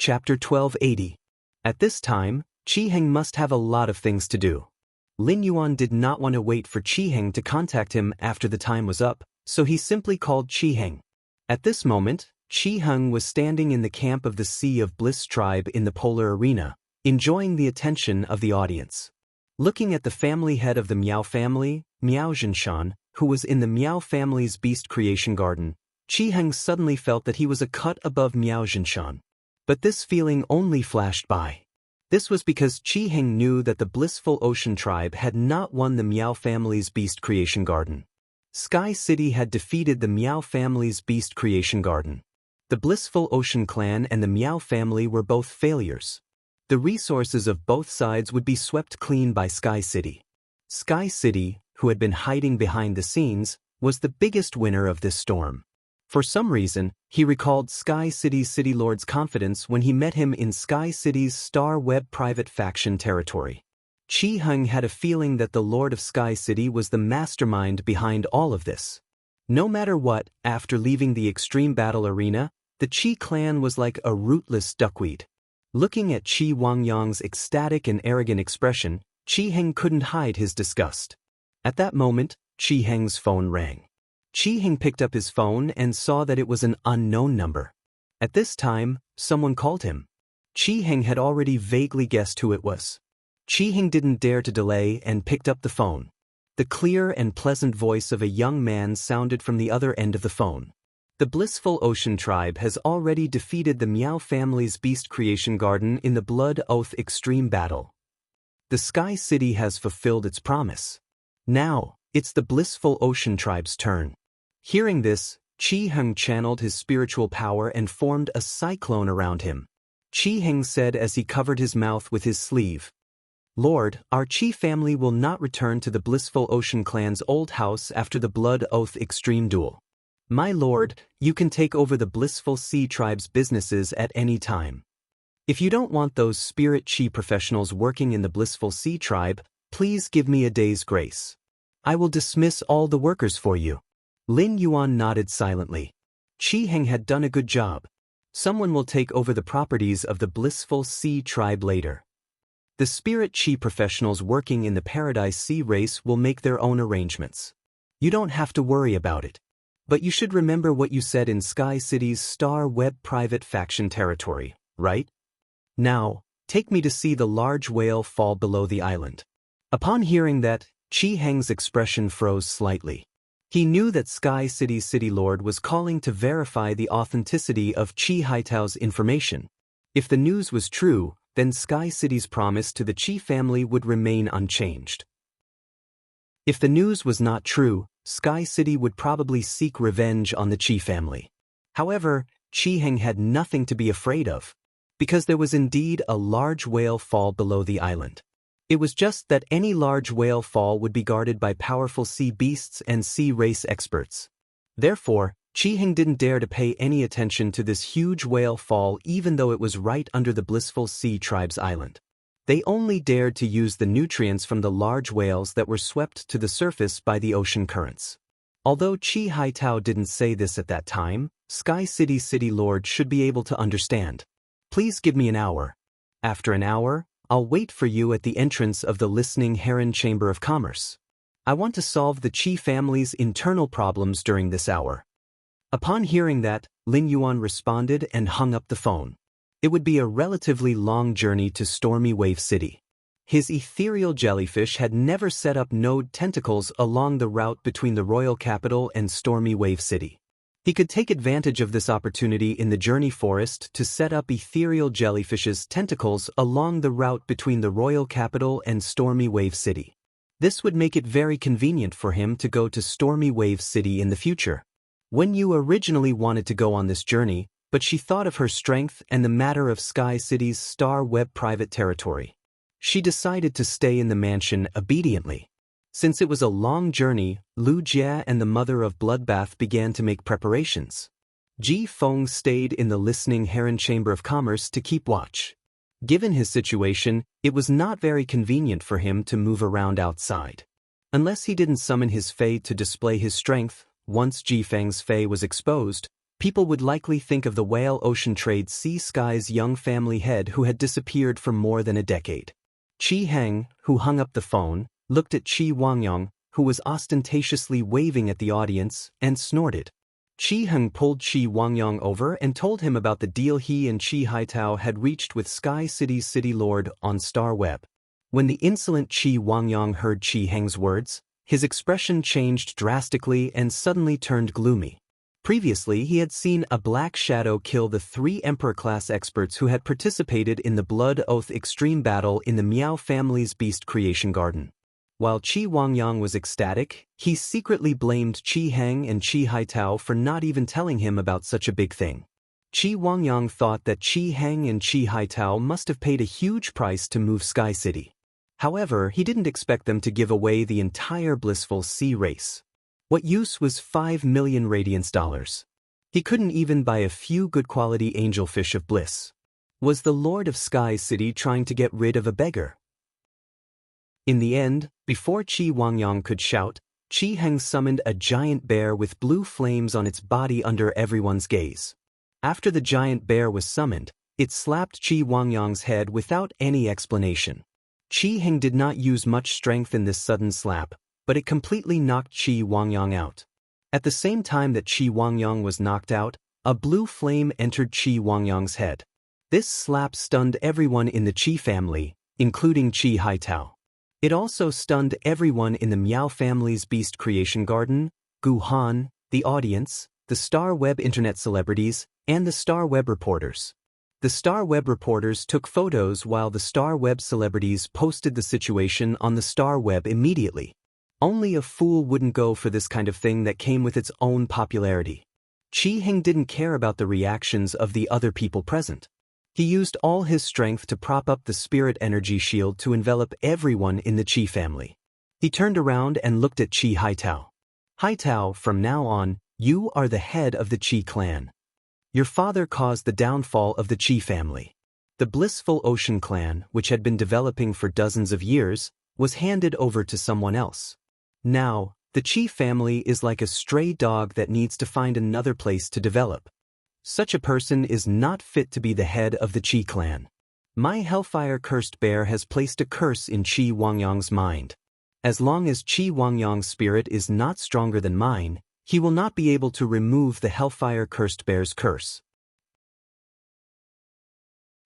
Chapter 1280. At this time, Qiheng must have a lot of things to do. Lin Yuan did not want to wait for Qiheng to contact him after the time was up, so he simply called Qiheng. At this moment, Qiheng was standing in the camp of the Sea of Bliss tribe in the polar arena, enjoying the attention of the audience. Looking at the family head of the Miao family, Miao Zhinshan, who was in the Miao family's beast creation garden, Qiheng suddenly felt that he was a cut above Miao Zhinshan. But this feeling only flashed by. This was because Qiheng knew that the blissful ocean tribe had not won the Miao family's beast creation garden. Sky City had defeated the Miao family's beast creation garden. The blissful ocean clan and the Miao family were both failures. The resources of both sides would be swept clean by Sky City. Sky City, who had been hiding behind the scenes, was the biggest winner of this storm. For some reason, he recalled Sky City's City Lord's confidence when he met him in Sky City's Star Web private faction territory. Qiheng had a feeling that the Lord of Sky City was the mastermind behind all of this. No matter what, after leaving the extreme battle arena, the Qi clan was like a rootless duckweed. Looking at Qi Wangyang's ecstatic and arrogant expression, Qiheng couldn't hide his disgust. At that moment, Qiheng's phone rang. Qiheng picked up his phone and saw that it was an unknown number. At this time, someone called him. Qiheng had already vaguely guessed who it was. Qiheng didn't dare to delay and picked up the phone. The clear and pleasant voice of a young man sounded from the other end of the phone. The blissful ocean tribe has already defeated the Miao family's beast creation garden in the Blood Oath extreme battle. The Sky City has fulfilled its promise. Now, it's the blissful ocean tribe's turn. Hearing this, Qiheng channeled his spiritual power and formed a cyclone around him. Qiheng said as he covered his mouth with his sleeve, "Lord, our Qi family will not return to the blissful ocean clan's old house after the Blood Oath extreme duel. My lord, you can take over the blissful sea tribe's businesses at any time. If you don't want those spirit Qi professionals working in the blissful sea tribe, please give me a day's grace. I will dismiss all the workers for you." Lin Yuan nodded silently. Qiheng had done a good job. Someone will take over the properties of the blissful sea tribe later. The spirit Qi professionals working in the Paradise Sea race will make their own arrangements. You don't have to worry about it. But you should remember what you said in Sky City's Star Web private faction territory, right? Now, take me to see the large whale fall below the island. Upon hearing that, Qiheng's expression froze slightly. He knew that Sky City's City Lord was calling to verify the authenticity of Qi Haitao's information. If the news was true, then Sky City's promise to the Qi family would remain unchanged. If the news was not true, Sky City would probably seek revenge on the Qi family. However, Qiheng had nothing to be afraid of, because there was indeed a large whale fall below the island. It was just that any large whale fall would be guarded by powerful sea beasts and sea race experts. Therefore, Qiheng didn't dare to pay any attention to this huge whale fall even though it was right under the blissful sea tribe's island. They only dared to use the nutrients from the large whales that were swept to the surface by the ocean currents. Although Qi Haitao didn't say this at that time, Sky City's City Lord should be able to understand. Please give me an hour. After an hour, I'll wait for you at the entrance of the Listening Heron Chamber of Commerce. I want to solve the Qi family's internal problems during this hour. Upon hearing that, Lin Yuan responded and hung up the phone. It would be a relatively long journey to Stormy Wave City. His ethereal jellyfish had never set up node tentacles along the route between the royal capital and Stormy Wave City. He could take advantage of this opportunity in the Journey Forest to set up ethereal jellyfish's tentacles along the route between the royal capital and Stormy Wave City. This would make it very convenient for him to go to Stormy Wave City in the future. Wen Yu originally wanted to go on this journey, but she thought of her strength and the matter of Sky City's Star Web private territory. She decided to stay in the mansion obediently. Since it was a long journey, Lu Jia and the mother of Bloodbath began to make preparations. Ji Feng stayed in the Listening Heron Chamber of Commerce to keep watch. Given his situation, it was not very convenient for him to move around outside. Unless he didn't summon his Fae to display his strength, once Ji Feng's Fae was exposed, people would likely think of the Whale Ocean Trade Sea Sky's young family head who had disappeared for more than a decade. Qi Heng, who hung up the phone, looked at Qi Wangyang, who was ostentatiously waving at the audience, and snorted. Qi Heng pulled Qi Wangyang over and told him about the deal he and Qi Haitao had reached with Sky City's City Lord on Star Web. When the insolent Qi Wangyang heard Qi Heng's words, his expression changed drastically and suddenly turned gloomy. Previously, he had seen a black shadow kill the 3 Emperor-class experts who had participated in the Blood Oath Extreme Battle in the Miao family's Beast Creation Garden. While Qi Wangyang was ecstatic, he secretly blamed Qi Heng and Qi Haitao for not even telling him about such a big thing. Qi Wangyang thought that Qi Heng and Qi Haitao must have paid a huge price to move Sky City. However, he didn't expect them to give away the entire blissful sea race. What use was 5 million radiance dollars? He couldn't even buy a few good-quality angelfish of bliss. Was the Lord of Sky City trying to get rid of a beggar? In the end, before Qi Wangyang could shout, Qi Heng summoned a giant bear with blue flames on its body under everyone's gaze. After the giant bear was summoned, it slapped Qi Wangyang's head without any explanation. Qi Heng did not use much strength in this sudden slap, but it completely knocked Qi Wangyang out. At the same time that Qi Wangyang was knocked out, a blue flame entered Qi Wangyang's head. This slap stunned everyone in the Qi family, including Qi Haitao. It also stunned everyone in the Miao family's Beast Creation Garden, Gu Han, the audience, the Star Web internet celebrities, and the Star Web reporters. The Star Web reporters took photos while the Star Web celebrities posted the situation on the Star Web immediately. Only a fool wouldn't go for this kind of thing that came with its own popularity. Qi Heng didn't care about the reactions of the other people present. He used all his strength to prop up the spirit energy shield to envelop everyone in the Qi family. He turned around and looked at Qi Haitao. Haitao, from now on, you are the head of the Qi clan. Your father caused the downfall of the Qi family. The blissful Ocean clan, which had been developing for dozens of years, was handed over to someone else. Now, the Qi family is like a stray dog that needs to find another place to develop. Such a person is not fit to be the head of the Qi clan. My Hellfire-cursed bear has placed a curse in Qi Wangyang's mind. As long as Qi Wangyang's spirit is not stronger than mine, he will not be able to remove the Hellfire-cursed bear's curse.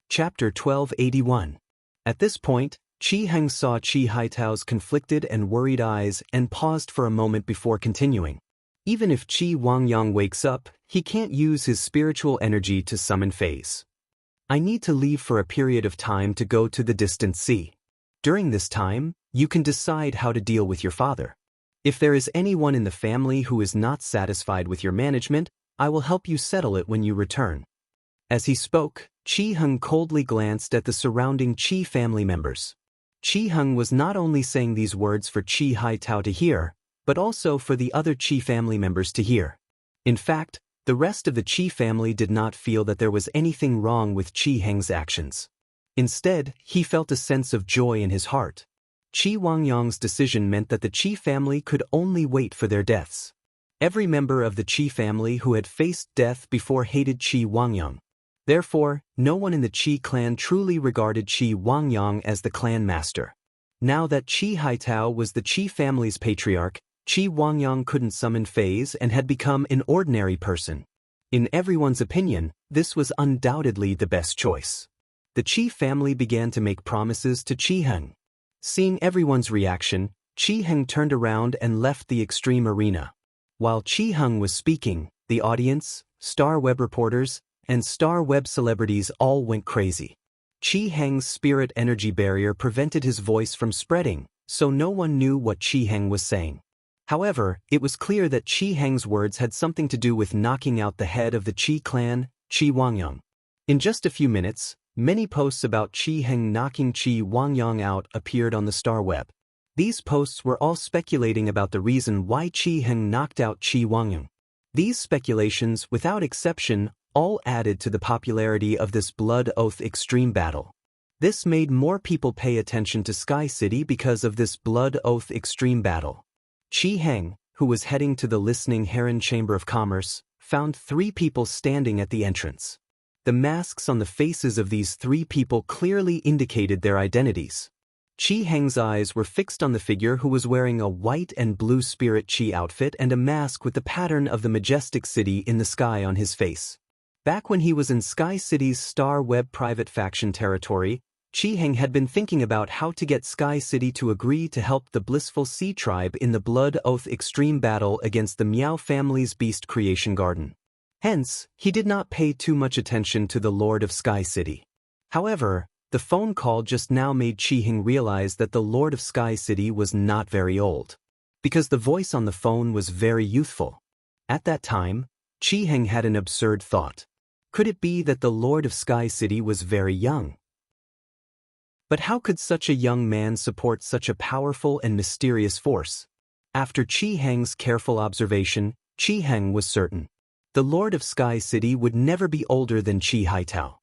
Chapter 1281. At this point, Qi Heng saw Qi Haitao's conflicted and worried eyes and paused for a moment before continuing. Even if Qi Wangyang wakes up, he can't use his spiritual energy to summon phase. I need to leave for a period of time to go to the distant sea. During this time, you can decide how to deal with your father. If there is anyone in the family who is not satisfied with your management, I will help you settle it when you return. As he spoke, Qi Heng coldly glanced at the surrounding Qi family members. Qi Heng was not only saying these words for Qi Haitao to hear, but also for the other Qi family members to hear. In fact, the rest of the Qi family did not feel that there was anything wrong with Qi Heng's actions. Instead, he felt a sense of joy in his heart. Qi Wangyang's decision meant that the Qi family could only wait for their deaths. Every member of the Qi family who had faced death before hated Qi Wangyang. Therefore, no one in the Qi clan truly regarded Qi Wangyang as the clan master. Now that Qi Haitao was the Qi family's patriarch, Qi Wangyang couldn't summon phase and had become an ordinary person. In everyone's opinion, this was undoubtedly the best choice. The Qi family began to make promises to Qi Heng. Seeing everyone's reaction, Qi Heng turned around and left the extreme arena. While Qi Heng was speaking, the audience, Star Web reporters, and Star Web celebrities all went crazy. Qi Heng's spirit energy barrier prevented his voice from spreading, so no one knew what Qi Heng was saying. However, it was clear that Qi Heng's words had something to do with knocking out the head of the Qi clan, Qi Wangyang. In just a few minutes, many posts about Qi Heng knocking Qi Wangyang out appeared on the Star Web. These posts were all speculating about the reason why Qi Heng knocked out Qi Wangyang. These speculations, without exception, all added to the popularity of this Blood Oath Extreme Battle. This made more people pay attention to Sky City because of this Blood Oath Extreme Battle. Qi Heng, who was heading to the listening Heron Chamber of Commerce, found 3 people standing at the entrance. The masks on the faces of these 3 people clearly indicated their identities. Qi Heng's eyes were fixed on the figure who was wearing a white and blue spirit Qi outfit and a mask with the pattern of the majestic city in the sky on his face. Back when he was in Sky City's Star Web private faction territory, Qi Heng had been thinking about how to get Sky City to agree to help the Blissful Sea Tribe in the Blood Oath extreme battle against the Miao family's Beast Creation Garden. Hence, he did not pay too much attention to the Lord of Sky City. However, the phone call just now made Qi Heng realize that the Lord of Sky City was not very old, because the voice on the phone was very youthful. At that time, Qi Heng had an absurd thought. Could it be that the Lord of Sky City was very young? But how could such a young man support such a powerful and mysterious force? After Qi Heng's careful observation, Qi Heng was certain. The Lord of Sky City would never be older than Qi Haitao.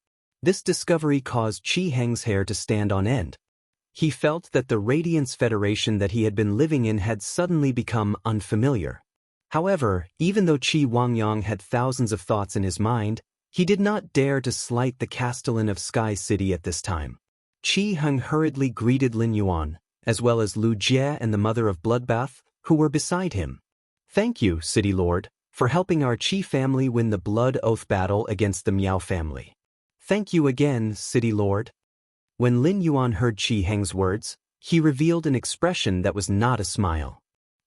This discovery caused Qi Heng's hair to stand on end. He felt that the Radiance Federation that he had been living in had suddenly become unfamiliar. However, even though Qi Wangyang had thousands of thoughts in his mind, he did not dare to slight the Castellan of Sky City at this time. Qi Heng hurriedly greeted Lin Yuan, as well as Lu Jie and the Mother of Bloodbath, who were beside him. "Thank you, City Lord, for helping our Qi family win the Blood Oath battle against the Miao family." "Thank you again, City Lord." When Lin Yuan heard Qi Heng's words, he revealed an expression that was not a smile.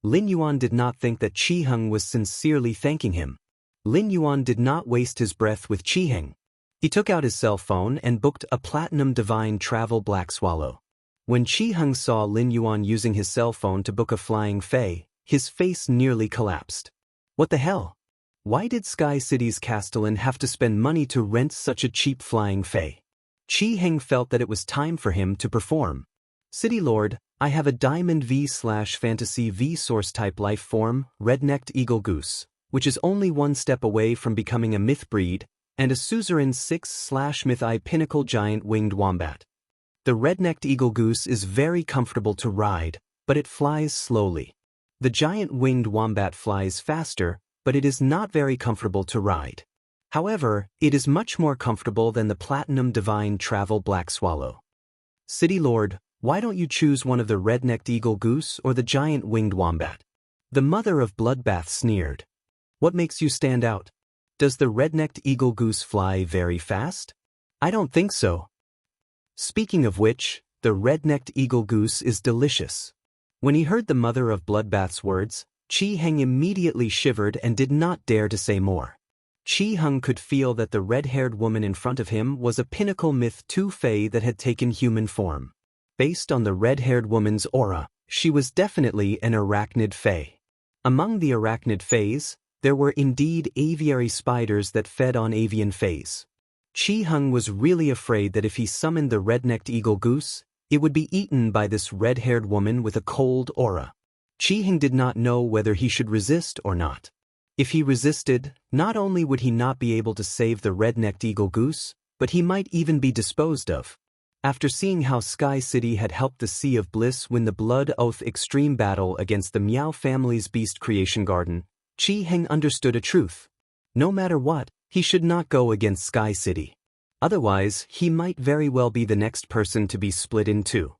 Lin Yuan did not think that Qi Heng was sincerely thanking him. Lin Yuan did not waste his breath with Qi Heng. He took out his cell phone and booked a Platinum Divine Travel Black Swallow. When Qi Heng saw Lin Yuan using his cell phone to book a flying fei, his face nearly collapsed. What the hell? Why did Sky City's Castellan have to spend money to rent such a cheap flying fei? Qi Heng felt that it was time for him to perform. "City Lord, I have a Diamond V/Fantasy V source type life form, red-necked eagle goose, which is only one step away from becoming a myth breed, and a suzerain 6/Myth I pinnacle giant winged wombat. The red-necked eagle goose is very comfortable to ride, but it flies slowly. The giant winged wombat flies faster, but it is not very comfortable to ride. However, it is much more comfortable than the Platinum Divine Travel Black Swallow. City Lord, why don't you choose one of the red-necked eagle goose or the giant winged wombat?" The Mother of Bloodbath sneered. "What makes you stand out? Does the red-necked eagle goose fly very fast? I don't think so. Speaking of which, the red-necked eagle goose is delicious." When he heard the Mother of Bloodbath's words, Qi Heng immediately shivered and did not dare to say more. Qi Heng could feel that the red-haired woman in front of him was a pinnacle myth 2 fei that had taken human form. Based on the red-haired woman's aura, she was definitely an arachnid fei. Among the arachnid feis, there were indeed aviary spiders that fed on avian feis. Qi Heng was really afraid that if he summoned the red-necked eagle goose, it would be eaten by this red-haired woman with a cold aura. Qi Heng did not know whether he should resist or not. If he resisted, not only would he not be able to save the red-necked eagle goose, but he might even be disposed of. After seeing how Sky City had helped the Sea of Bliss win the Blood Oath extreme battle against the Miao family's Beast Creation Garden, Qi Heng understood a truth. No matter what, he should not go against Sky City. Otherwise, he might very well be the next person to be split in two.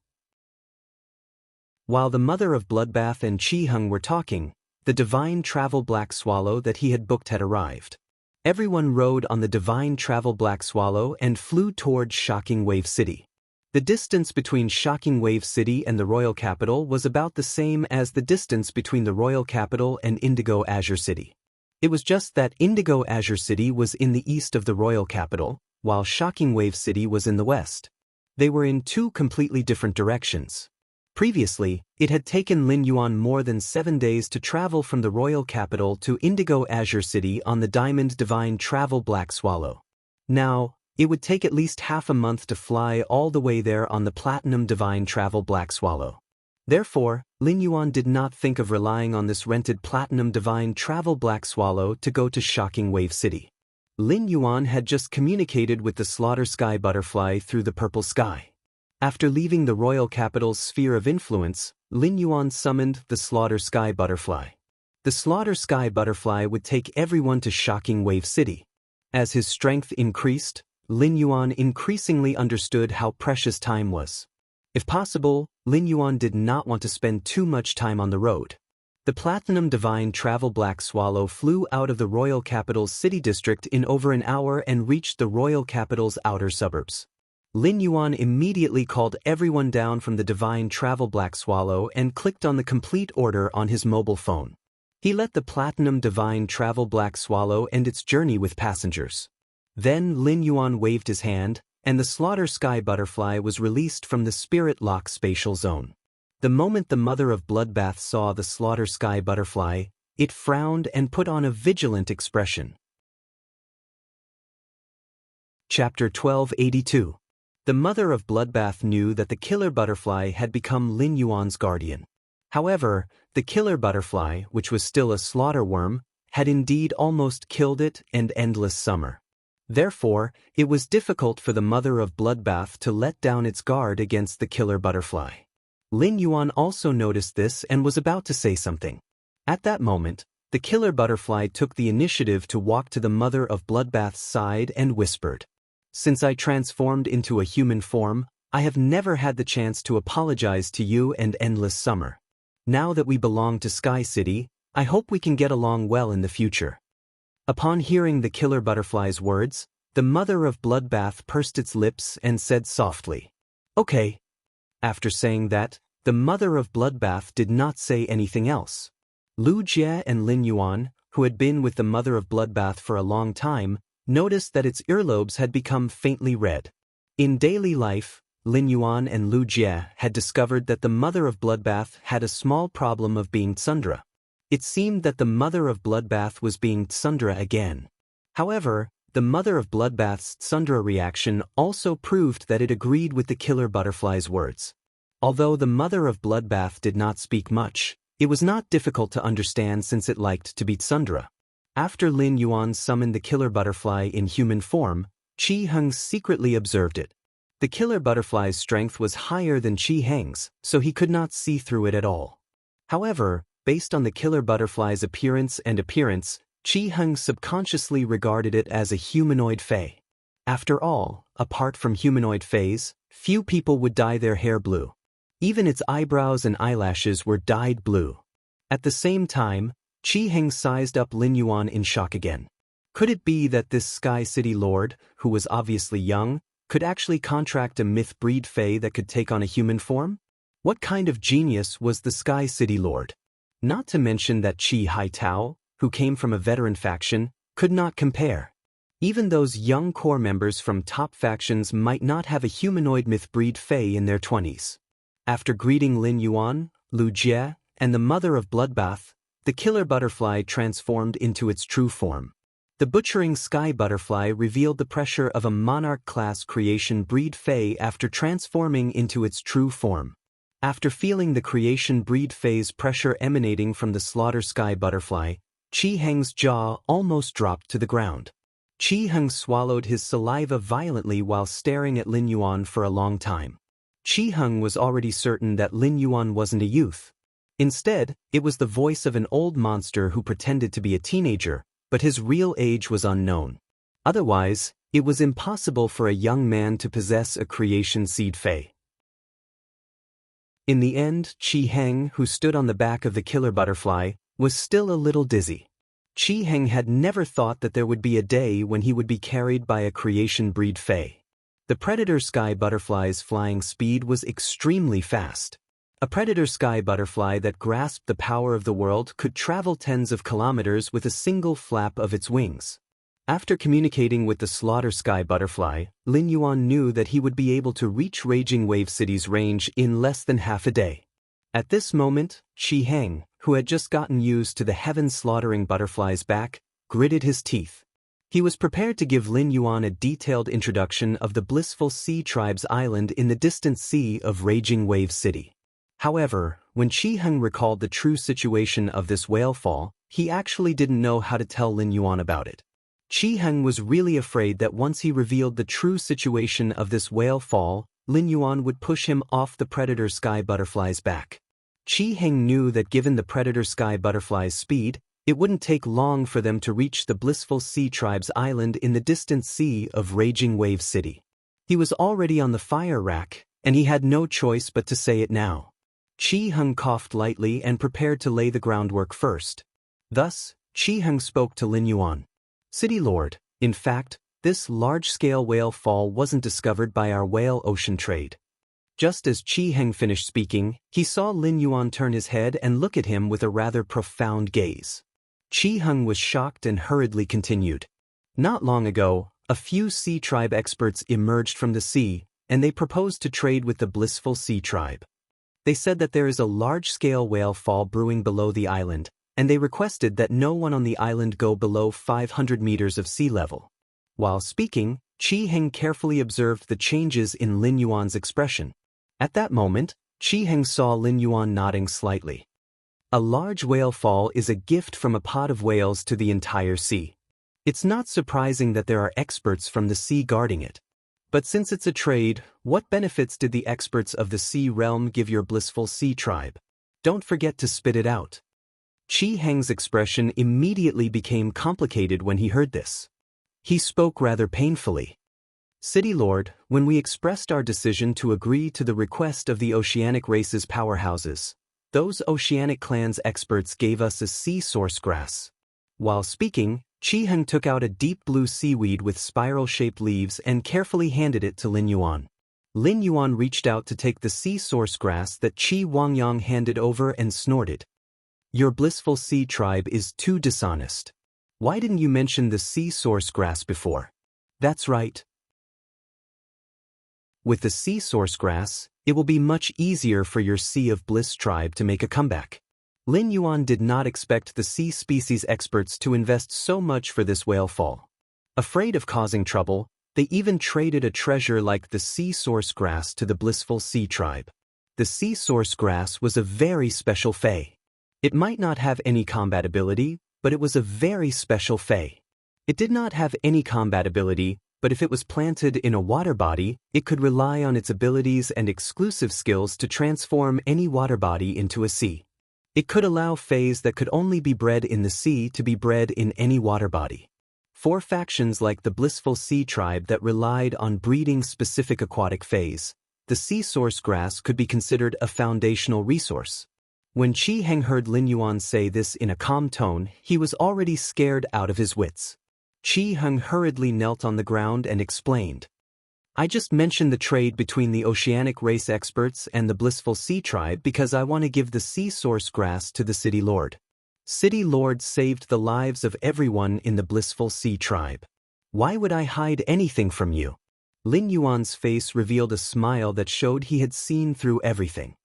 While the Mother of Bloodbath and Qi Heng were talking, the Divine Travel Black Swallow that he had booked had arrived. Everyone rode on the Divine Travel Black Swallow and flew towards Shocking Wave City. The distance between Shocking Wave City and the Royal Capital was about the same as the distance between the Royal Capital and Indigo Azure City. It was just that Indigo Azure City was in the east of the Royal Capital, while Shocking Wave City was in the west. They were in 2 completely different directions. Previously, it had taken Lin Yuan more than 7 days to travel from the Royal Capital to Indigo Azure City on the Diamond Divine Travel Black Swallow. Now, it would take at least half a month to fly all the way there on the Platinum Divine Travel Black Swallow. Therefore, Lin Yuan did not think of relying on this rented Platinum Divine Travel Black Swallow to go to Shocking Wave City. Lin Yuan had just communicated with the Slaughter Sky Butterfly through the purple sky. After leaving the Royal Capital's sphere of influence, Lin Yuan summoned the Slaughter Sky Butterfly. The slaughter sky butterfly would take everyone to Shocking Wave City. As his strength increased, Lin Yuan increasingly understood how precious time was. If possible, Lin Yuan did not want to spend too much time on the road. The Platinum Divine Travel Black Swallow flew out of the royal capital's city district in over an hour and reached the royal capital's outer suburbs. Lin Yuan immediately called everyone down from the Divine Travel Black Swallow and clicked on the complete order on his mobile phone. He let the Platinum Divine Travel Black Swallow end its journey with passengers. Then Lin Yuan waved his hand, and the Slaughter Sky Butterfly was released from the Spirit Lock spatial zone. The moment the Mother of Bloodbath saw the Slaughter Sky Butterfly, it frowned and put on a vigilant expression. Chapter 1282. The Mother of Bloodbath knew that the Killer Butterfly had become Lin Yuan's guardian. However, the Killer Butterfly, which was still a slaughter worm, had indeed almost killed it and Endless Summer. Therefore, it was difficult for the Mother of Bloodbath to let down its guard against the Killer Butterfly. Lin Yuan also noticed this and was about to say something. At that moment, the Killer Butterfly took the initiative to walk to the Mother of Bloodbath's side and whispered, "Since I transformed into a human form, I have never had the chance to apologize to you and Endless Summer. Now that we belong to Sky City, I hope we can get along well in the future." Upon hearing the Killer Butterfly's words, the Mother of Bloodbath pursed its lips and said softly, "Okay." After saying that, the Mother of Bloodbath did not say anything else. Lu Jie and Lin Yuan, who had been with the Mother of Bloodbath for a long time, noticed that its earlobes had become faintly red. In daily life, Lin Yuan and Lu Jie had discovered that the Mother of Bloodbath had a small problem of being tsundra. It seemed that the Mother of Bloodbath was being tsundra again. However, the Mother of Bloodbath's tsundra reaction also proved that it agreed with the Killer Butterfly's words. Although the Mother of Bloodbath did not speak much, it was not difficult to understand since it liked to be tsundra. After Lin Yuan summoned the Killer Butterfly in human form, Qi Heng secretly observed it. The Killer Butterfly's strength was higher than Qi Heng's, so he could not see through it at all. However, based on the Killer Butterfly's appearance, Qi Heng subconsciously regarded it as a humanoid fae. After all, apart from humanoid fays, few people would dye their hair blue. Even its eyebrows and eyelashes were dyed blue. At the same time, Qi Heng sized up Lin Yuan in shock again. Could it be that this Sky City Lord, who was obviously young, could actually contract a myth-breed fae that could take on a human form? What kind of genius was the Sky City Lord? Not to mention that Qi Haitao, who came from a veteran faction, could not compare. Even those young core members from top factions might not have a humanoid myth-breed fae in their 20s. After greeting Lin Yuan, Lu Jie, and the Mother of Bloodbath, the Killer Butterfly transformed into its true form. The Butchering Sky Butterfly revealed the pressure of a monarch-class creation breed fae after transforming into its true form. After feeling the creation breed fae's pressure emanating from the Slaughter Sky Butterfly, Qi Heng's jaw almost dropped to the ground. Qi Heng swallowed his saliva violently while staring at Lin Yuan for a long time. Qi Heng was already certain that Lin Yuan wasn't a youth. Instead, it was the voice of an old monster who pretended to be a teenager, but his real age was unknown. Otherwise, it was impossible for a young man to possess a creation seed fae. In the end, Qi Heng, who stood on the back of the Killer Butterfly, was still a little dizzy. Qi Heng had never thought that there would be a day when he would be carried by a creation breed fae. The Predator Sky Butterfly's flying speed was extremely fast. A Predator Sky Butterfly that grasped the power of the world could travel tens of kilometers with a single flap of its wings. After communicating with the Slaughter Sky Butterfly, Lin Yuan knew that he would be able to reach Raging Wave City's range in less than half a day. At this moment, Qi Heng, who had just gotten used to the heaven-slaughtering butterfly's back, gritted his teeth. He was prepared to give Lin Yuan a detailed introduction of the blissful Sea Tribe's island in the distant sea of Raging Wave City. However, when Qi Heng recalled the true situation of this whale fall, he actually didn't know how to tell Lin Yuan about it. Qi Heng was really afraid that once he revealed the true situation of this whale fall, Lin Yuan would push him off the Predator Sky Butterfly's back. Qi Heng knew that given the Predator Sky Butterfly's speed, It wouldn't take long for them to reach the blissful sea tribe's island in the distant sea of Raging Wave City. He was already on the fire rack, and he had no choice but to say it now. Chi Heng coughed lightly and prepared to lay the groundwork first. Thus, Chi Heng spoke to Lin Yuan. City Lord, in fact, this large-scale whale fall wasn't discovered by our whale ocean trade. Just as Chi Heng finished speaking, he saw Lin Yuan turn his head and look at him with a rather profound gaze. Chi Heng was shocked and hurriedly continued. Not long ago, a few sea tribe experts emerged from the sea, and they proposed to trade with the blissful sea tribe. They said that there is a large-scale whale fall brewing below the island, and they requested that no one on the island go below 500 meters of sea level. While speaking, Chi Heng carefully observed the changes in Lin Yuan's expression. At that moment, Chi Heng saw Lin Yuan nodding slightly. A large whale fall is a gift from a pod of whales to the entire sea. It's not surprising that there are experts from the sea guarding it. But since it's a trade, what benefits did the experts of the sea realm give your blissful sea tribe? Don't forget to spit it out. Chi Heng's expression immediately became complicated when he heard this. He spoke rather painfully. City Lord, when we expressed our decision to agree to the request of the oceanic race's powerhouses, those oceanic clans' experts gave us a sea source grass. While speaking, Chi Heng took out a deep blue seaweed with spiral-shaped leaves and carefully handed it to Lin Yuan. Lin Yuan reached out to take the sea source grass that Chi Wangyang handed over and snorted. Your blissful sea tribe is too dishonest. Why didn't you mention the sea source grass before? That's right. With the sea source grass, it will be much easier for your Sea of Bliss tribe to make a comeback. Lin Yuan did not expect the sea species experts to invest so much for this whale fall. Afraid of causing trouble, they even traded a treasure like the sea source grass to the blissful sea tribe. The sea source grass was a very special fey. It might not have any combat ability, but it was a very special fey. It did not have any combat ability, but if it was planted in a water body, it could rely on its abilities and exclusive skills to transform any water body into a sea. It could allow fays that could only be bred in the sea to be bred in any water body. For factions like the blissful sea tribe that relied on breeding specific aquatic fays, the sea source grass could be considered a foundational resource. When Chi Heng heard Lin Yuan say this in a calm tone, he was already scared out of his wits. Chi Heng hurriedly knelt on the ground and explained. I just mentioned the trade between the oceanic race experts and the blissful sea tribe because I want to give the sea source grass to the City Lord. City Lord saved the lives of everyone in the blissful sea tribe. Why would I hide anything from you? Lin Yuan's face revealed a smile that showed he had seen through everything.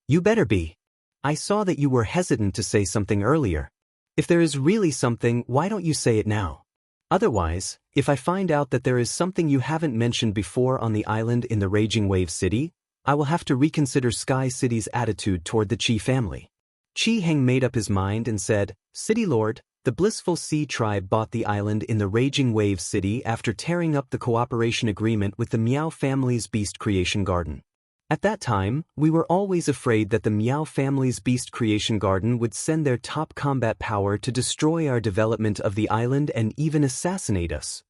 You better be. I saw that you were hesitant to say something earlier. If there is really something, why don't you say it now? Otherwise, if I find out that there is something you haven't mentioned before on the island in the Raging Wave City, I will have to reconsider Sky City's attitude toward the Chi family. Chi Heng made up his mind and said, City Lord, the blissful sea tribe bought the island in the Raging Wave City after tearing up the cooperation agreement with the Miao family's beast creation garden. At that time, we were always afraid that the Miao family's beast creation garden would send their top combat power to destroy our development of the island and even assassinate us.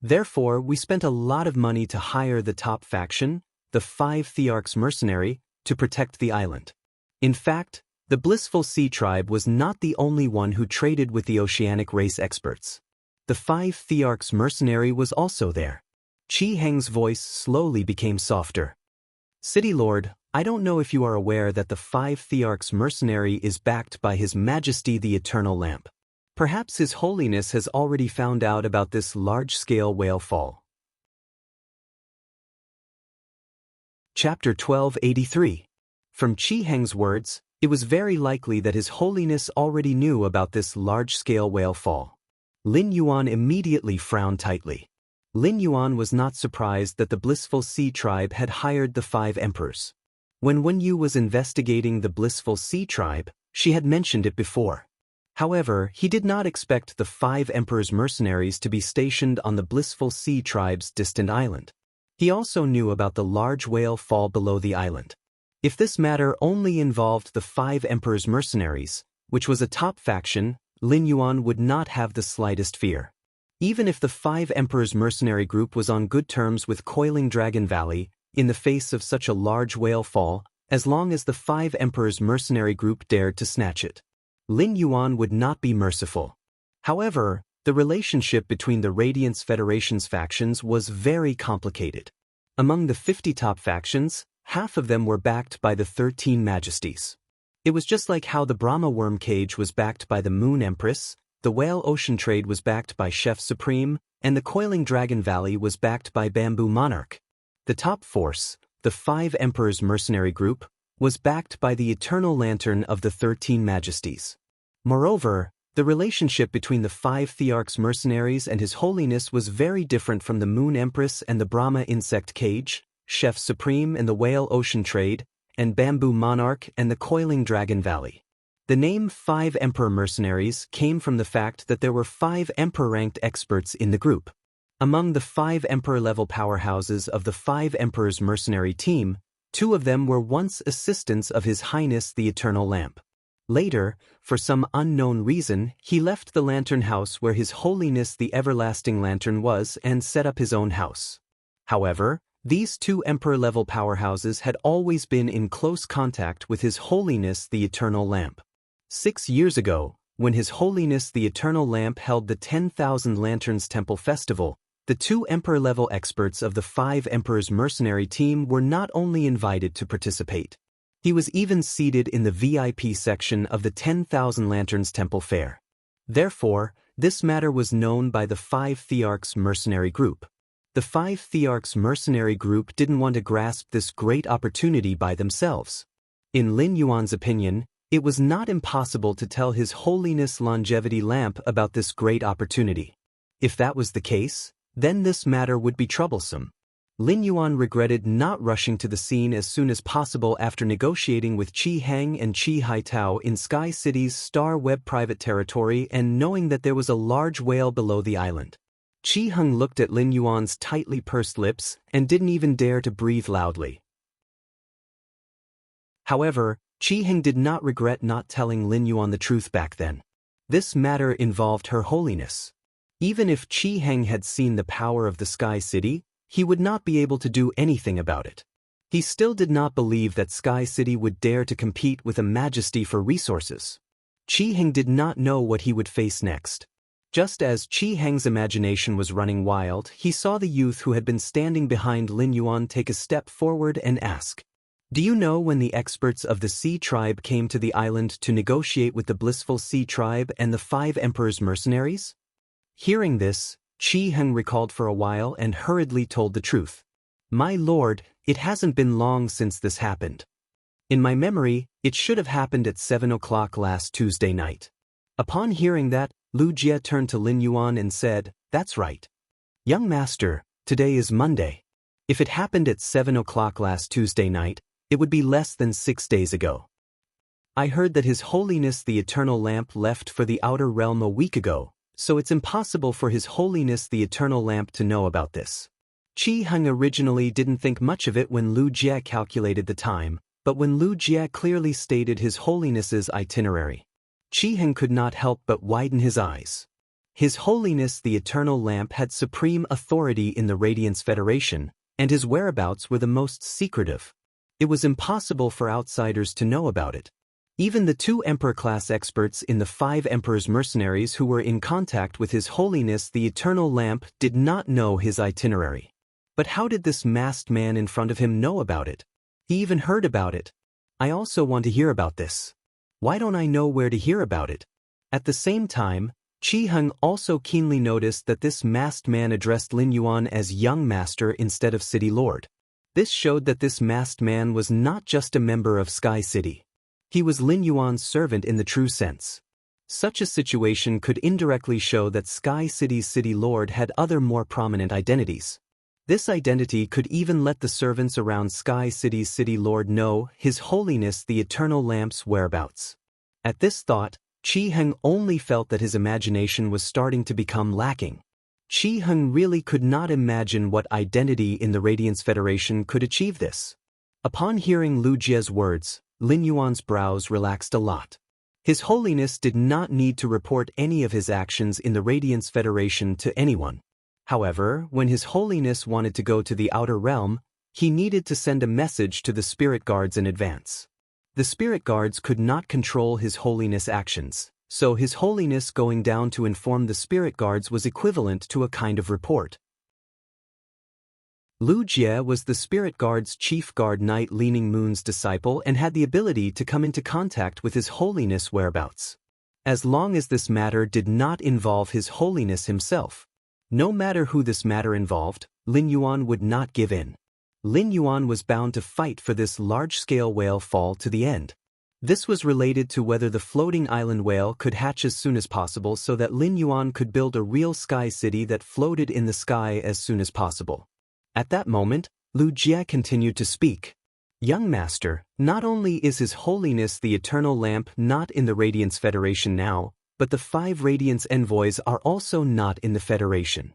Therefore, we spent a lot of money to hire the top faction, the 5 Thearchs mercenary, to protect the island. In fact, the blissful sea tribe was not the only one who traded with the oceanic race experts. The 5 Thearchs mercenary was also there. Chi Heng's voice slowly became softer. City Lord, I don't know if you are aware that the 5 Thearchs mercenary is backed by His Majesty the Eternal Lamp. Perhaps His Holiness has already found out about this large-scale whale fall. Chapter 1283. From Chi Heng's words, it was very likely that His Holiness already knew about this large-scale whale fall. Lin Yuan immediately frowned tightly. Lin Yuan was not surprised that the blissful sea tribe had hired the 5 emperors. When Wen Yu was investigating the blissful sea tribe, she had mentioned it before. However, he did not expect the 5 emperors' mercenaries to be stationed on the blissful sea tribe's distant island. He also knew about the large whale fall below the island. If this matter only involved the 5 emperors' mercenaries, which was a top faction, Lin Yuan would not have the slightest fear. Even if the Five Emperors mercenary group was on good terms with Coiling Dragon Valley, in the face of such a large whale fall, as long as the Five Emperors mercenary group dared to snatch it, Lin Yuan would not be merciful. However, the relationship between the Radiance Federation's factions was very complicated. Among the 50 top factions, half of them were backed by the 13 Majesties. It was just like how the Brahma Worm Cage was backed by the Moon Empress, the Whale Ocean Trade was backed by Chef Supreme, and the Coiling Dragon Valley was backed by Bamboo Monarch. The top force, the Five Emperors mercenary group, was backed by the Eternal Lantern of the 13 Majesties. Moreover, the relationship between the Five Thearchs mercenaries and His Holiness was very different from the Moon Empress and the Brahma Insect Cage, Chef Supreme and the Whale Ocean Trade, and Bamboo Monarch and the Coiling Dragon Valley. The name Five Emperor Mercenaries came from the fact that there were 5 Emperor-ranked experts in the group. Among the 5 Emperor-level powerhouses of the Five Emperors mercenary team, 2 of them were once assistants of His Highness the Eternal Lamp. Later, for some unknown reason, he left the Lantern House where His Holiness the Everlasting Lantern was and set up his own house. However, these 2 Emperor-level powerhouses had always been in close contact with His Holiness the Eternal Lamp. 6 years ago, when His Holiness the Eternal Lamp held the 10,000 Lanterns Temple Festival, the 2 Emperor-level experts of the Five Emperors mercenary team were not only invited to participate. He was even seated in the VIP section of the 10,000 Lanterns Temple Fair. Therefore, this matter was known by the Five Thearchs mercenary group. The Five Thearchs mercenary group didn't want to grasp this great opportunity by themselves. In Lin Yuan's opinion, it was not impossible to tell His Holiness Longevity Lamp about this great opportunity. If that was the case, then this matter would be troublesome. Lin Yuan regretted not rushing to the scene as soon as possible after negotiating with Qi Heng and Qi Haitao in Sky City's Star Web private territory and knowing that there was a large whale below the island. Qi Heng looked at Lin Yuan's tightly pursed lips and didn't even dare to breathe loudly. However, Qi Heng did not regret not telling Lin Yuan the truth back then. This matter involved Her Holiness. Even if Qi Heng had seen the power of the Sky City, he would not be able to do anything about it. He still did not believe that Sky City would dare to compete with a Majesty for resources. Qi Heng did not know what he would face next. Just as Qi Heng's imagination was running wild, he saw the youth who had been standing behind Lin Yuan take a step forward and ask, "Do you know when the experts of the Sea Tribe came to the island to negotiate with the Blissful Sea Tribe and the Five Emperors mercenaries?" Hearing this, Qi Heng recalled for a while and hurriedly told the truth. "My lord, it hasn't been long since this happened. In my memory, it should have happened at 7 o'clock last Tuesday night." Upon hearing that, Lu Jie turned to Lin Yuan and said, "That's right. Young master, today is Monday. If it happened at 7 o'clock last Tuesday night, it would be less than 6 days ago. I heard that His Holiness the Eternal Lamp left for the Outer Realm a week ago, so it's impossible for His Holiness the Eternal Lamp to know about this." Qi Heng originally didn't think much of it when Lu Jie calculated the time, but when Lu Jie clearly stated His Holiness's itinerary, Qi Heng could not help but widen his eyes. His Holiness the Eternal Lamp had supreme authority in the Radiance Federation, and his whereabouts were the most secretive. It was impossible for outsiders to know about it. Even the 2 Emperor-class experts in the Five Emperors mercenaries who were in contact with His Holiness the Eternal Lamp did not know his itinerary. But how did this masked man in front of him know about it? He even heard about it. I also want to hear about this. Why don't I know where to hear about it? At the same time, Qi Heng also keenly noticed that this masked man addressed Lin Yuan as Young Master instead of City Lord. This showed that this masked man was not just a member of Sky City. He was Lin Yuan's servant in the true sense. Such a situation could indirectly show that Sky City's City Lord had other more prominent identities. This identity could even let the servants around Sky City's City Lord know His Holiness the Eternal Lamp's whereabouts. At this thought, Qi Heng only felt that his imagination was starting to become lacking. Qi Heng really could not imagine what identity in the Radiance Federation could achieve this. Upon hearing Lu Jie's words, Lin Yuan's brows relaxed a lot. His Holiness did not need to report any of his actions in the Radiance Federation to anyone. However, when His Holiness wanted to go to the outer realm, he needed to send a message to the spirit guards in advance. The spirit guards could not control His Holiness' actions, so His Holiness going down to inform the spirit guards was equivalent to a kind of report. Lu Jie was the spirit guard's chief guard knight Leaning Moon's disciple and had the ability to come into contact with His Holiness' whereabouts. As long as this matter did not involve His Holiness himself. No matter who this matter involved, Lin Yuan would not give in. Lin Yuan was bound to fight for this large-scale whale fall to the end. This was related to whether the floating island whale could hatch as soon as possible so that Lin Yuan could build a real sky city that floated in the sky as soon as possible. At that moment, Lu Jie continued to speak. Young Master, not only is His Holiness the Eternal Lamp not in the Radiance Federation now, but the 5 Radiance Envoys are also not in the Federation.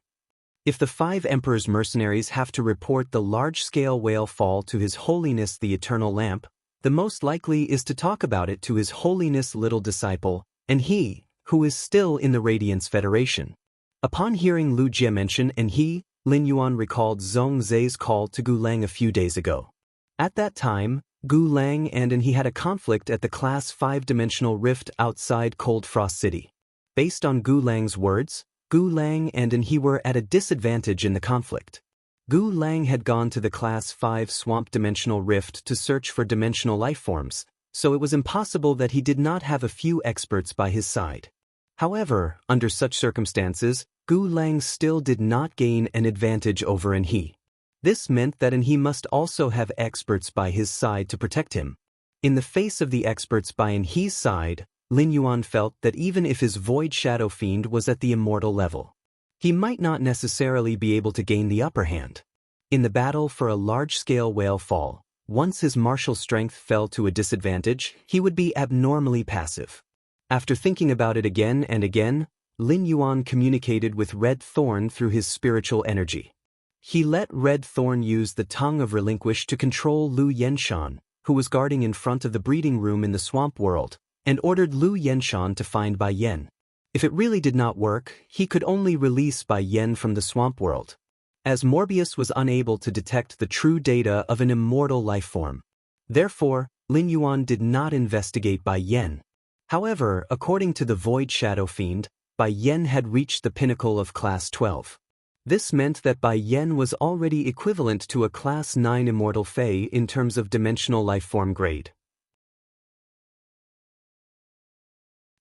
If the 5 Emperor's mercenaries have to report the large-scale whale fall to His Holiness the Eternal Lamp, the most likely is to talk about it to His Holiness' little disciple, and he, who is still in the Radiance Federation. Upon hearing Lu Jie mention and he, Lin Yuan recalled Zhong Zai's call to Gu Lang a few days ago. At that time, Gu Lang and he had a conflict at the Class 5-dimensional rift outside Cold Frost City. Based on Gu Lang's words, Gu Lang and he were at a disadvantage in the conflict. Gu Lang had gone to the Class 5 Swamp Dimensional Rift to search for dimensional lifeforms, so it was impossible that he did not have a few experts by his side. However, under such circumstances, Gu Lang still did not gain an advantage over he. This meant that he must also have experts by his side to protect him. In the face of the experts by he's side, Lin Yuan felt that even if his Void Shadow Fiend was at the immortal level, he might not necessarily be able to gain the upper hand. In the battle for a large-scale whale fall, once his martial strength fell to a disadvantage, he would be abnormally passive. After thinking about it again and again, Lin Yuan communicated with Red Thorn through his spiritual energy. He let Red Thorn use the Tongue of Relinquish to control Lu Yenshan, who was guarding in front of the breeding room in the swamp world, and ordered Lu Yenshan to find Bai Yen. If it really did not work, he could only release Bai Yen from the swamp world. As Morbius was unable to detect the true data of an immortal life form. Therefore, Lin Yuan did not investigate Bai Yen. However, according to the Void Shadow Fiend, Bai Yen had reached the pinnacle of Class 12. This meant that Bai Yen was already equivalent to a Class 9 Immortal Fae in terms of dimensional lifeform grade.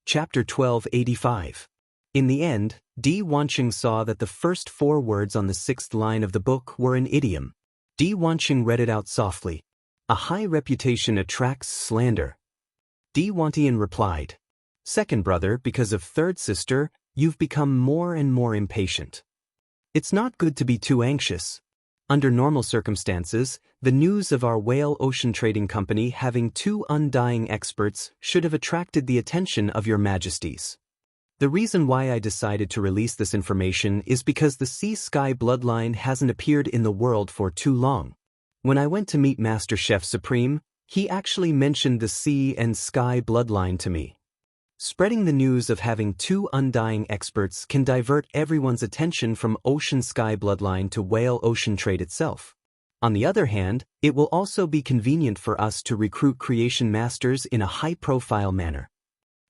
Chapter 1285. In the end, Di Wanqing saw that the first 4 words on the 6th line of the book were an idiom. Di Wanqing read it out softly. A high reputation attracts slander. Di Wantian replied. Second brother, because of third sister, you've become more and more impatient. It's not good to be too anxious. Under normal circumstances, the news of our Whale Ocean Trading Company having 2 undying experts should have attracted the attention of your majesties. The reason why I decided to release this information is because the Sea-Sky bloodline hasn't appeared in the world for too long. When I went to meet Master Chef Supreme, he actually mentioned the Sea and Sky bloodline to me. Spreading the news of having 2 undying experts can divert everyone's attention from Ocean-Sky bloodline to Whale Ocean Trade itself. On the other hand, it will also be convenient for us to recruit creation masters in a high-profile manner.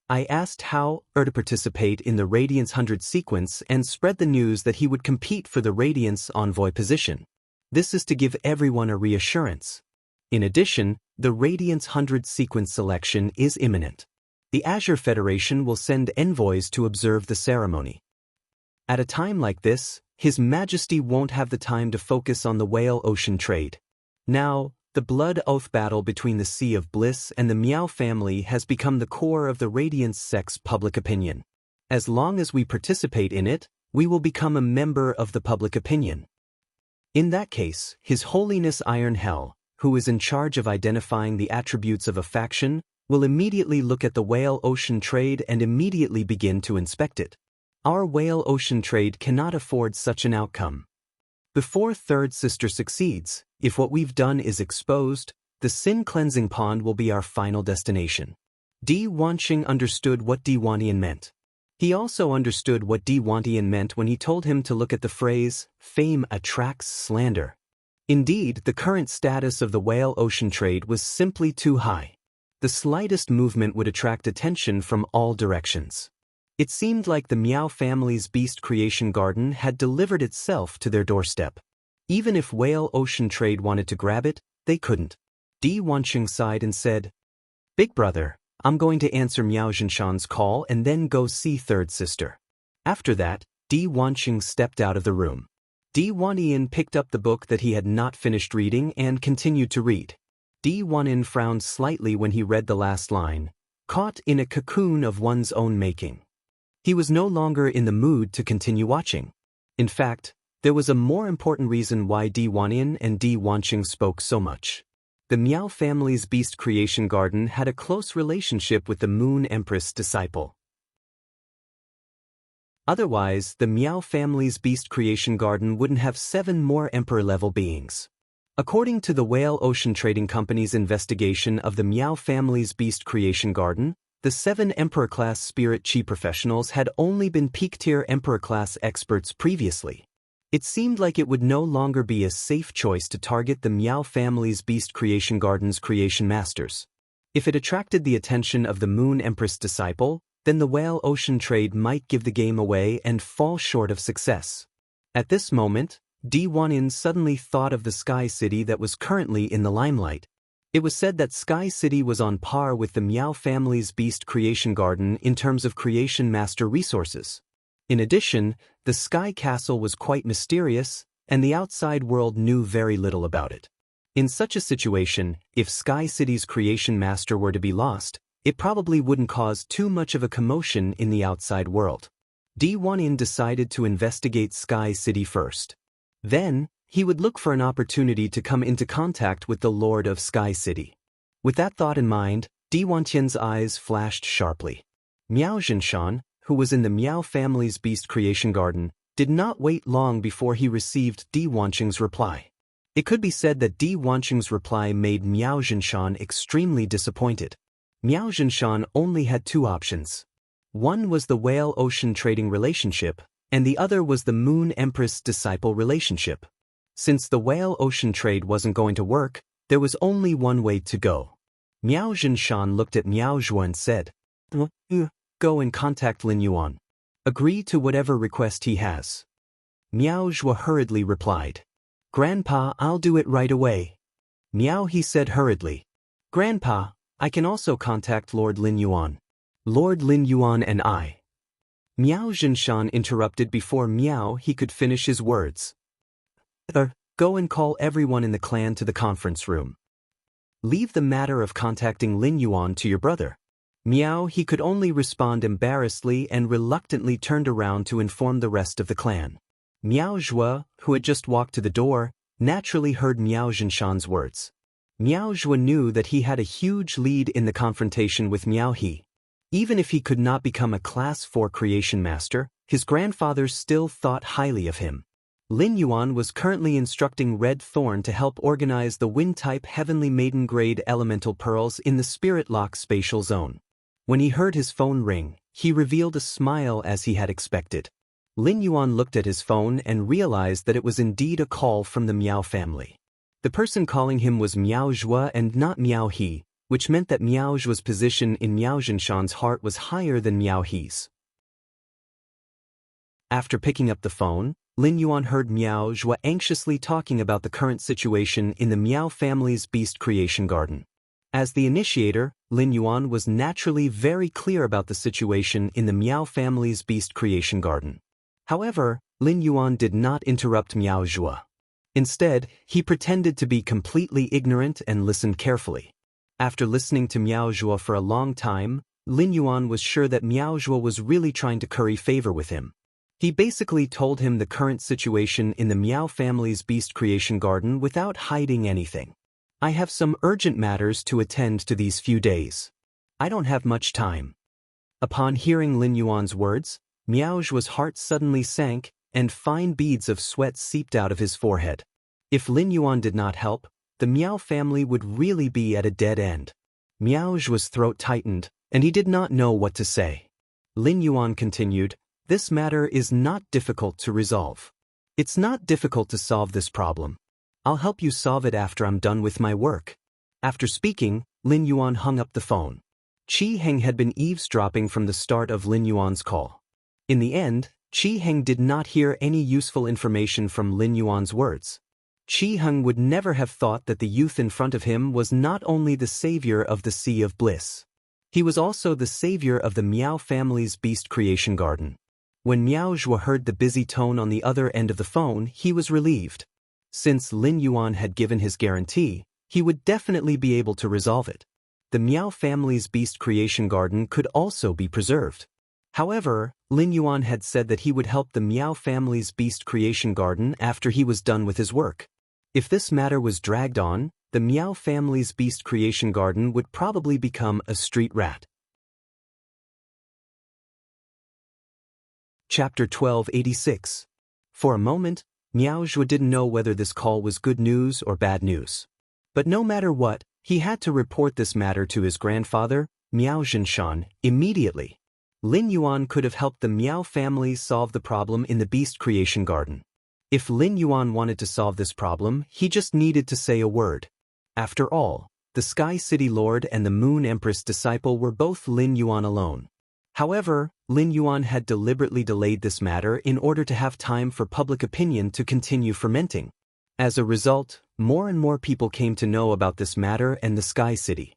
I asked how to participate in the Radiance 100 sequence and spread the news that he would compete for the Radiance Envoy position. This is to give everyone a reassurance. In addition, the Radiance 100 sequence selection is imminent. The Azure Federation will send envoys to observe the ceremony. At a time like this, His Majesty won't have the time to focus on the Whale Ocean Trade. Now, the blood oath battle between the Sea of Bliss and the Miao family has become the core of the Radiance sect's public opinion. As long as we participate in it, we will become a member of the public opinion. In that case, His Holiness Iron Hell, who is in charge of identifying the attributes of a faction, will immediately look at the Whale Ocean Trade and immediately begin to inspect it. Our Whale Ocean Trade cannot afford such an outcome. Before Third Sister succeeds, if what we've done is exposed, the Sin Cleansing Pond will be our final destination. Di Wanqing understood what Di Wantian meant. He also understood what Di Wantian meant when he told him to look at the phrase, "Fame attracts slander." Indeed, the current status of the whale ocean trade was simply too high. The slightest movement would attract attention from all directions. It seemed like the Miao family's beast creation garden had delivered itself to their doorstep. Even if whale ocean trade wanted to grab it, they couldn't. Di Wanqing sighed and said, "Big brother, I'm going to answer Miao Zhinshan's call and then go see third sister." After that, Di Wanqing stepped out of the room. Di Wantian picked up the book that he had not finished reading and continued to read. Di Wantian frowned slightly when he read the last line, "Caught in a cocoon of one's own making." He was no longer in the mood to continue watching. In fact, there was a more important reason why Di Wantian and Di Wanqing spoke so much. The Miao family's beast creation garden had a close relationship with the Moon Empress disciple. Otherwise, the Miao family's beast creation garden wouldn't have 7 more emperor-level beings. According to the Whale Ocean Trading Company's investigation of the Miao family's beast creation garden, the 7 emperor-class spirit chi professionals had only been peak-tier emperor-class experts previously. It seemed like it would no longer be a safe choice to target the Miao family's beast creation garden's creation masters. If it attracted the attention of the Moon Empress disciple, then the whale ocean trade might give the game away and fall short of success. At this moment, Di Wantian suddenly thought of the Sky City that was currently in the limelight. It was said that Sky City was on par with the Miao family's beast creation garden in terms of creation master resources. In addition, the Sky Castle was quite mysterious, and the outside world knew very little about it. In such a situation, if Sky City's creation master were to be lost, it probably wouldn't cause too much of a commotion in the outside world. Di Wantian decided to investigate Sky City first. Then, he would look for an opportunity to come into contact with the Lord of Sky City. With that thought in mind, Di Wantian's eyes flashed sharply. Miao Zhinshan, who was in the Miao family's beast creation garden, did not wait long before he received Di Wanqing's reply. It could be said that Di Wanqing's reply made Miao Zhinshan extremely disappointed. Miao Zhinshan only had 2 options. One was the whale ocean trading relationship, and the other was the Moon Empress disciple relationship. Since the whale ocean trade wasn't going to work, there was only one way to go. Miao Zhinshan looked at Miao Zhuo and said, "Go and contact Lin Yuan. Agree to whatever request he has." Miao Zhuo hurriedly replied, "Grandpa, I'll do it right away." "Miao," he said hurriedly. "Grandpa, I can also contact Lord Lin Yuan. Lord Lin Yuan and I." Miao Zhinshan interrupted before Miao he could finish his words. Go and call everyone in the clan to the conference room. Leave the matter of contacting Lin Yuan to your brother." Miao he could only respond embarrassedly and reluctantly turned around to inform the rest of the clan. Miao Zhuo, who had just walked to the door, naturally heard Miao Zhinshan's words. Miao Zhuo knew that he had a huge lead in the confrontation with Miao He. Even if he could not become a Class 4 creation master, his grandfather still thought highly of him. Lin Yuan was currently instructing Red Thorn to help organize the Wind-type Heavenly Maiden grade elemental pearls in the Spirit Lock spatial zone. When he heard his phone ring, he revealed a smile as he had expected. Lin Yuan looked at his phone and realized that it was indeed a call from the Miao family. The person calling him was Miao Zhuo and not Miao He, which meant that Miao Zhuo's position in Miao Zhinshan's heart was higher than Miao He's. After picking up the phone, Lin Yuan heard Miao Zhuo anxiously talking about the current situation in the Miao family's beast creation garden. As the initiator, Lin Yuan was naturally very clear about the situation in the Miao family's beast creation garden. However, Lin Yuan did not interrupt Miao Zhuo. Instead, he pretended to be completely ignorant and listened carefully. After listening to Miao Zhuo for a long time, Lin Yuan was sure that Miao Zhuo was really trying to curry favor with him. He basically told him the current situation in the Miao family's beast creation garden without hiding anything. "I have some urgent matters to attend to these few days. I don't have much time." Upon hearing Lin Yuan's words, Miao Zhuo's heart suddenly sank, and fine beads of sweat seeped out of his forehead. If Lin Yuan did not help, the Miao family would really be at a dead end. Miao Zhuo's throat tightened, and he did not know what to say. Lin Yuan continued, "This matter is not difficult to resolve. It's not difficult to solve this problem. I'll help you solve it after I'm done with my work." After speaking, Lin Yuan hung up the phone. Qi Heng had been eavesdropping from the start of Lin Yuan's call. In the end, Qi Heng did not hear any useful information from Lin Yuan's words. Qi Heng would never have thought that the youth in front of him was not only the savior of the Sea of Bliss. He was also the savior of the Miao family's beast creation garden. When Miao Zhuo heard the busy tone on the other end of the phone, he was relieved. Since Lin Yuan had given his guarantee, he would definitely be able to resolve it. The Miao family's beast creation garden could also be preserved. However, Lin Yuan had said that he would help the Miao family's beast creation garden after he was done with his work. If this matter was dragged on, the Miao family's beast creation garden would probably become a street rat. Chapter 1286. For a moment, Miao Zhuo didn't know whether this call was good news or bad news. But no matter what, he had to report this matter to his grandfather, Miao Zhinshan, immediately. Lin Yuan could have helped the Miao family solve the problem in the beast creation garden. If Lin Yuan wanted to solve this problem, he just needed to say a word. After all, the Sky City Lord and the Moon Empress disciple were both Lin Yuan alone. However, Lin Yuan had deliberately delayed this matter in order to have time for public opinion to continue fermenting. As a result, more and more people came to know about this matter and the Sky City.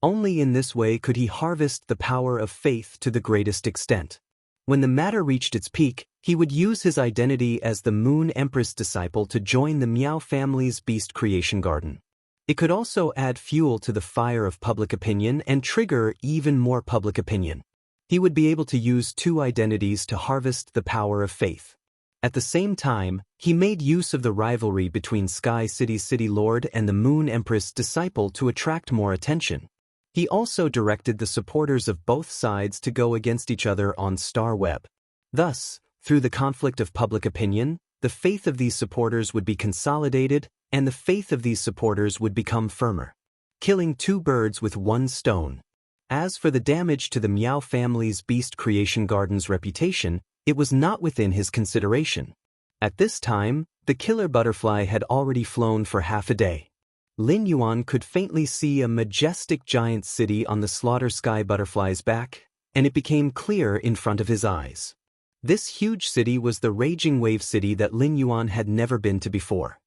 Only in this way could he harvest the power of faith to the greatest extent. When the matter reached its peak, he would use his identity as the Moon Empress disciple to join the Miao family's beast creation garden. It could also add fuel to the fire of public opinion and trigger even more public opinion. He would be able to use two identities to harvest the power of faith. At the same time, he made use of the rivalry between Sky City's City Lord and the Moon Empress disciple to attract more attention. He also directed the supporters of both sides to go against each other on Star Web. Thus, through the conflict of public opinion, the faith of these supporters would be consolidated, and the faith of these supporters would become firmer. Killing two birds with one stone. As for the damage to the Miao family's beast creation garden's reputation, it was not within his consideration. At this time, the killer butterfly had already flown for half a day. Lin Yuan could faintly see a majestic giant city on the slaughter sky butterfly's back, and it became clear in front of his eyes. This huge city was the Raging Wave City that Lin Yuan had never been to before.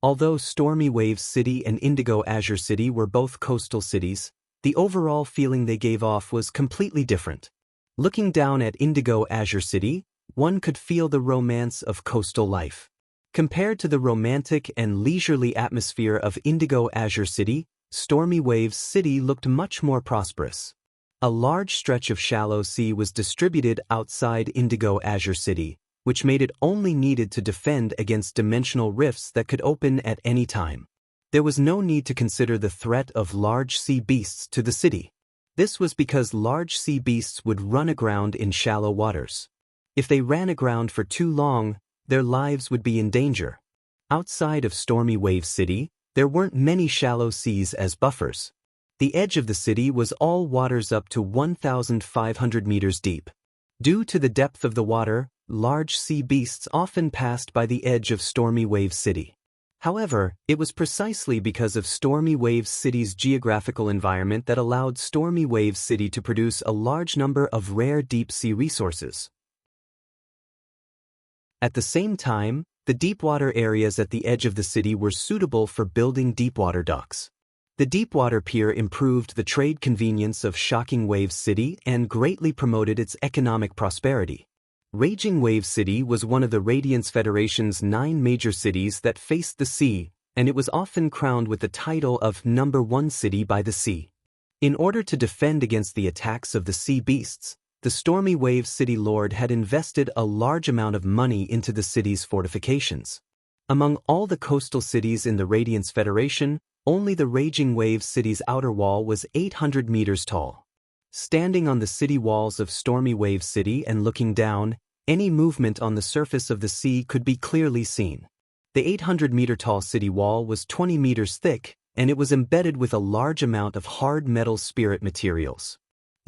Although Stormy Wave City and Indigo Azure City were both coastal cities, the overall feeling they gave off was completely different. Looking down at Indigo Azure City, one could feel the romance of coastal life. Compared to the romantic and leisurely atmosphere of Indigo Azure City, Stormy Waves City looked much more prosperous. A large stretch of shallow sea was distributed outside Indigo Azure City, which made it only needed to defend against dimensional rifts that could open at any time. There was no need to consider the threat of large sea beasts to the city. This was because large sea beasts would run aground in shallow waters. If they ran aground for too long, their lives would be in danger. Outside of Stormy Wave City, there weren't many shallow seas as buffers. The edge of the city was all waters up to 1,500 meters deep. Due to the depth of the water, large sea beasts often passed by the edge of Stormy Wave City. However, it was precisely because of Stormy Wave City's geographical environment that allowed Stormy Wave City to produce a large number of rare deep-sea resources. At the same time, the deepwater areas at the edge of the city were suitable for building deepwater docks. The deepwater pier improved the trade convenience of Shocking Wave City and greatly promoted its economic prosperity. Raging Wave City was one of the Radiance Federation's 9 major cities that faced the sea, and it was often crowned with the title of #1 city by the sea. In order to defend against the attacks of the sea beasts, the Stormy Wave City Lord had invested a large amount of money into the city's fortifications. Among all the coastal cities in the Radiance Federation, only the Raging Wave City's outer wall was 800 meters tall. Standing on the city walls of Stormy Wave City and looking down, any movement on the surface of the sea could be clearly seen. The 800-meter-tall city wall was 20 meters thick, and it was embedded with a large amount of hard metal spirit materials.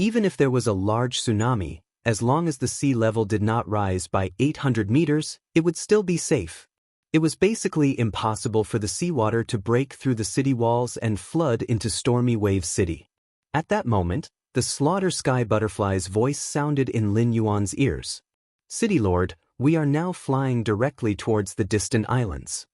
Even if there was a large tsunami, as long as the sea level did not rise by 800 meters, it would still be safe. It was basically impossible for the seawater to break through the city walls and flood into Stormy Wave City. At that moment, the Slaughter Sky Butterfly's voice sounded in Lin Yuan's ears. "City Lord, we are now flying directly towards the distant islands.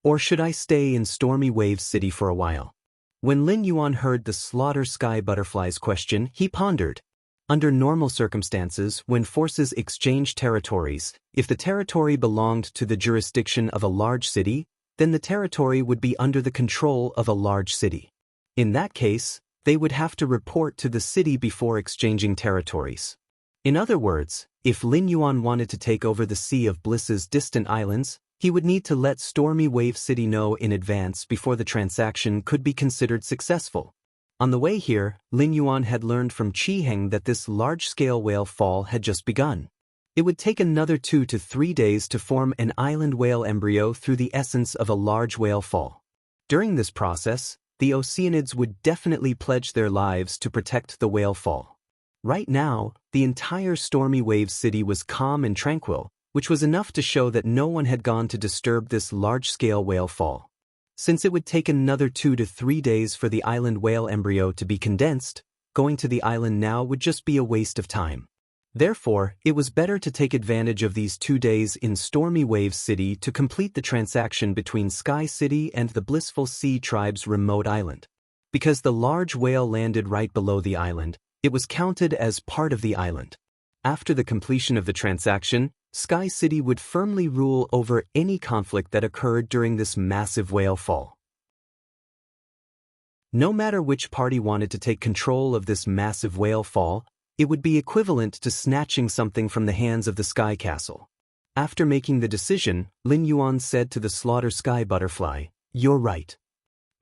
Or should I stay in Stormy Wave City for a while?" When Lin Yuan heard the Slaughter Sky Butterfly's question, he pondered. Under normal circumstances, when forces exchange territories, if the territory belonged to the jurisdiction of a large city, then the territory would be under the control of a large city. In that case, they would have to report to the city before exchanging territories. In other words, if Lin Yuan wanted to take over the Sea of Bliss's distant islands, he would need to let Stormy Wave City know in advance before the transaction could be considered successful. On the way here, Lin Yuan had learned from Qi Heng that this large-scale whale fall had just begun. It would take another 2 to 3 days to form an island whale embryo through the essence of a large whale fall. During this process, the Oceanids would definitely pledge their lives to protect the whale fall. Right now, the entire Stormy Wave City was calm and tranquil, which was enough to show that no one had gone to disturb this large-scale whale fall. Since it would take another 2 to 3 days for the island whale embryo to be condensed, going to the island now would just be a waste of time. Therefore, it was better to take advantage of these 2 days in Stormy Wave City to complete the transaction between Sky City and the Blissful Sea Tribe's remote island. Because the large whale landed right below the island, it was counted as part of the island. After the completion of the transaction, Sky City would firmly rule over any conflict that occurred during this massive whale fall. No matter which party wanted to take control of this massive whale fall, it would be equivalent to snatching something from the hands of the Sky Castle. After making the decision, Lin Yuan said to the Slaughter Sky Butterfly, "You're right.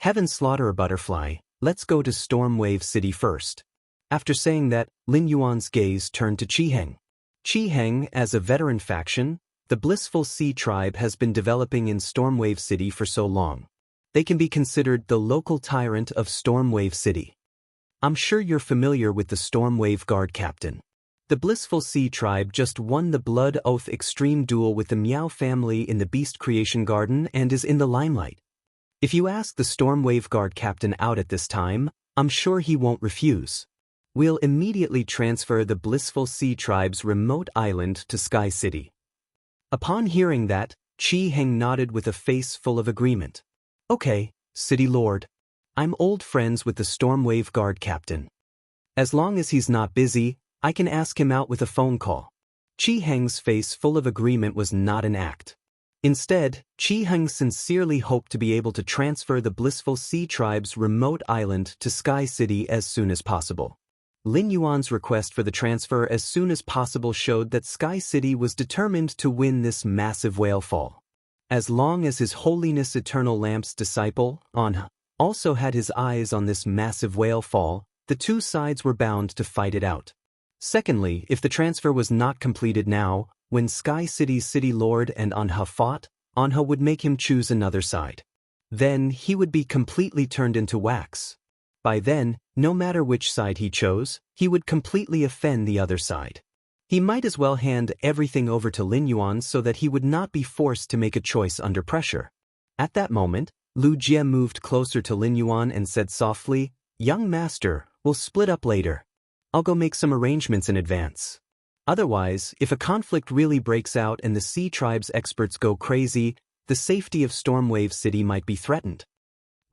Heaven slaughter a butterfly, let's go to Storm Wave City first." After saying that, Lin Yuan's gaze turned to Qi Heng. Qi Heng, as a veteran faction, the Blissful Sea Tribe has been developing in Stormwave City for so long. They can be considered the local tyrant of Stormwave City. I'm sure you're familiar with the Stormwave Guard Captain. The Blissful Sea Tribe just won the Blood Oath Extreme duel with the Meow family in the Beast Creation Garden and is in the limelight. If you ask the Stormwave Guard Captain out at this time, I'm sure he won't refuse. We'll immediately transfer the Blissful Sea Tribe's remote island to Sky City. Upon hearing that, Qi Heng nodded with a face full of agreement. "Okay, City Lord. I'm old friends with the Stormwave Guard Captain. As long as he's not busy, I can ask him out with a phone call." Qi Heng's face full of agreement was not an act. Instead, Qi Heng sincerely hoped to be able to transfer the Blissful Sea Tribe's remote island to Sky City as soon as possible. Lin Yuan's request for the transfer as soon as possible showed that Sky City was determined to win this massive whale fall. As long as His Holiness Eternal Lamp's disciple, Anh, also had his eyes on this massive whale fall, the two sides were bound to fight it out. Secondly, if the transfer was not completed now, when Sky City's City Lord and Anh fought, Anh would make him choose another side. Then he would be completely turned into wax. By then, no matter which side he chose, he would completely offend the other side. He might as well hand everything over to Lin Yuan so that he would not be forced to make a choice under pressure. At that moment, Lu Jie moved closer to Lin Yuan and said softly, "Young master, we'll split up later. I'll go make some arrangements in advance. Otherwise, if a conflict really breaks out and the Sea Tribe's experts go crazy, the safety of Stormwave City might be threatened."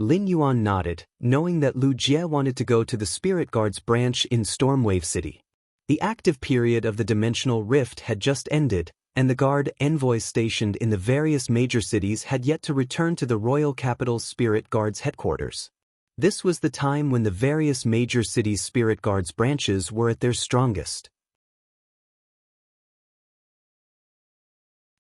Lin Yuan nodded, knowing that Lu Jie wanted to go to the Spirit Guards branch in Stormwave City. The active period of the Dimensional Rift had just ended, and the guard envoys stationed in the various major cities had yet to return to the royal capital's Spirit Guards headquarters. This was the time when the various major cities' Spirit Guards branches were at their strongest.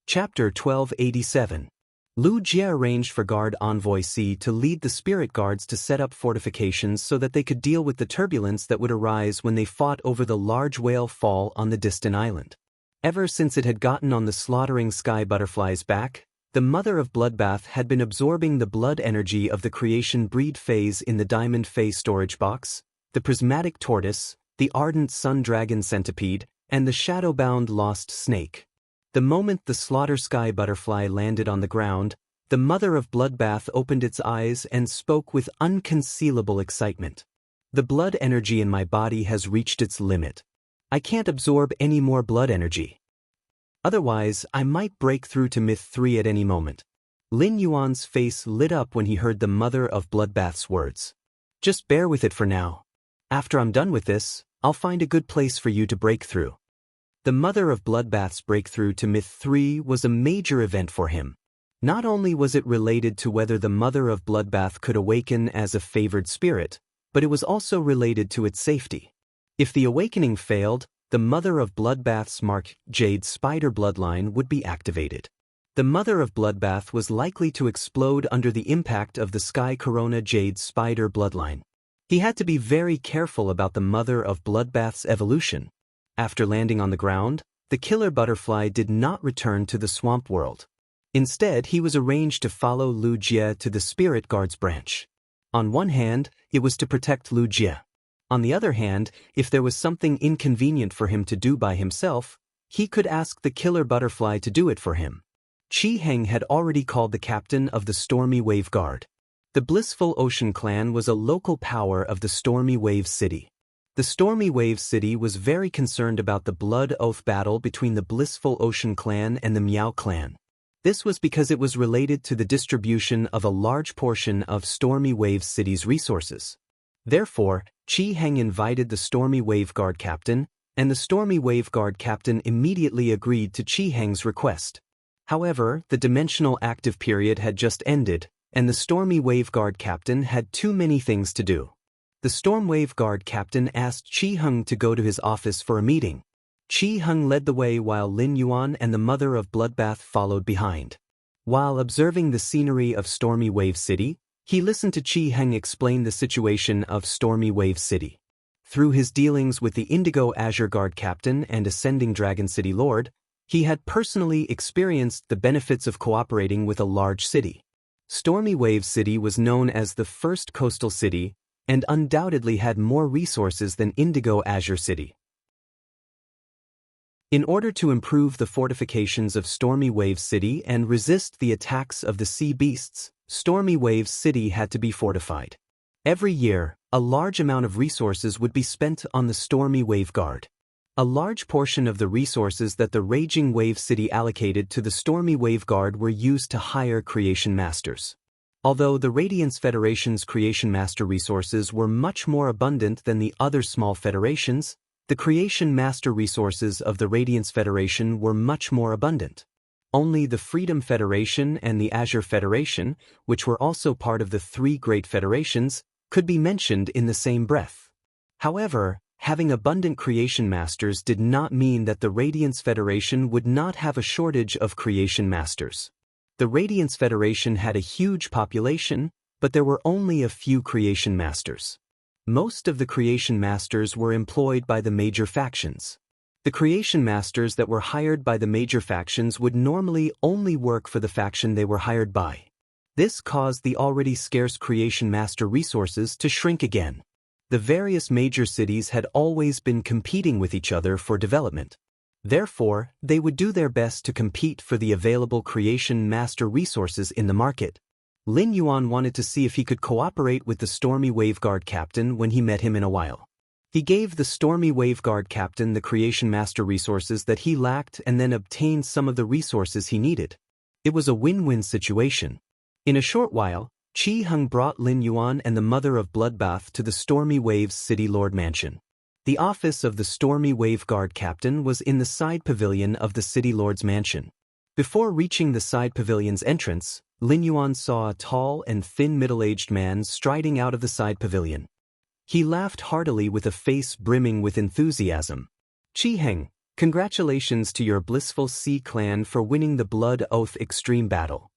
Chapter 1287. Lu Jie arranged for Guard Envoy C to lead the Spirit Guards to set up fortifications so that they could deal with the turbulence that would arise when they fought over the large whale fall on the distant island. Ever since it had gotten on the slaughtering sky butterfly's back, the Mother of Bloodbath had been absorbing the blood energy of the creation breed phase in the diamond phase storage box, the prismatic tortoise, the ardent sun dragon centipede, and the shadow-bound lost snake. The moment the slaughter sky butterfly landed on the ground, the mother of bloodbath opened its eyes and spoke with unconcealable excitement. The blood energy in my body has reached its limit. I can't absorb any more blood energy. Otherwise, I might break through to Myth 3 at any moment. Lin Yuan's face lit up when he heard the mother of bloodbath's words. Just bear with it for now. After I'm done with this, I'll find a good place for you to break through. The mother of bloodbath's breakthrough to Myth 3 was a major event for him. Not only was it related to whether the mother of bloodbath could awaken as a favored spirit, but it was also related to its safety. If the awakening failed, the mother of bloodbath's mark Jade Spider bloodline would be activated. The mother of bloodbath was likely to explode under the impact of the Sky Corona Jade Spider bloodline. He had to be very careful about the mother of bloodbath's evolution. After landing on the ground, the killer butterfly did not return to the swamp world. Instead, he was arranged to follow Lu Jie to the Spirit Guards branch. On one hand, it was to protect Lu Jie. On the other hand, if there was something inconvenient for him to do by himself, he could ask the killer butterfly to do it for him. Qi Heng had already called the captain of the Stormy Wave Guard. The Blissful Ocean clan was a local power of the Stormy Wave City. The Stormy Wave City was very concerned about the blood oath battle between the Blissful Ocean clan and the Miao clan. This was because it was related to the distribution of a large portion of Stormy Wave City's resources. Therefore, Qi Heng invited the Stormy Wave Guard captain, and the Stormy Wave Guard captain immediately agreed to Qi Heng's request. However, the dimensional active period had just ended, and the Stormy Wave Guard captain had too many things to do. The Storm Wave Guard captain asked Qi Heng to go to his office for a meeting. Qi Heng led the way while Lin Yuan and the mother of bloodbath followed behind. While observing the scenery of Stormy Wave City, he listened to Qi Heng explain the situation of Stormy Wave City. Through his dealings with the Indigo Azure Guard captain and Ascending Dragon City Lord, he had personally experienced the benefits of cooperating with a large city. Stormy Wave City was known as the first coastal city and undoubtedly had more resources than Indigo Azure City. In order to improve the fortifications of Stormy Wave City and resist the attacks of the sea beasts, Stormy Wave City had to be fortified. Every year, a large amount of resources would be spent on the Stormy Wave Guard. A large portion of the resources that the Raging Wave City allocated to the Stormy Wave Guard were used to hire Creation Masters. Although the Radiance Federation's Creation Master resources were much more abundant than the other small federations, the Creation Master resources of the Radiance Federation were much more abundant. Only the Freedom Federation and the Azure Federation, which were also part of the three great federations, could be mentioned in the same breath. However, having abundant Creation Masters did not mean that the Radiance Federation would not have a shortage of Creation Masters. The Radiance Federation had a huge population, but there were only a few Creation Masters. Most of the Creation Masters were employed by the major factions. The Creation Masters that were hired by the major factions would normally only work for the faction they were hired by. This caused the already scarce Creation Master resources to shrink again. The various major cities had always been competing with each other for development. Therefore, they would do their best to compete for the available Creation Master resources in the market. Lin Yuan wanted to see if he could cooperate with the Stormy Wave Guard captain when he met him in a while. He gave the Stormy Wave Guard captain the Creation Master resources that he lacked and then obtained some of the resources he needed. It was a win-win situation. In a short while, Qi Heng brought Lin Yuan and the mother of bloodbath to the Stormy Wave's City Lord Mansion. The office of the Stormy Wave Guard captain was in the side pavilion of the City Lord's mansion. Before reaching the side pavilion's entrance, Lin Yuan saw a tall and thin middle-aged man striding out of the side pavilion. He laughed heartily with a face brimming with enthusiasm. Qi Heng, congratulations to your Blissful Sea clan for winning the Blood Oath Extreme Battle.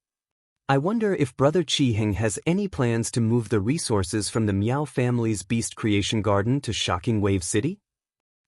I wonder if Brother Qi Heng has any plans to move the resources from the Miao family's Beast Creation Garden to Shocking Wave City?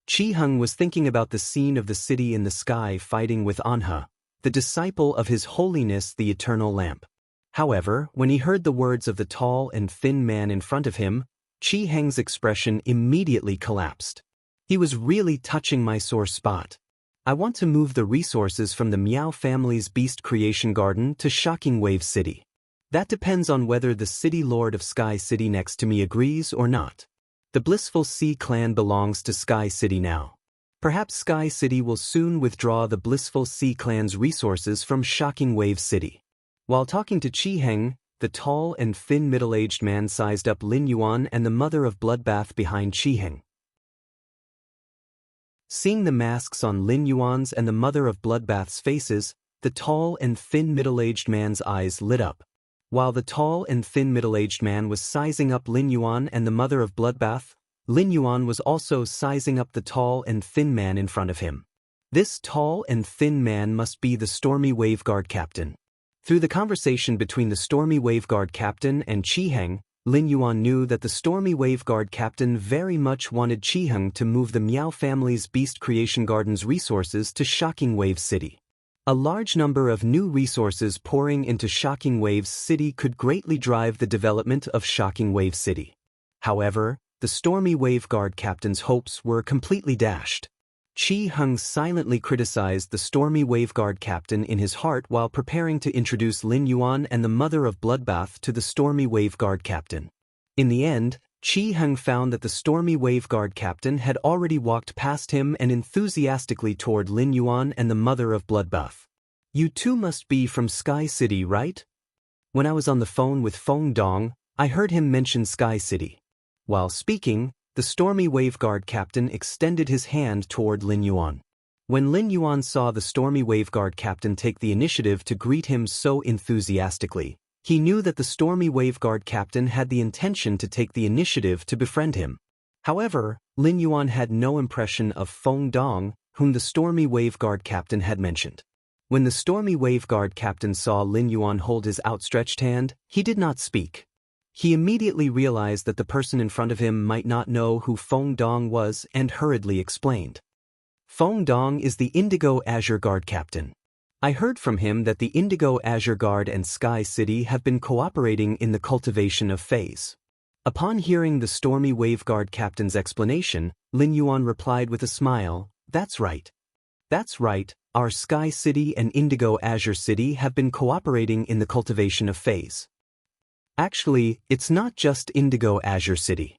Qi Heng was thinking about the scene of the city in the sky fighting with Anha, the disciple of His Holiness the Eternal Lamp. However, when he heard the words of the tall and thin man in front of him, Qi Heng's expression immediately collapsed. He was really touching my sore spot. I want to move the resources from the Miao family's Beast Creation Garden to Shocking Wave City. That depends on whether the City Lord of Sky City next to me agrees or not. The Blissful Sea clan belongs to Sky City now. Perhaps Sky City will soon withdraw the Blissful Sea clan's resources from Shocking Wave City. While talking to Qi Heng, the tall and thin middle-aged man sized up Lin Yuan and the mother of Bloodbath behind Qi Heng. Seeing the masks on Lin Yuan's and the mother of Bloodbath's faces, the tall and thin middle-aged man's eyes lit up. While the tall and thin middle-aged man was sizing up Lin Yuan and the mother of Bloodbath, Lin Yuan was also sizing up the tall and thin man in front of him. This tall and thin man must be the Stormy Waveguard captain. Through the conversation between the Stormy Waveguard captain and Qi Heng, Lin Yuan knew that the Stormy Waveguard captain very much wanted Qi Heng to move the Miao family's Beast Creation Garden's resources to Shocking Wave City. A large number of new resources pouring into Shocking Wave City could greatly drive the development of Shocking Wave City. However, the Stormy Waveguard captain's hopes were completely dashed. Qi Heng silently criticized the Stormy Waveguard captain in his heart while preparing to introduce Lin Yuan and the mother of Bloodbath to the Stormy Waveguard captain. In the end, Qi Heng found that the Stormy Waveguard captain had already walked past him and enthusiastically toward Lin Yuan and the mother of Bloodbath. "You two must be from Sky City, right?" When I was on the phone with Feng Dong, I heard him mention Sky City. While speaking, the Stormy Waveguard captain extended his hand toward Lin Yuan. When Lin Yuan saw the Stormy Waveguard captain take the initiative to greet him so enthusiastically, he knew that the Stormy Waveguard captain had the intention to take the initiative to befriend him. However, Lin Yuan had no impression of Feng Dong, whom the Stormy Waveguard captain had mentioned. When the Stormy Waveguard captain saw Lin Yuan hold his outstretched hand, he did not speak. He immediately realized that the person in front of him might not know who Feng Dong was and hurriedly explained. "Feng Dong is the Indigo Azure Guard captain. I heard from him that the Indigo Azure Guard and Sky City have been cooperating in the cultivation of phase." Upon hearing the Stormy Waveguard captain's explanation, Lin Yuan replied with a smile, "That's right. That's right, our Sky City and Indigo Azure City have been cooperating in the cultivation of phase. Actually, it's not just Indigo Azure City.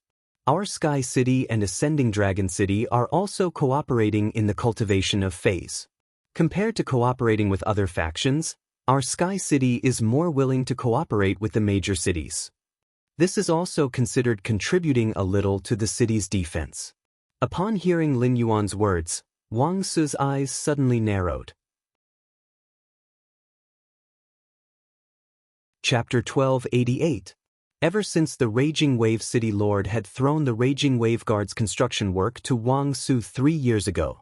Our Sky City and Ascending Dragon City are also cooperating in the cultivation of phase. Compared to cooperating with other factions, our Sky City is more willing to cooperate with the major cities. This is also considered contributing a little to the city's defense." Upon hearing Lin Yuan's words, Wang Su's eyes suddenly narrowed. Chapter 1288. Ever since the Raging Wave City Lord had thrown the Raging Waveguard's construction work to Wang Su 3 years ago,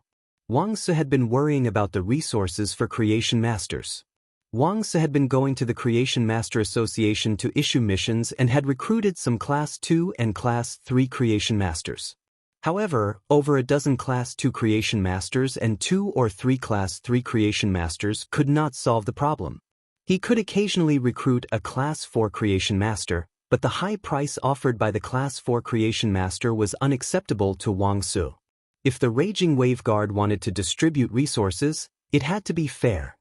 Wang Su had been worrying about the resources for Creation Masters. Wang Su had been going to the Creation Master Association to issue missions and had recruited some Class 2 and Class 3 Creation Masters. However, over a dozen Class 2 Creation Masters and 2 or 3 Class 3 Creation Masters could not solve the problem. He could occasionally recruit a Class 4 Creation Master, but the high price offered by the Class 4 Creation Master was unacceptable to Wang Su. If the Raging Waveguard wanted to distribute resources, it had to be fair.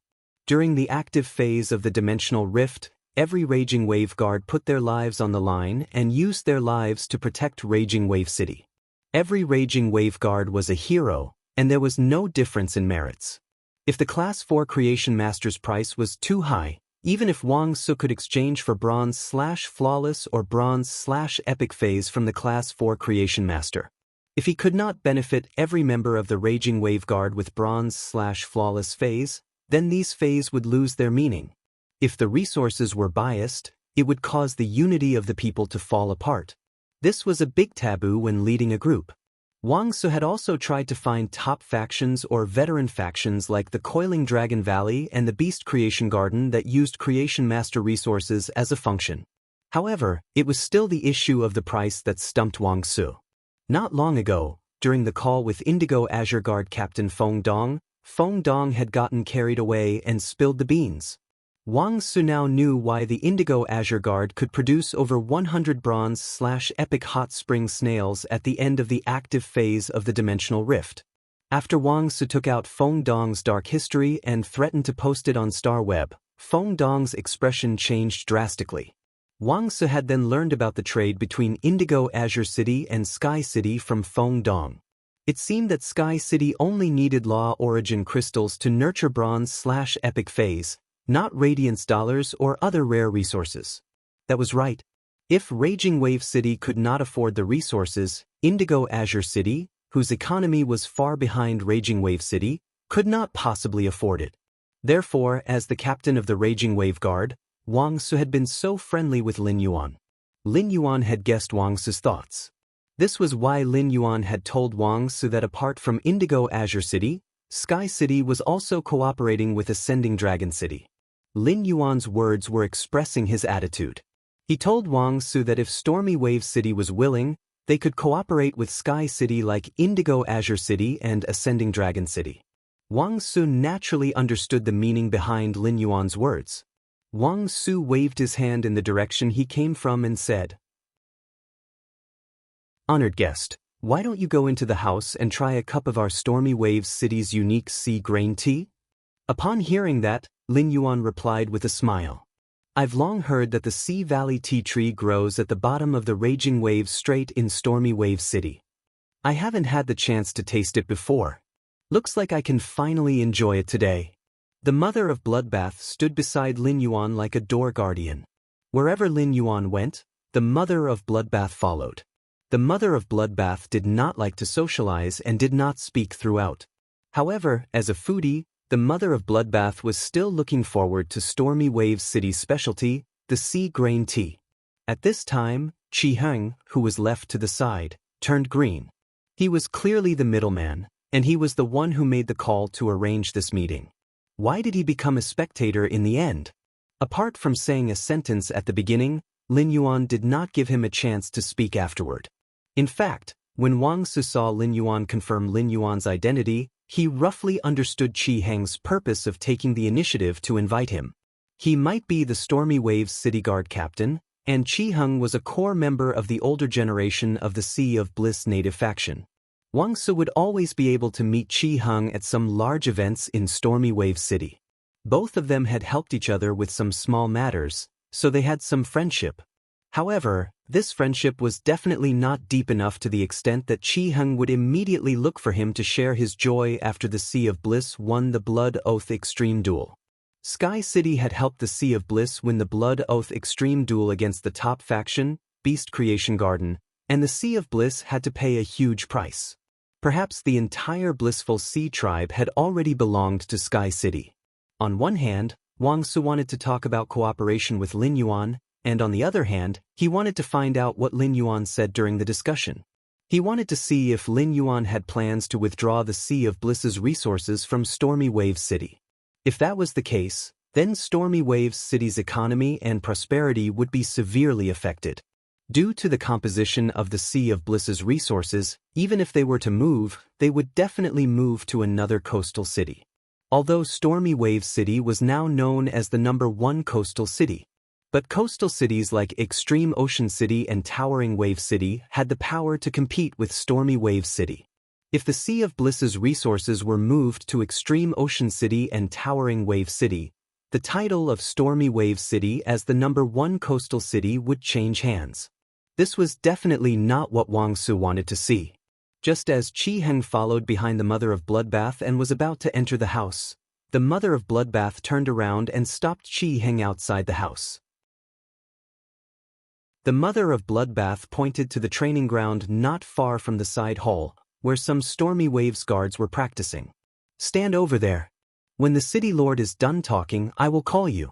During the active phase of the Dimensional Rift, every Raging Waveguard put their lives on the line and used their lives to protect Raging Wave City. Every Raging Waveguard was a hero, and there was no difference in merits. If the Class 4 Creation Master's price was too high, even if Wang Su could exchange for Bronze/Flawless or Bronze/Epic phase from the Class 4 Creation Master. If he could not benefit every member of the Raging Waveguard with Bronze/Flawless phase, then these phase would lose their meaning. If the resources were biased, it would cause the unity of the people to fall apart. This was a big taboo when leading a group. Wang Su had also tried to find top factions or veteran factions like the Coiling Dragon Valley and the Beast Creation Garden that used Creation Master resources as a function. However, it was still the issue of the price that stumped Wang Su. Not long ago, during the call with Indigo Azure Guard Captain Feng Dong had gotten carried away and spilled the beans. Wang Su now knew why the Indigo Azure Guard could produce over 100 bronze/epic hot spring snails at the end of the active phase of the dimensional rift. After Wang Su took out Feng Dong's dark history and threatened to post it on Star Web, Feng Dong's expression changed drastically. Wang Su had then learned about the trade between Indigo Azure City and Sky City from Feng Dong. It seemed that Sky City only needed Law Origin crystals to nurture bronze/epic phase, not Radiance dollars or other rare resources. That was right. If Raging Wave City could not afford the resources, Indigo Azure City, whose economy was far behind Raging Wave City, could not possibly afford it. Therefore, as the captain of the Raging Wave Guard, Wang Su had been so friendly with Lin Yuan. Lin Yuan had guessed Wang Su's thoughts. This was why Lin Yuan had told Wang Su that apart from Indigo Azure City, Sky City was also cooperating with Ascending Dragon City. Lin Yuan's words were expressing his attitude. He told Wang Su that if Stormy Wave City was willing, they could cooperate with Sky City like Indigo Azure City and Ascending Dragon City. Wang Su naturally understood the meaning behind Lin Yuan's words. Wang Su waved his hand in the direction he came from and said, "Honored guest, why don't you go into the house and try a cup of our Stormy Waves City's unique sea grain tea?" Upon hearing that, Lin Yuan replied with a smile. "I've long heard that the Sea Valley tea tree grows at the bottom of the Raging Wave Strait in Stormy Wave City. I haven't had the chance to taste it before. Looks like I can finally enjoy it today." The mother of Bloodbath stood beside Lin Yuan like a door guardian. Wherever Lin Yuan went, the mother of Bloodbath followed. The mother of Bloodbath did not like to socialize and did not speak throughout. However, as a foodie, the mother of Bloodbath was still looking forward to Stormy Wave City's specialty, the sea grain tea. At this time, Chi Heng, who was left to the side, turned green. He was clearly the middleman, and he was the one who made the call to arrange this meeting. Why did he become a spectator in the end? Apart from saying a sentence at the beginning, Lin Yuan did not give him a chance to speak afterward. In fact, when Wang Su saw Lin Yuan confirm Lin Yuan's identity, he roughly understood Chi Heng's purpose of taking the initiative to invite him. He might be the Stormy Waves City Guard captain, and Chi Heng was a core member of the older generation of the Sea of Bliss native faction. Wang Su would always be able to meet Chi Heng at some large events in Stormy Wave City. Both of them had helped each other with some small matters, so they had some friendship. However, this friendship was definitely not deep enough to the extent that Chi Heng would immediately look for him to share his joy after the Sea of Bliss won the Blood Oath Extreme Duel. Sky City had helped the Sea of Bliss win the Blood Oath Extreme Duel against the top faction, Beast Creation Garden, and the Sea of Bliss had to pay a huge price. Perhaps the entire Blissful Sea tribe had already belonged to Sky City. On one hand, Wang Su wanted to talk about cooperation with Lin Yuan, and on the other hand, he wanted to find out what Lin Yuan said during the discussion. He wanted to see if Lin Yuan had plans to withdraw the Sea of Bliss's resources from Stormy Wave City. If that was the case, then Stormy Wave City's economy and prosperity would be severely affected. Due to the composition of the Sea of Bliss's resources, even if they were to move, they would definitely move to another coastal city. Although Stormy Wave City was now known as the #1 coastal city. But coastal cities like Extreme Ocean City and Towering Wave City had the power to compete with Stormy Wave City. If the Sea of Bliss's resources were moved to Extreme Ocean City and Towering Wave City, the title of Stormy Wave City as the #1 coastal city would change hands. This was definitely not what Wang Su wanted to see. Just as Chi Heng followed behind the mother of Bloodbath and was about to enter the house, the mother of Bloodbath turned around and stopped Chi Heng outside the house. The mother of Bloodbath pointed to the training ground not far from the side hall, where some Stormy Waves guards were practicing. "Stand over there. When the city lord is done talking, I will call you.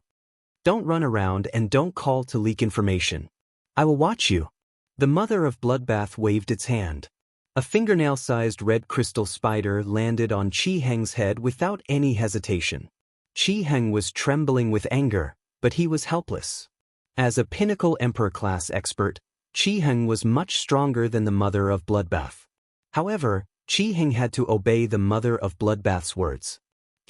Don't run around and don't call to leak information. I will watch you." The mother of Bloodbath waved its hand. A fingernail-sized red crystal spider landed on Chi Heng's head without any hesitation. Chi Heng was trembling with anger, but he was helpless. As a pinnacle Emperor-class expert, Chi Heng was much stronger than the mother of Bloodbath. However, Chi Heng had to obey the mother of Bloodbath's words.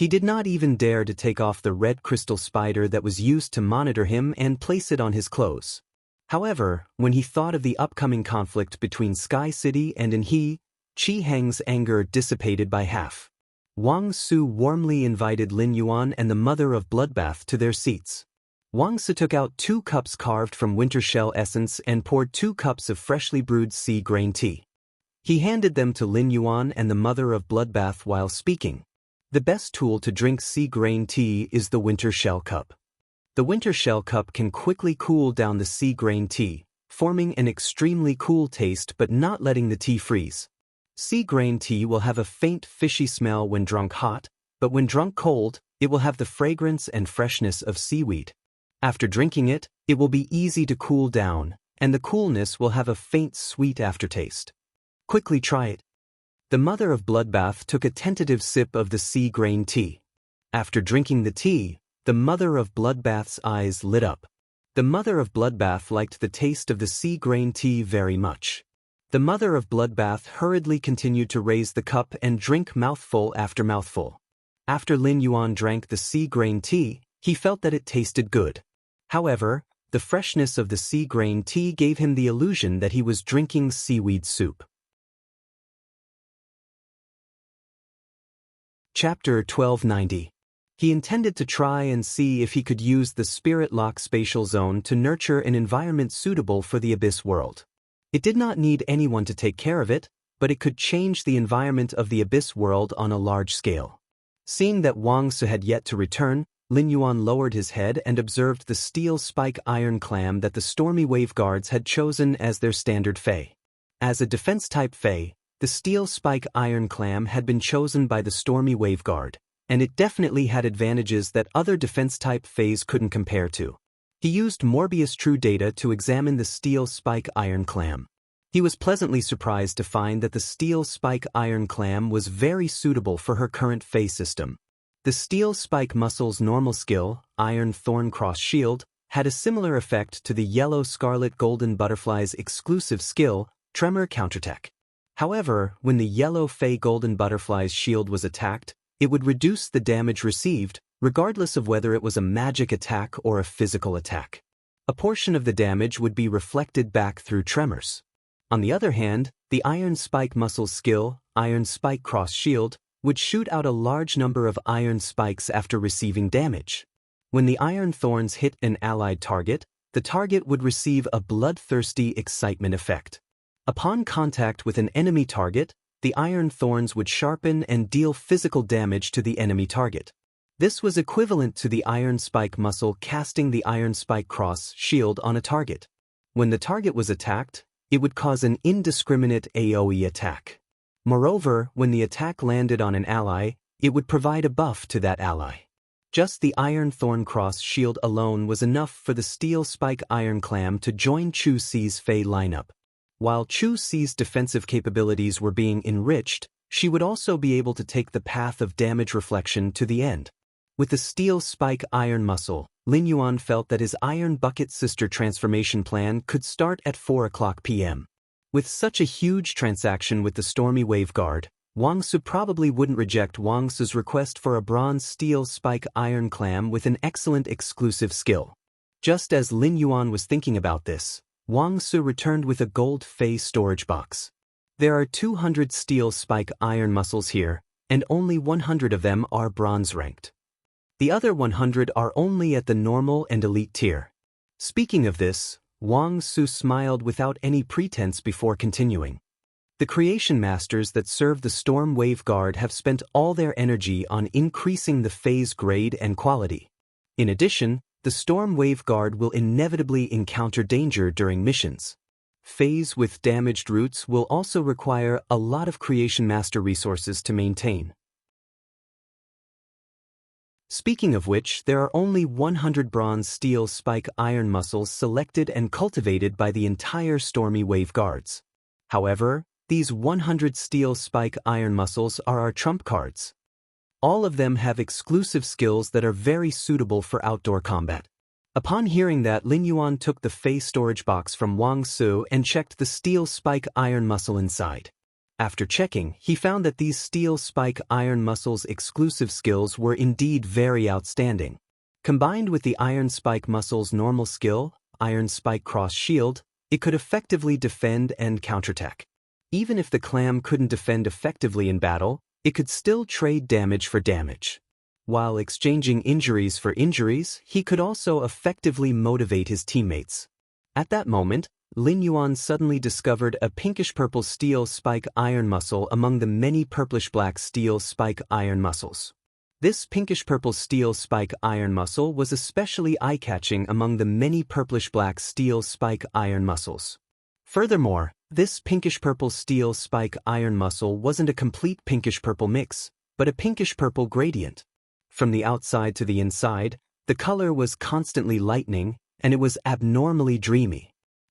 He did not even dare to take off the red crystal spider that was used to monitor him and place it on his clothes. However, when he thought of the upcoming conflict between Sky City and Qi Heng's anger dissipated by half. Wang Su warmly invited Lin Yuan and the mother of Bloodbath to their seats. Wang Su took out 2 cups carved from winter shell essence and poured 2 cups of freshly brewed sea grain tea. He handed them to Lin Yuan and the mother of Bloodbath while speaking. The best tool to drink sea grain tea is the winter shell cup. The winter shell cup can quickly cool down the sea grain tea, forming an extremely cool taste but not letting the tea freeze. Sea grain tea will have a faint fishy smell when drunk hot, but when drunk cold, it will have the fragrance and freshness of seaweed. After drinking it, it will be easy to cool down, and the coolness will have a faint sweet aftertaste. Quickly try it. The mother of Bloodbath took a tentative sip of the sea grain tea. After drinking the tea, the mother of Bloodbath's eyes lit up. The mother of Bloodbath liked the taste of the sea grain tea very much. The mother of Bloodbath hurriedly continued to raise the cup and drink mouthful after mouthful. After Lin Yuan drank the sea grain tea, he felt that it tasted good. However, the freshness of the sea grain tea gave him the illusion that he was drinking seaweed soup. Chapter 1290. He intended to try and see if he could use the Spirit Lock spatial zone to nurture an environment suitable for the Abyss world. It did not need anyone to take care of it, but it could change the environment of the Abyss world on a large scale. Seeing that Wang Su had yet to return, Lin Yuan lowered his head and observed the steel spike iron clam that the Stormy Wave Guards had chosen as their standard Fey. As a defense-type Fey, the steel spike iron clam had been chosen by the Stormy Wave Guard, and it definitely had advantages that other defense-type Feys couldn't compare to. He used Morbius True Data to examine the steel spike iron clam. He was pleasantly surprised to find that the steel spike iron clam was very suitable for her current Fey system. The steel spike muscle's normal skill, Iron Thorn Cross Shield, had a similar effect to the yellow scarlet golden butterfly's exclusive skill, Tremor Counterattack. However, when the yellow Fey golden butterfly's shield was attacked, it would reduce the damage received, regardless of whether it was a magic attack or a physical attack. A portion of the damage would be reflected back through tremors. On the other hand, the Iron Spike muscle's skill, Iron Spike Cross Shield, would shoot out a large number of iron spikes after receiving damage. When the iron thorns hit an allied target, the target would receive a bloodthirsty excitement effect. Upon contact with an enemy target, the iron thorns would sharpen and deal physical damage to the enemy target. This was equivalent to the Iron Spike muscle casting the Iron Spike Cross Shield on a target. When the target was attacked, it would cause an indiscriminate AoE attack. Moreover, when the attack landed on an ally, it would provide a buff to that ally. Just the Iron Thorn Cross Shield alone was enough for the Steel Spike Iron Clam to join Chu Si's Fey lineup. While Chu Si's defensive capabilities were being enriched, she would also be able to take the path of damage reflection to the end. With the Steel Spike Iron Muscle, Lin Yuan felt that his Iron Bucket Sister transformation plan could start at 4:00 p.m. With such a huge transaction with the Stormy Wave Guard, Wang Su probably wouldn't reject Wang Su's request for a bronze steel spike iron clam with an excellent exclusive skill. Just as Lin Yuan was thinking about this, Wang Su returned with a gold Fey storage box. There are 200 steel spike iron muscles here, and only 100 of them are bronze ranked. The other 100 are only at the normal and elite tier. Speaking of this, Wang Su smiled without any pretense before continuing. The creation masters that serve the Storm Wave Guard have spent all their energy on increasing the Fey's grade and quality. In addition, the Storm Wave Guard will inevitably encounter danger during missions. Feys with damaged roots will also require a lot of creation master resources to maintain. Speaking of which, there are only 100 bronze steel spike iron muscles selected and cultivated by the entire Stormy Wave Guards. However, these 100 steel spike iron muscles are our trump cards. All of them have exclusive skills that are very suitable for outdoor combat. Upon hearing that, Lin Yuan took the Fey storage box from Wang Su and checked the steel spike iron muscle inside. After checking, he found that these steel spike iron muscle's exclusive skills were indeed very outstanding. Combined with the iron spike muscle's normal skill, iron spike cross shield, it could effectively defend and counterattack. Even if the clam couldn't defend effectively in battle, it could still trade damage for damage. While exchanging injuries for injuries, he could also effectively motivate his teammates. At that moment, Lin Yuan suddenly discovered a pinkish-purple steel spike iron muscle among the many purplish-black steel spike iron muscles. This pinkish-purple steel spike iron muscle was especially eye-catching among the many purplish-black steel spike iron muscles. Furthermore, this pinkish-purple steel spike iron muscle wasn't a complete pinkish-purple mix, but a pinkish-purple gradient. From the outside to the inside, the color was constantly lightening, and it was abnormally dreamy.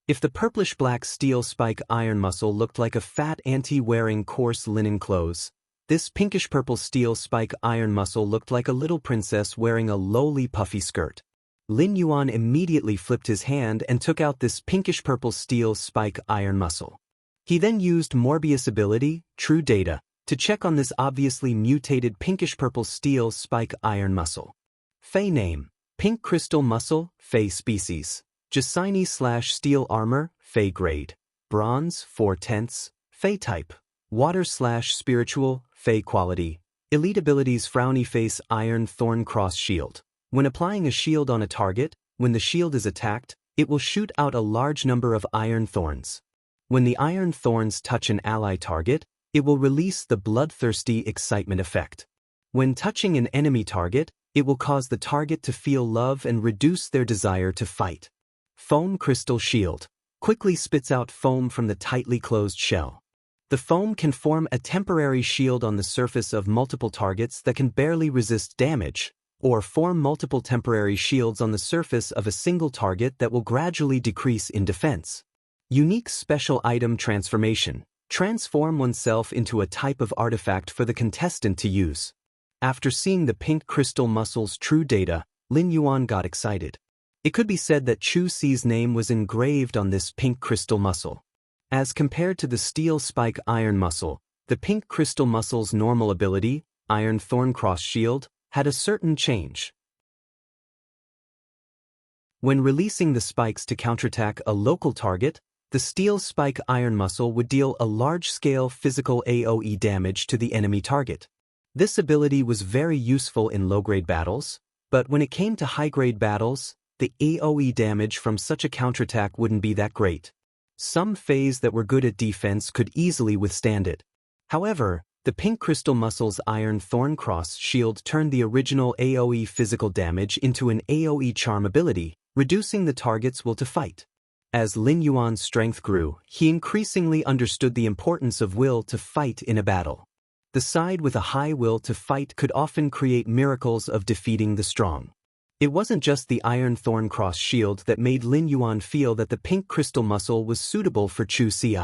If the purplish-black steel spike iron muscle looked like a fat auntie wearing coarse linen clothes, this pinkish-purple steel spike iron muscle looked like a little princess wearing a lowly puffy skirt. Lin Yuan immediately flipped his hand and took out this pinkish-purple steel spike iron muscle. He then used Morbius ability, True Data, to check on this obviously mutated pinkish-purple steel spike iron muscle. Fey name: Pink Crystal Muscle, Fey Species. Jacini/Steel Armor, Fey Grade. Bronze, 4/10. Fey Type: Water/Spiritual, Fey Quality. Elite Abilities: Frowny Face Iron Thorn Cross Shield. When applying a shield on a target, when the shield is attacked, it will shoot out a large number of iron thorns. When the iron thorns touch an ally target, it will release the bloodthirsty excitement effect. When touching an enemy target, it will cause the target to feel love and reduce their desire to fight. Foam Crystal Shield quickly spits out foam from the tightly closed shell. The foam can form a temporary shield on the surface of multiple targets that can barely resist damage, or form multiple temporary shields on the surface of a single target that will gradually decrease in defense. Unique Special Item Transformation: transform oneself into a type of artifact for the contestant to use. After seeing the pink crystal muscle's true data, Lin Yuan got excited. It could be said that Chu Si's name was engraved on this pink crystal muscle. As compared to the steel spike iron muscle, the pink crystal muscle's normal ability, Iron Thorn Cross Shield, had a certain change. When releasing the spikes to counterattack a local target, the steel spike iron muscle would deal a large-scale physical AoE damage to the enemy target. This ability was very useful in low-grade battles, but when it came to high-grade battles, the AoE damage from such a counterattack wouldn't be that great. Some Feys that were good at defense could easily withstand it. However, the pink crystal muscle's Iron Thorn Cross Shield turned the original AoE physical damage into an AoE charm ability, reducing the target's will to fight. As Lin Yuan's strength grew, he increasingly understood the importance of will to fight in a battle. The side with a high will to fight could often create miracles of defeating the strong. It wasn't just the Iron Thorn Cross Shield that made Lin Yuan feel that the pink crystal muscle was suitable for Chu Si.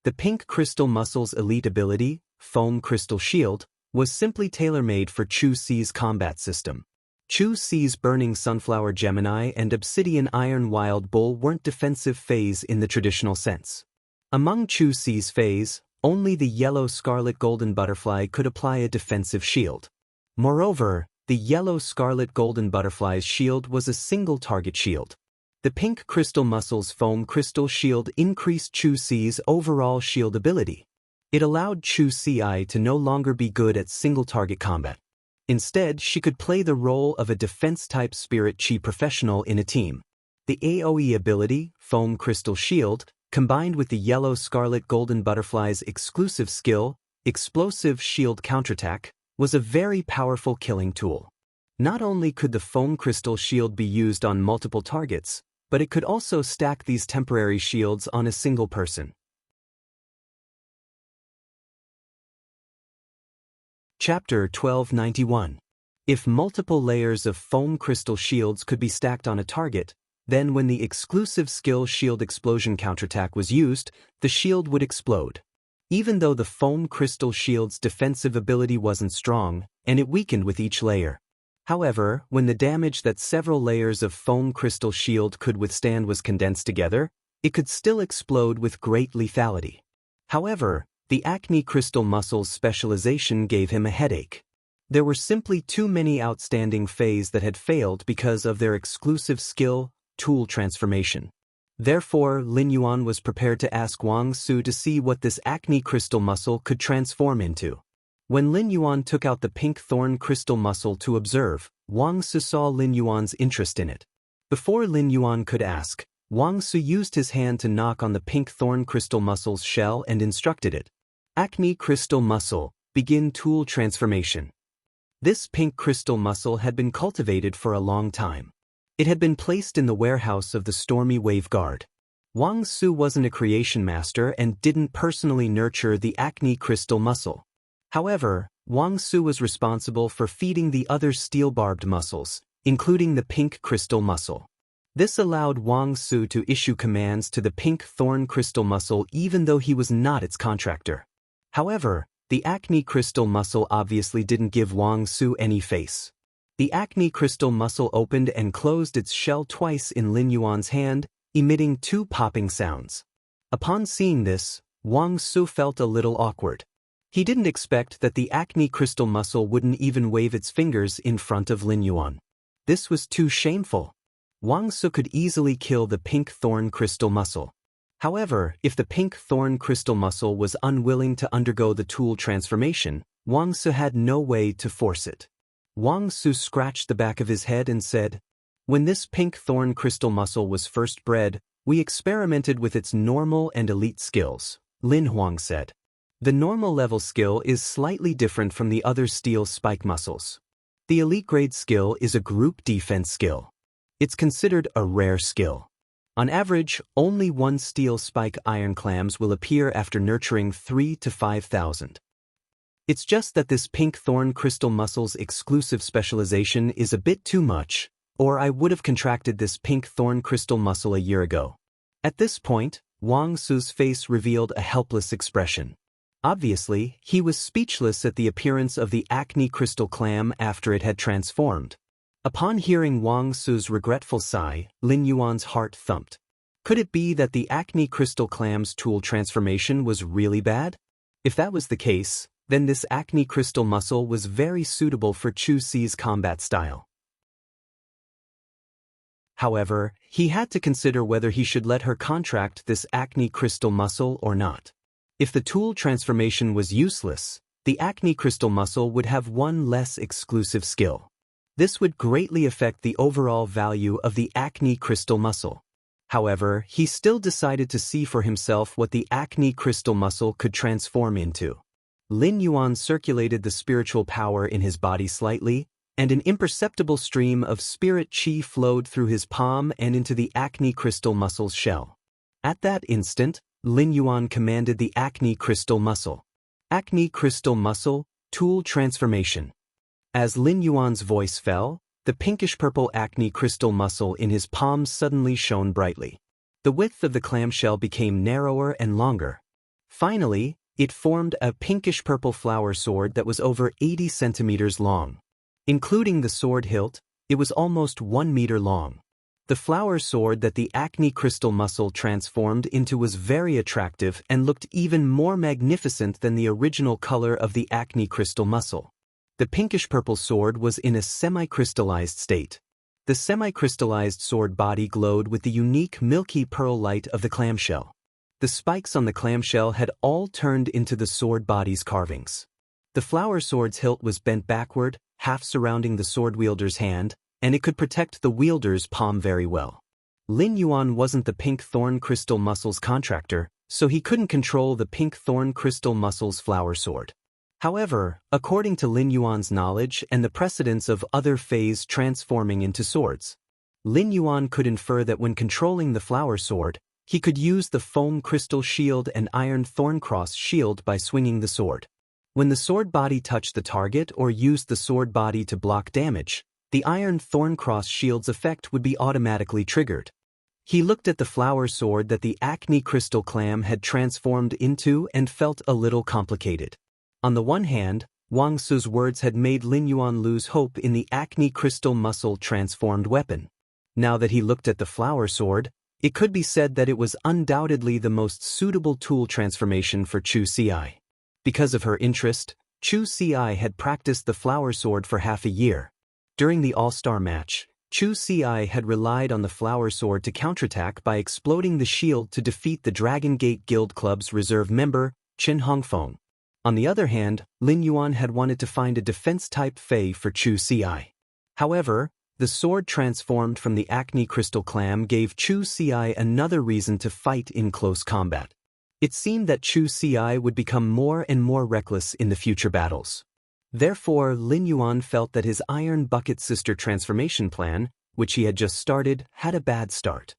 The pink crystal muscle's elite ability, Foam Crystal Shield, was simply tailor-made for Chu Si's combat system. Chu Si's Burning Sunflower Gemini and Obsidian Iron Wild Bull weren't defensive Feys in the traditional sense. Among Chu Si's Feys, only the yellow Scarlet Golden Butterfly could apply a defensive shield. Moreover, the yellow Scarlet Golden Butterfly's shield was a single-target shield. The pink crystal muscle's Foam Crystal Shield increased Chu Si's overall shield ability. It allowed Chu Si to no longer be good at single-target combat. Instead, she could play the role of a defense-type spirit chi professional in a team. The AoE ability, Foam Crystal Shield, combined with the yellow Scarlet Golden Butterfly's exclusive skill, Explosive Shield Counterattack, was a very powerful killing tool. Not only could the Foam Crystal Shield be used on multiple targets, but it could also stack these temporary shields on a single person. Chapter 1291. If multiple layers of Foam Crystal Shields could be stacked on a target, then when the exclusive skill Shield Explosion Counterattack was used, the shield would explode. Even though the Foam Crystal Shield's defensive ability wasn't strong, and it weakened with each layer. However, when the damage that several layers of Foam Crystal Shield could withstand was condensed together, it could still explode with great lethality. However, The acne crystal muscle's specialization gave him a headache. There were simply too many outstanding phases that had failed because of their exclusive skill, tool transformation. Therefore, Lin Yuan was prepared to ask Wang Su to see what this acne crystal muscle could transform into. When Lin Yuan took out the pink thorn crystal muscle to observe, Wang Su saw Lin Yuan's interest in it. Before Lin Yuan could ask, Wang Su used his hand to knock on the pink thorn crystal muscle's shell and instructed it. Acne crystal muscle, begin tool transformation. This pink crystal muscle had been cultivated for a long time. It had been placed in the warehouse of the Stormy Wave Guard. Wang Su wasn't a creation master and didn't personally nurture the acne crystal muscle. However, Wang Su was responsible for feeding the other steel-barbed muscles, including the pink crystal muscle. This allowed Wang Su to issue commands to the pink thorn crystal muscle even though he was not its contractor. However, the acne crystal muscle obviously didn't give Wang Su any face. The acne crystal muscle opened and closed its shell twice in Lin Yuan's hand, emitting 2 popping sounds. Upon seeing this, Wang Su felt a little awkward. He didn't expect that the acne crystal muscle wouldn't even wave its fingers in front of Lin Yuan. This was too shameful. Wang Su could easily kill the pink thorn crystal muscle. However, if the pink thorn crystal muscle was unwilling to undergo the tool transformation, Wang Su had no way to force it. Wang Su scratched the back of his head and said, "When this pink thorn crystal muscle was first bred, we experimented with its normal and elite skills," Lin Huang said. The normal level skill is slightly different from the other steel spike muscles. The elite grade skill is a group defense skill. It's considered a rare skill. On average, only 1 steel spike iron clams will appear after nurturing 3 to 5,000. It's just that this pink thorn crystal muscle's exclusive specialization is a bit too much, or I would have contracted this pink thorn crystal muscle a year ago. At this point, Wang Su's face revealed a helpless expression. Obviously, he was speechless at the appearance of the acne crystal clam after it had transformed. Upon hearing Wang Su's regretful sigh, Lin Yuan's heart thumped. Could it be that the acne crystal clam's tool transformation was really bad? If that was the case, then this acne crystal muscle was very suitable for Chu Si's combat style. However, he had to consider whether he should let her contract this acne crystal muscle or not. If the tool transformation was useless, the acne crystal muscle would have 1 less exclusive skill. This would greatly affect the overall value of the acne crystal muscle. However, he still decided to see for himself what the acne crystal muscle could transform into. Lin Yuan circulated the spiritual power in his body slightly, and an imperceptible stream of spirit qi flowed through his palm and into the acne crystal muscle's shell. At that instant, Lin Yuan commanded the acne crystal muscle. Acne crystal muscle, tool transformation. As Lin Yuan's voice fell, the pinkish-purple acne crystal muscle in his palm suddenly shone brightly. The width of the clamshell became narrower and longer. Finally, it formed a pinkish-purple flower sword that was over 80 centimeters long. Including the sword hilt, it was almost 1 meter long. The flower sword that the acne crystal muscle transformed into was very attractive and looked even more magnificent than the original color of the acne crystal muscle. The pinkish-purple sword was in a semi-crystallized state. The semi-crystallized sword body glowed with the unique milky pearl light of the clamshell. The spikes on the clamshell had all turned into the sword body's carvings. The flower sword's hilt was bent backward, half surrounding the sword wielder's hand, and it could protect the wielder's palm very well. Lin Yuan wasn't the pink thorn crystal muscle's contractor, so he couldn't control the pink thorn crystal muscle's flower sword. However, according to Lin Yuan's knowledge and the precedence of other phases transforming into swords, Lin Yuan could infer that when controlling the flower sword, he could use the foam crystal shield and iron thorncross shield by swinging the sword. When the sword body touched the target or used the sword body to block damage, the iron thorncross shield's effect would be automatically triggered. He looked at the flower sword that the acne crystal clam had transformed into and felt a little complicated. On the one hand, Wang Su's words had made Lin Yuan lose hope in the acne crystal muscle transformed weapon. Now that he looked at the flower sword, It could be said that it was undoubtedly the most suitable tool transformation for Chu Ci. Because of her interest, Chu Ci had practiced the flower sword for half a year. During the all-star match, Chu Ci had relied on the flower sword to counterattack by exploding the shield to defeat the Dragon Gate Guild Club's reserve member, Qin Hongfeng. On the other hand, Lin Yuan had wanted to find a defense-type Fei for Chu Ci. However, the sword transformed from the Acne Crystal Clam gave Chu Ci another reason to fight in close combat. It seemed that Chu Ci would become more and more reckless in the future battles. Therefore, Lin Yuan felt that his Iron Bucket Sister transformation plan, which he had just started, had a bad start.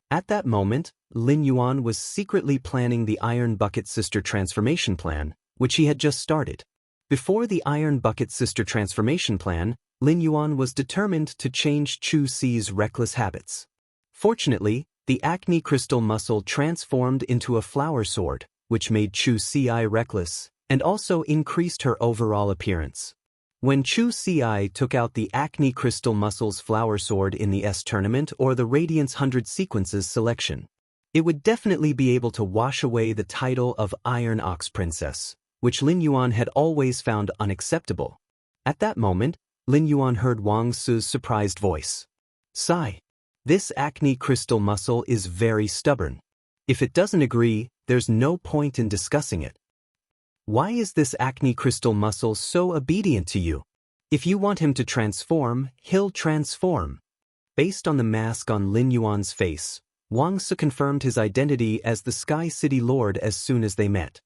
At that moment, Lin Yuan was secretly planning the Iron Bucket Sister transformation plan, which he had just started. Before the Iron Bucket Sister transformation plan, Lin Yuan was determined to change Chu Ci's reckless habits. Fortunately, the Acne Crystal muscle transformed into a flower sword, which made Chu Ci reckless, and also increased her overall appearance. When Chu Ci took out the Acne Crystal Muscle's flower sword in the S tournament or the Radiance 100 Sequences selection, it would definitely be able to wash away the title of Iron Ox Princess, which Lin Yuan had always found unacceptable. At that moment, Lin Yuan heard Wang Su's surprised voice. "Sai, this Acne Crystal muscle is very stubborn. If it doesn't agree, there's no point in discussing it. Why is this Acne Crystal muscle so obedient to you? If you want him to transform, he'll transform." Based on the mask on Lin Yuan's face, Wang Su confirmed his identity as the Sky City Lord as soon as they met.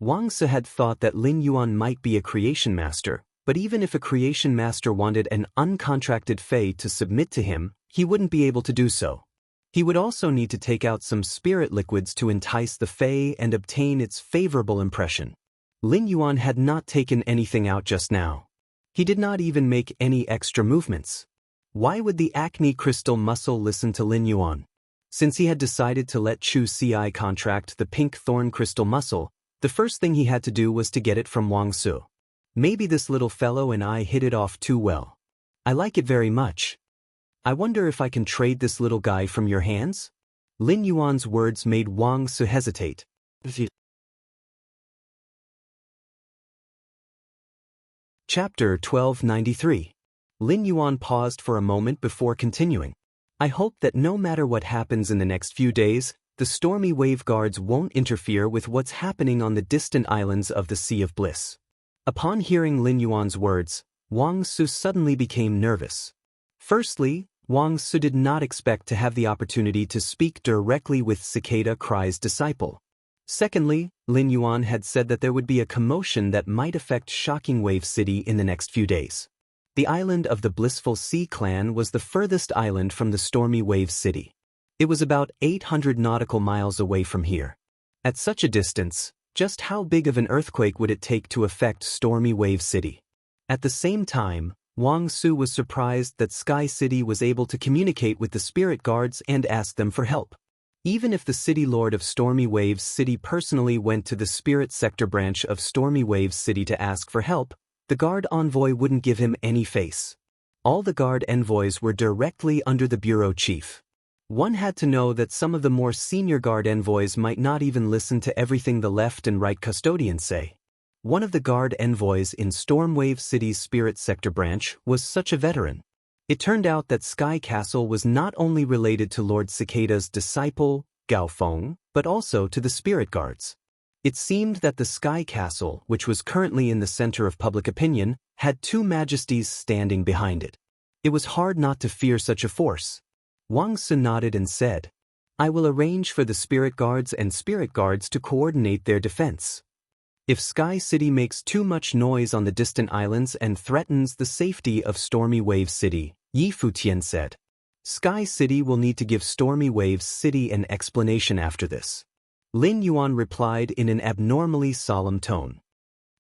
Wang Su had thought that Lin Yuan might be a creation master, but even if a creation master wanted an uncontracted Fei to submit to him, he wouldn't be able to do so. He would also need to take out some spirit liquids to entice the Fei and obtain its favorable impression. Lin Yuan had not taken anything out just now. He did not even make any extra movements. Why would the Acne Crystal muscle listen to Lin Yuan? Since he had decided to let Chu Ci contract the Pink Thorn Crystal muscle, the first thing he had to do was to get it from Wang Su. Maybe this little fellow and I hit it off too well. I like it very much. I wonder if I can trade this little guy from your hands? Lin Yuan's words made Wang Su hesitate. Chapter 1293. Lin Yuan paused for a moment before continuing. I hope that no matter what happens in the next few days, the stormy wave guards won't interfere with what's happening on the distant islands of the Sea of Bliss. Upon hearing Lin Yuan's words, Wang Su suddenly became nervous. Firstly, Wang Su did not expect to have the opportunity to speak directly with Cicada Cry's disciple. Secondly, Lin Yuan had said that there would be a commotion that might affect Shocking Wave City in the next few days. The island of the Blissful Sea Clan was the furthest island from the Stormy Wave City. It was about 800 nautical miles away from here. At such a distance, just how big of an earthquake would it take to affect Stormy Wave City? At the same time, Wang Su was surprised that Sky City was able to communicate with the spirit guards and ask them for help. Even if the City Lord of Stormy Waves City personally went to the Spirit Sector branch of Stormy Waves City to ask for help, the guard envoy wouldn't give him any face. All the guard envoys were directly under the bureau chief. One had to know that some of the more senior guard envoys might not even listen to everything the left and right custodians say. One of the guard envoys in Stormwave City's Spirit Sector branch was such a veteran. It turned out that Sky Castle was not only related to Lord Cicada's disciple, Gao Feng, but also to the spirit guards. It seemed that the Sky Castle, which was currently in the center of public opinion, had two majesties standing behind it. It was hard not to fear such a force. Wang Su nodded and said, "I will arrange for the spirit guards and spirit guards to coordinate their defense. If Sky City makes too much noise on the distant islands and threatens the safety of Stormy Wave City," Yi Futian said, "Sky City will need to give Stormy Waves City an explanation after this." Lin Yuan replied in an abnormally solemn tone.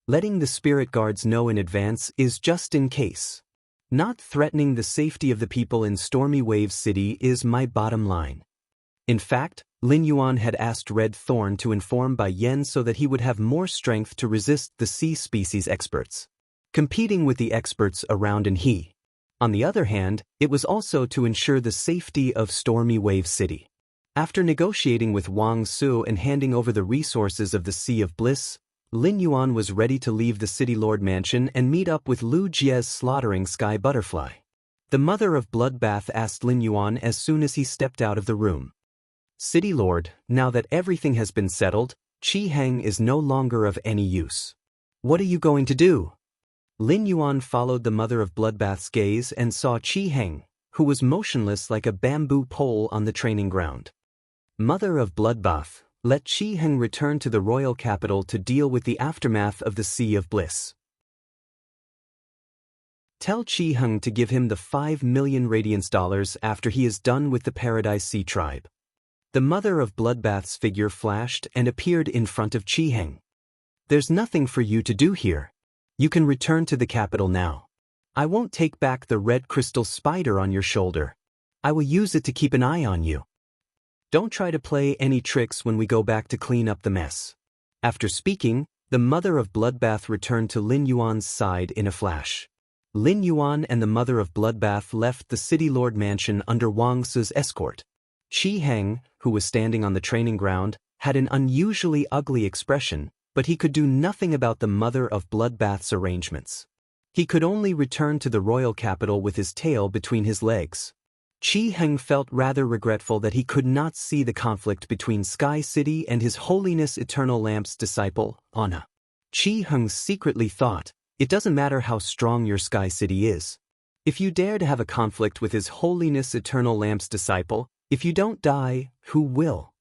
"Letting the spirit guards know in advance is just in case. Not threatening the safety of the people in Stormy Wave City is my bottom line." In fact, Lin Yuan had asked Red Thorn to inform Bai Yen so that he would have more strength to resist the sea species experts. Competing with the experts around in He. On the other hand, it was also to ensure the safety of Stormy Wave City. After negotiating with Wang Su and handing over the resources of the Sea of Bliss, Lin Yuan was ready to leave the City Lord Mansion and meet up with Lu Jie's slaughtering Sky Butterfly. The mother of Bloodbath asked Lin Yuan as soon as he stepped out of the room. City Lord, now that everything has been settled, Qi Heng is no longer of any use. What are you going to do? Lin Yuan followed the mother of Bloodbath's gaze and saw Qi Heng, who was motionless like a bamboo pole on the training ground. Mother of Bloodbath, let Qi Heng return to the royal capital to deal with the aftermath of the Sea of Bliss. Tell Qi Heng to give him the 5 million radiance dollars after he is done with the Paradise Sea tribe. The mother of Bloodbath's figure flashed and appeared in front of Qi Heng. There's nothing for you to do here. You can return to the capital now. I won't take back the red crystal spider on your shoulder. I will use it to keep an eye on you. Don't try to play any tricks when we go back to clean up the mess. After speaking, the mother of Bloodbath returned to Lin Yuan's side in a flash. Lin Yuan and the mother of Bloodbath left the City Lord Mansion under Wang Su's escort. Qi Heng, who was standing on the training ground, had an unusually ugly expression, but he could do nothing about the mother of Bloodbath's arrangements. He could only return to the royal capital with his tail between his legs. Qi Heng felt rather regretful that he could not see the conflict between Sky City and His Holiness Eternal Lamp's disciple, Anna. Qi Heng secretly thought, it doesn't matter how strong your Sky City is. If you dare to have a conflict with His Holiness Eternal Lamp's disciple, if you don't die, who will?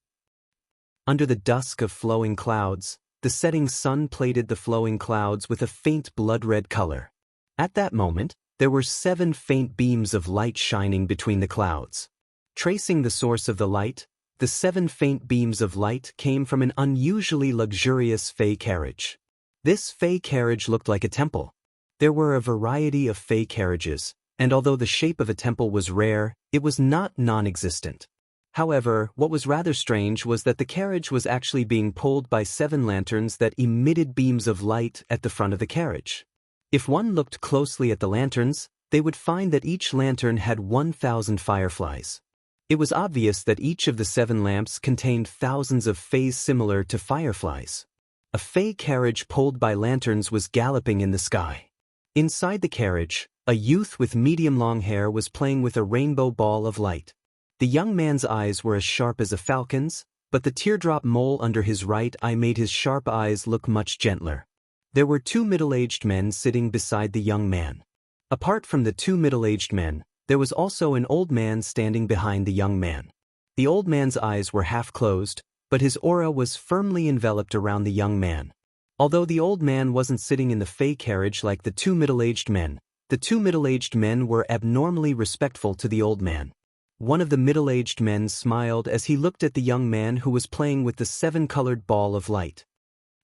Under the dusk of flowing clouds, the setting sun plated the flowing clouds with a faint blood-red color. At that moment, there were 7 faint beams of light shining between the clouds. Tracing the source of the light, the 7 faint beams of light came from an unusually luxurious fey carriage. This fey carriage looked like a temple. There were a variety of fey carriages, and although the shape of a temple was rare, it was not non-existent. However, what was rather strange was that the carriage was actually being pulled by 7 lanterns that emitted beams of light at the front of the carriage. If one looked closely at the lanterns, they would find that each lantern had 1,000 fireflies. It was obvious that each of the 7 lamps contained thousands of fays similar to fireflies. A fey carriage pulled by lanterns was galloping in the sky. Inside the carriage, a youth with medium-long hair was playing with a rainbow ball of light. The young man's eyes were as sharp as a falcon's, but the teardrop mole under his right eye made his sharp eyes look much gentler. There were 2 middle-aged men sitting beside the young man. Apart from the 2 middle-aged men, there was also an old man standing behind the young man. The old man's eyes were half closed, but his aura was firmly enveloped around the young man. Although the old man wasn't sitting in the fey carriage like the 2 middle-aged men, the 2 middle-aged men were abnormally respectful to the old man. One of the middle-aged men smiled as he looked at the young man who was playing with the 7-colored ball of light.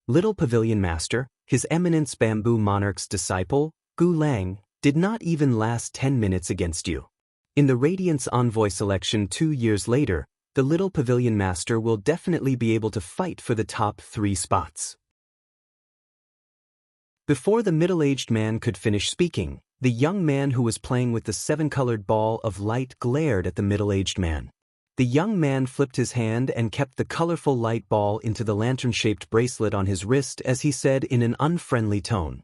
Little Pavilion Master, His Eminence Bamboo Monarch's disciple, Gu Lang, did not even last 10 minutes against you. In the Radiance Envoy selection 2 years later, the Little Pavilion Master will definitely be able to fight for the top 3 spots. Before the middle-aged man could finish speaking, the young man who was playing with the 7-colored ball of light glared at the middle-aged man. The young man flipped his hand and kept the colorful light ball into the lantern-shaped bracelet on his wrist as he said in an unfriendly tone,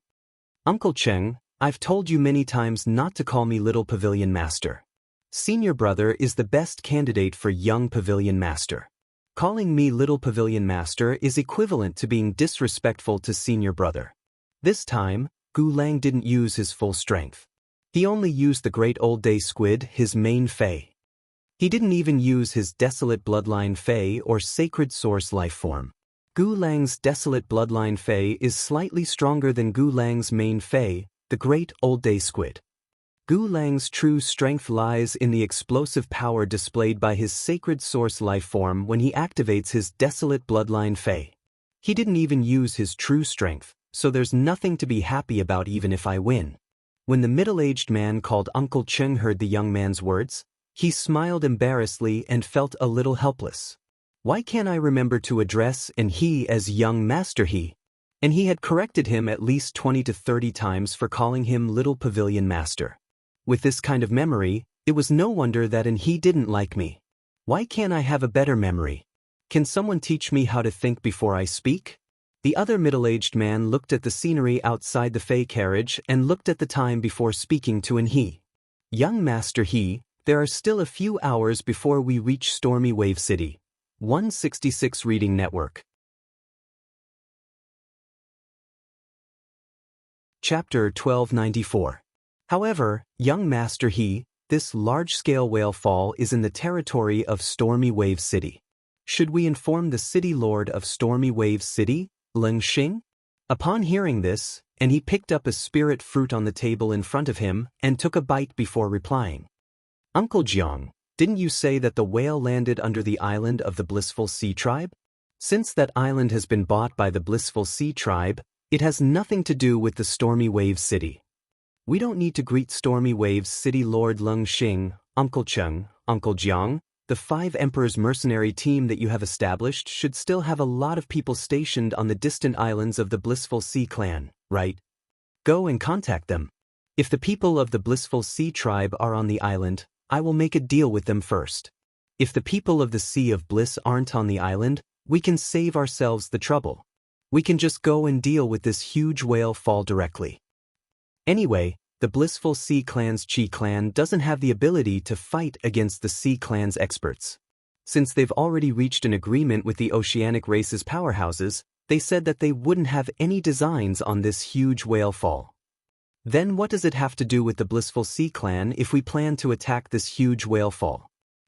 "Uncle Cheng, I've told you many times not to call me Little Pavilion Master. Senior brother is the best candidate for young Pavilion Master. Calling me Little Pavilion Master is equivalent to being disrespectful to senior brother." This time, Gu Lang didn't use his full strength. He only used the Great Old Day Squid, his main fey. He didn't even use his Desolate Bloodline Fey or Sacred Source life form. Gu Lang's Desolate Bloodline Fey is slightly stronger than Gu Lang's main fey, the Great Old Day Squid. Gu Lang's true strength lies in the explosive power displayed by his Sacred Source life form when he activates his Desolate Bloodline Fey. He didn't even use his true strength, so there's nothing to be happy about even if I win. When the middle-aged man called Uncle Cheng heard the young man's words, he smiled embarrassedly and felt a little helpless. Why can't I remember to address and he as young master he? And he had corrected him at least 20 to 30 times for calling him Little Pavilion Master. With this kind of memory, it was no wonder that he didn't like me. Why can't I have a better memory? Can someone teach me how to think before I speak? The other middle-aged man looked at the scenery outside the Fey carriage and looked at the time before speaking to He. Young Master He, there are still a few hours before we reach Stormy Wave City. 166 Reading Network. Chapter 1294. However, young Master He, this large-scale whale fall is in the territory of Stormy Wave City. Should we inform the city lord of Stormy Wave City, Leng Xing? Upon hearing this, he picked up a spirit fruit on the table in front of him and took a bite before replying. Uncle Jiang, didn't you say that the whale landed under the island of the Blissful Sea Tribe? Since that island has been bought by the Blissful Sea Tribe, it has nothing to do with the Stormy Wave City. We don't need to greet Stormy Waves City Lord Leng Xing, Uncle Cheng, Uncle Jiang. The 5 Emperors mercenary team that you have established should still have a lot of people stationed on the distant islands of the Blissful Sea Clan, right? Go and contact them. If the people of the Blissful Sea Tribe are on the island, I will make a deal with them first. If the people of the Sea of Bliss aren't on the island, we can save ourselves the trouble. We can just go and deal with this huge whale fall directly. Anyway, the Blissful Sea Clan's Chi Clan doesn't have the ability to fight against the Sea Clan's experts. Since they've already reached an agreement with the oceanic race's powerhouses, they said that they wouldn't have any designs on this huge whale fall. Then what does it have to do with the Blissful Sea Clan if we plan to attack this huge whale fall?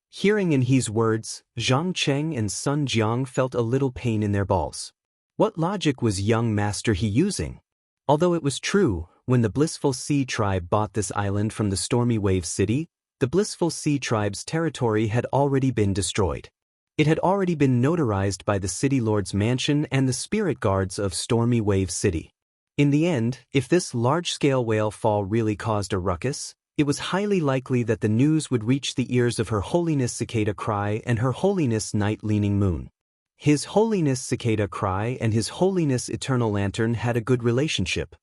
Hearing He's words, Zhang Cheng and Sun Jiang felt a little pain in their balls. What logic was young Master He using? Although it was true, when the Blissful Sea Tribe bought this island from the Stormy Wave City, the Blissful Sea Tribe's territory had already been destroyed. It had already been notarized by the City Lord's mansion and the spirit guards of Stormy Wave City. In the end, if this large-scale whale fall really caused a ruckus, it was highly likely that the news would reach the ears of Her Holiness Cicada Cry and Her Holiness Night Leaning Moon. His Holiness Cicada Cry and His Holiness Eternal Lantern had a good relationship.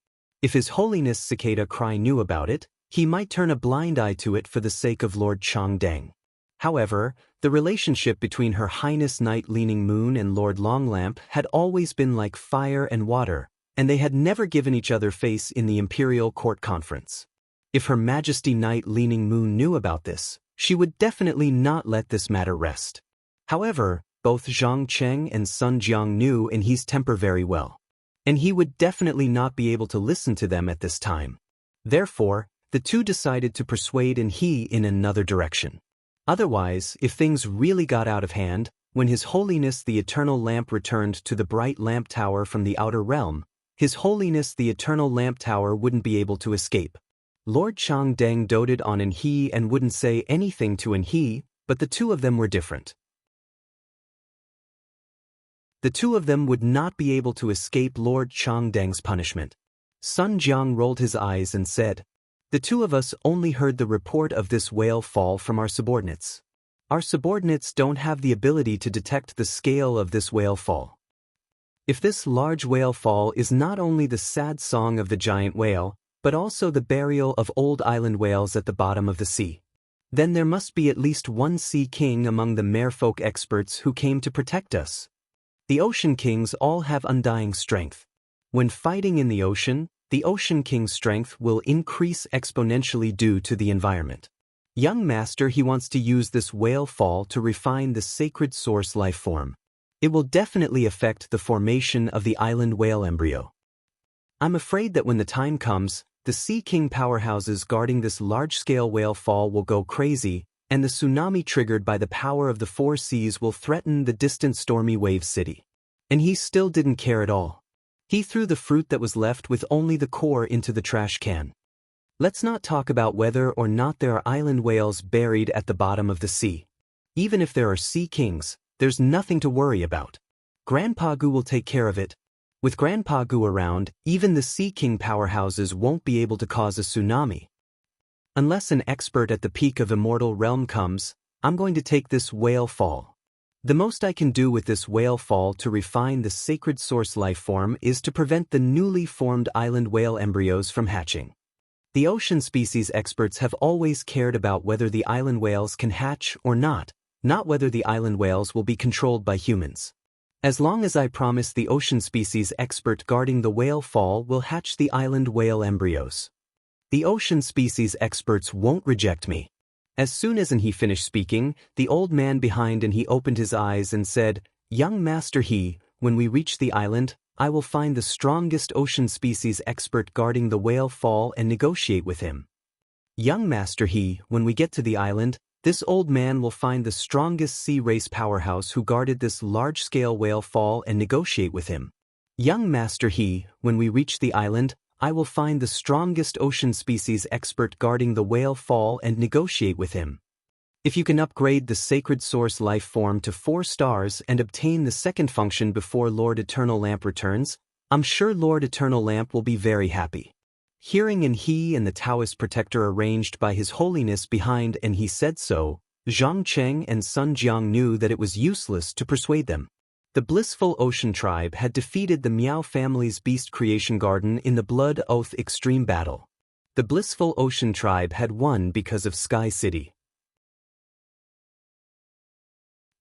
If His Holiness Cicada Cry knew about it, he might turn a blind eye to it for the sake of Lord Changdang. However, the relationship between Her Highness Night Leaning Moon and Lord Longlamp had always been like fire and water, and they had never given each other face in the Imperial Court Conference. If Her Majesty Night Leaning Moon knew about this, she would definitely not let this matter rest. However, both Zhang Cheng and Sun Jiang knew He's temper very well, and he would definitely not be able to listen to them at this time. Therefore, the two decided to persuade He in another direction. Otherwise, if things really got out of hand, when His Holiness the Eternal Lamp returned to the bright lamp tower from the outer realm, His Holiness the Eternal Lamp Tower wouldn't be able to escape. Lord Changdang doted on He and wouldn't say anything to He, but the two of them were different. The two of them would not be able to escape Lord Changdang's punishment. Sun Jiang rolled his eyes and said, "The two of us only heard the report of this whale fall from our subordinates. Our subordinates don't have the ability to detect the scale of this whale fall. If this large whale fall is not only the sad song of the giant whale, but also the burial of old island whales at the bottom of the sea, then there must be at least one sea king among the merfolk experts who came to protect us. The ocean kings all have undying strength. When fighting in the ocean king's strength will increase exponentially due to the environment. Young Master He wants to use this whale fall to refine the sacred source life form. It will definitely affect the formation of the island whale embryo. I'm afraid that when the time comes, the Sea King powerhouses guarding this large-scale whale fall will go crazy, and the tsunami triggered by the power of the 4 seas will threaten the distant Stormy Wave City." And he still didn't care at all. He threw the fruit that was left with only the core into the trash can. Let's not talk about whether or not there are island whales buried at the bottom of the sea. Even if there are sea kings, there's nothing to worry about. Grandpa Gu will take care of it. With Grandpa Gu around, even the Sea King powerhouses won't be able to cause a tsunami. Unless an expert at the peak of Immortal realm comes, I'm going to take this whale fall. The most I can do with this whale fall to refine the sacred source life form is to prevent the newly formed island whale embryos from hatching. The ocean species experts have always cared about whether the island whales can hatch or not whether the island whales will be controlled by humans. As long as I promise the ocean species expert guarding the whale fall will hatch the island whale embryos, the ocean species experts won't reject me. As soon as he finished speaking, the old man behind he opened his eyes and said, "Young master when we reach the island, I will find the strongest ocean species expert guarding the whale fall and negotiate with him." Young master when we get to the island, this old man will find the strongest sea race powerhouse who guarded this large-scale whale fall and negotiate with him. Young master when we reach the island, I will find the strongest ocean species expert guarding the whale fall and negotiate with him. If you can upgrade the sacred source life form to 4 stars and obtain the second function before Lord Eternal Lamp returns, I'm sure Lord Eternal Lamp will be very happy. Hearing he and the Daoist protector arranged by His Holiness behind he said so, Zhang Cheng and Sun Jiang knew that it was useless to persuade them. The blissful ocean tribe had defeated the Miao family's beast creation garden in the Blood Oath extreme battle. The blissful ocean tribe had won because of Sky City.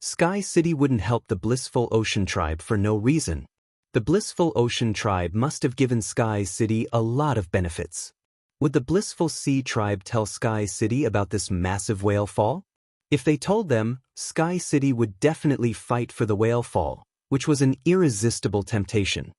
Sky City wouldn't help the blissful ocean tribe for no reason. The blissful ocean tribe must have given Sky City a lot of benefits. Would the blissful sea tribe tell Sky City about this massive whale fall? If they told them, Sky City would definitely fight for the whale fall, which was an irresistible temptation.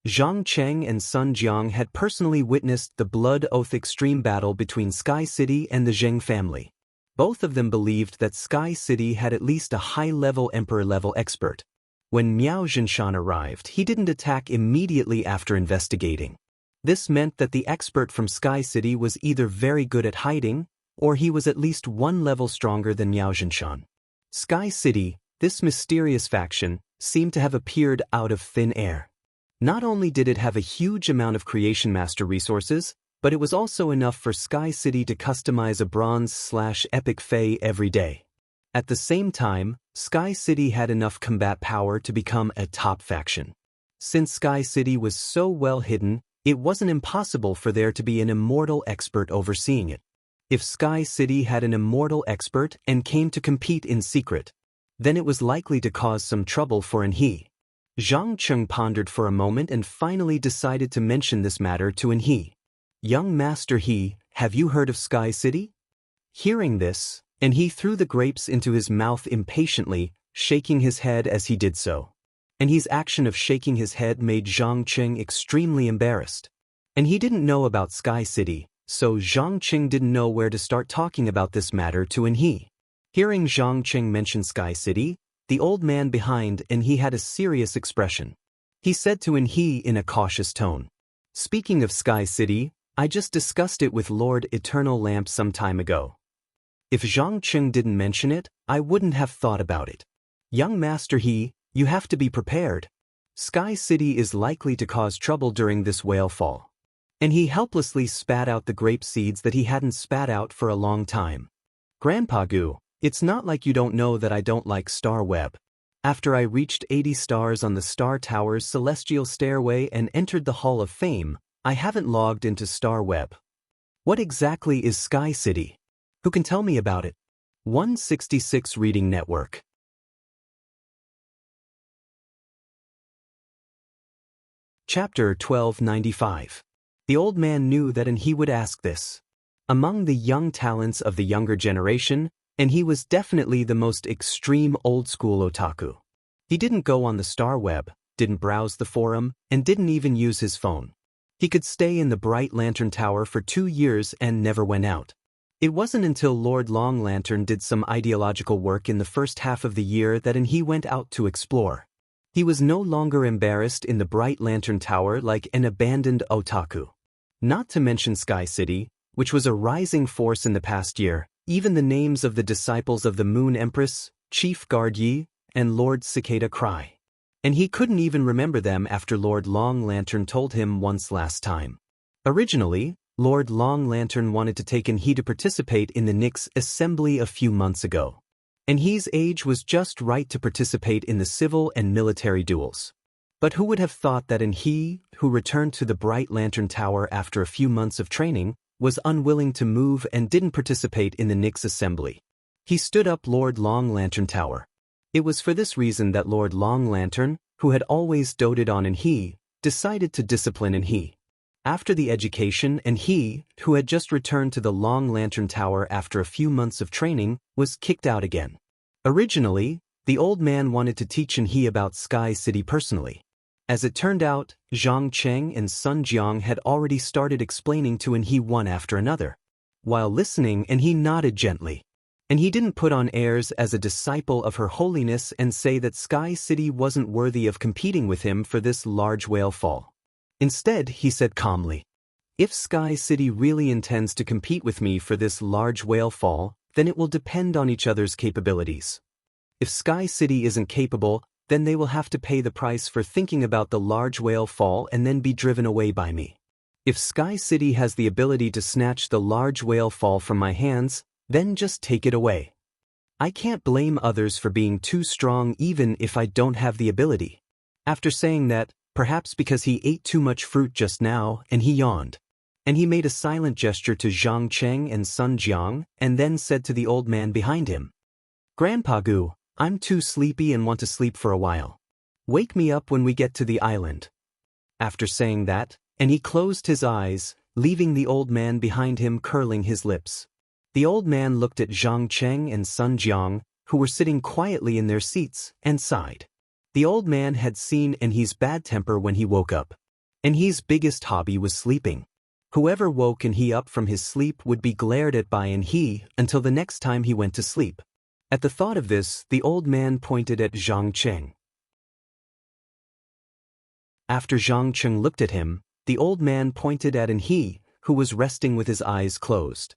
Zhang Cheng and Sun Jiang had personally witnessed the Blood Oath extreme battle between Sky City and the Zheng family. Both of them believed that Sky City had at least a high-level emperor-level expert. When Miao Zhenshan arrived, he didn't attack immediately after investigating. This meant that the expert from Sky City was either very good at hiding, or he was at least 1 level stronger than Miao Zhenshan. Sky City, this mysterious faction, seemed to have appeared out of thin air. Not only did it have a huge amount of Creation Master resources, but it was also enough for Sky City to customize a bronze/epic Fae every day. At the same time, Sky City had enough combat power to become a top faction. Since Sky City was so well hidden, it wasn't impossible for there to be an immortal expert overseeing it. If Sky City had an immortal expert and came to compete in secret, then it was likely to cause some trouble for he. Zhang Cheng pondered for a moment and finally decided to mention this matter to he. "Young master have you heard of Sky City?" Hearing this, he threw the grapes into his mouth impatiently, shaking his head as he did so. His action of shaking his head made Zhang Cheng extremely embarrassed. He didn't know about Sky City, so Zhang Cheng didn't know where to start talking about this matter to he. Hearing Zhang Cheng mention Sky City, the old man behind he had a serious expression. He said to he in a cautious tone, "Speaking of Sky City, I just discussed it with Lord Eternal Lamp some time ago. If Zhang Cheng didn't mention it, I wouldn't have thought about it. Young master you have to be prepared. Sky City is likely to cause trouble during this whale fall." He helplessly spat out the grape seeds that he hadn't spat out for a long time. "Grandpa Gu, it's not like you don't know that I don't like Star Web. After I reached 80 stars on the Star Tower's celestial stairway and entered the Hall of Fame, I haven't logged into Star Web. What exactly is Sky City? Who can tell me about it?" 166 Reading Network. Chapter 1295. The old man knew that he would ask this. Among the young talents of the younger generation, he was definitely the most extreme old-school otaku. He didn't go on the Star Web, didn't browse the forum, and didn't even use his phone. He could stay in the Bright Lantern Tower for 2 years and never went out. It wasn't until Lord Long Lantern did some ideological work in the first half of the year that he went out to explore. He was no longer embarrassed in the Bright Lantern Tower like an abandoned otaku. Not to mention Sky City, which was a rising force in the past year, even the names of the disciples of the Moon Empress, Chief Guard Yi, and Lord Cicada Cry. He couldn't even remember them after Lord Long Lantern told him once last time. Originally, Lord Long Lantern wanted to take he to participate in the Nyx assembly a few months ago. He's age was just right to participate in the civil and military duels. But who would have thought that he, who returned to the Bright Lantern Tower after a few months of training, was unwilling to move and didn't participate in the Nix assembly. He stood up Lord Long Lantern Tower. It was for this reason that Lord Long Lantern, who had always doted on and he, decided to discipline and he. After the education, and he, who had just returned to the Long Lantern Tower after a few months of training, was kicked out again. Originally, the old man wanted to teach and he about Sky City personally. As it turned out, Zhang Cheng and Sun Jiang had already started explaining to and he one after another. While listening, and he nodded gently. And he didn't put on airs as a disciple of Her Holiness and say that Sky City wasn't worthy of competing with him for this large whale fall. Instead, he said calmly, "If Sky City really intends to compete with me for this large whale fall, then it will depend on each other's capabilities. If Sky City isn't capable, then they will have to pay the price for thinking about the large whale fall and then be driven away by me. If Sky City has the ability to snatch the large whale fall from my hands, then just take it away. I can't blame others for being too strong even if I don't have the ability." After saying that, perhaps because he ate too much fruit just now, and he yawned. And he made a silent gesture to Zhang Cheng and Sun Jiang, and then said to the old man behind him, "Grandpa Gu, I'm too sleepy and want to sleep for a while. Wake me up when we get to the island." After saying that, and he closed his eyes, leaving the old man behind him curling his lips. The old man looked at Zhang Cheng and Sun Jiang, who were sitting quietly in their seats, and sighed. The old man had seen and he's bad temper when he woke up. And he's biggest hobby was sleeping. Whoever woke and he up from his sleep would be glared at by and he until the next time he went to sleep. At the thought of this, the old man pointed at Zhang Cheng. After Zhang Cheng looked at him, the old man pointed at and he, who was resting with his eyes closed.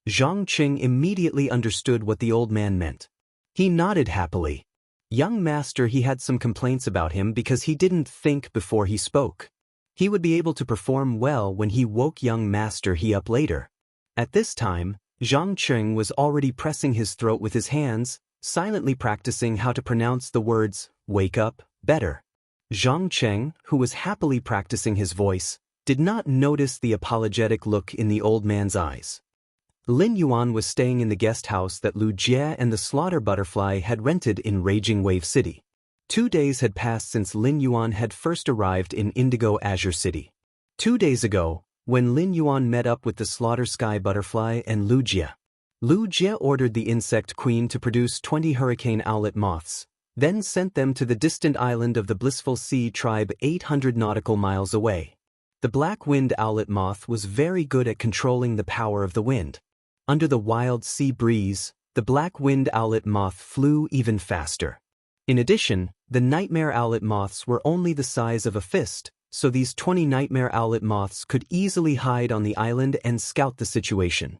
Zhang Cheng immediately understood what the old man meant. He nodded happily. Young master, he had some complaints about him because he didn't think before he spoke. He would be able to perform well when he woke young master he up later. At this time, Zhang Cheng was already pressing his throat with his hands, silently practicing how to pronounce the words, "wake up, better." Zhang Cheng, who was happily practicing his voice, did not notice the apologetic look in the old man's eyes. Lin Yuan was staying in the guest house that Lu Jie and the Slaughter Butterfly had rented in Raging Wave City. 2 days had passed since Lin Yuan had first arrived in Indigo Azure City. 2 days ago, when Lin Yuan met up with the Slaughter Sky Butterfly and Lu Jie ordered the insect queen to produce 20 hurricane owlet moths, then sent them to the distant island of the Blissful Sea tribe 800 nautical miles away. The black-winged owlet moth was very good at controlling the power of the wind. Under the wild sea breeze, the black-winged owlet moth flew even faster. In addition, the nightmare owlet moths were only the size of a fist, so these 20 nightmare owlet moths could easily hide on the island and scout the situation.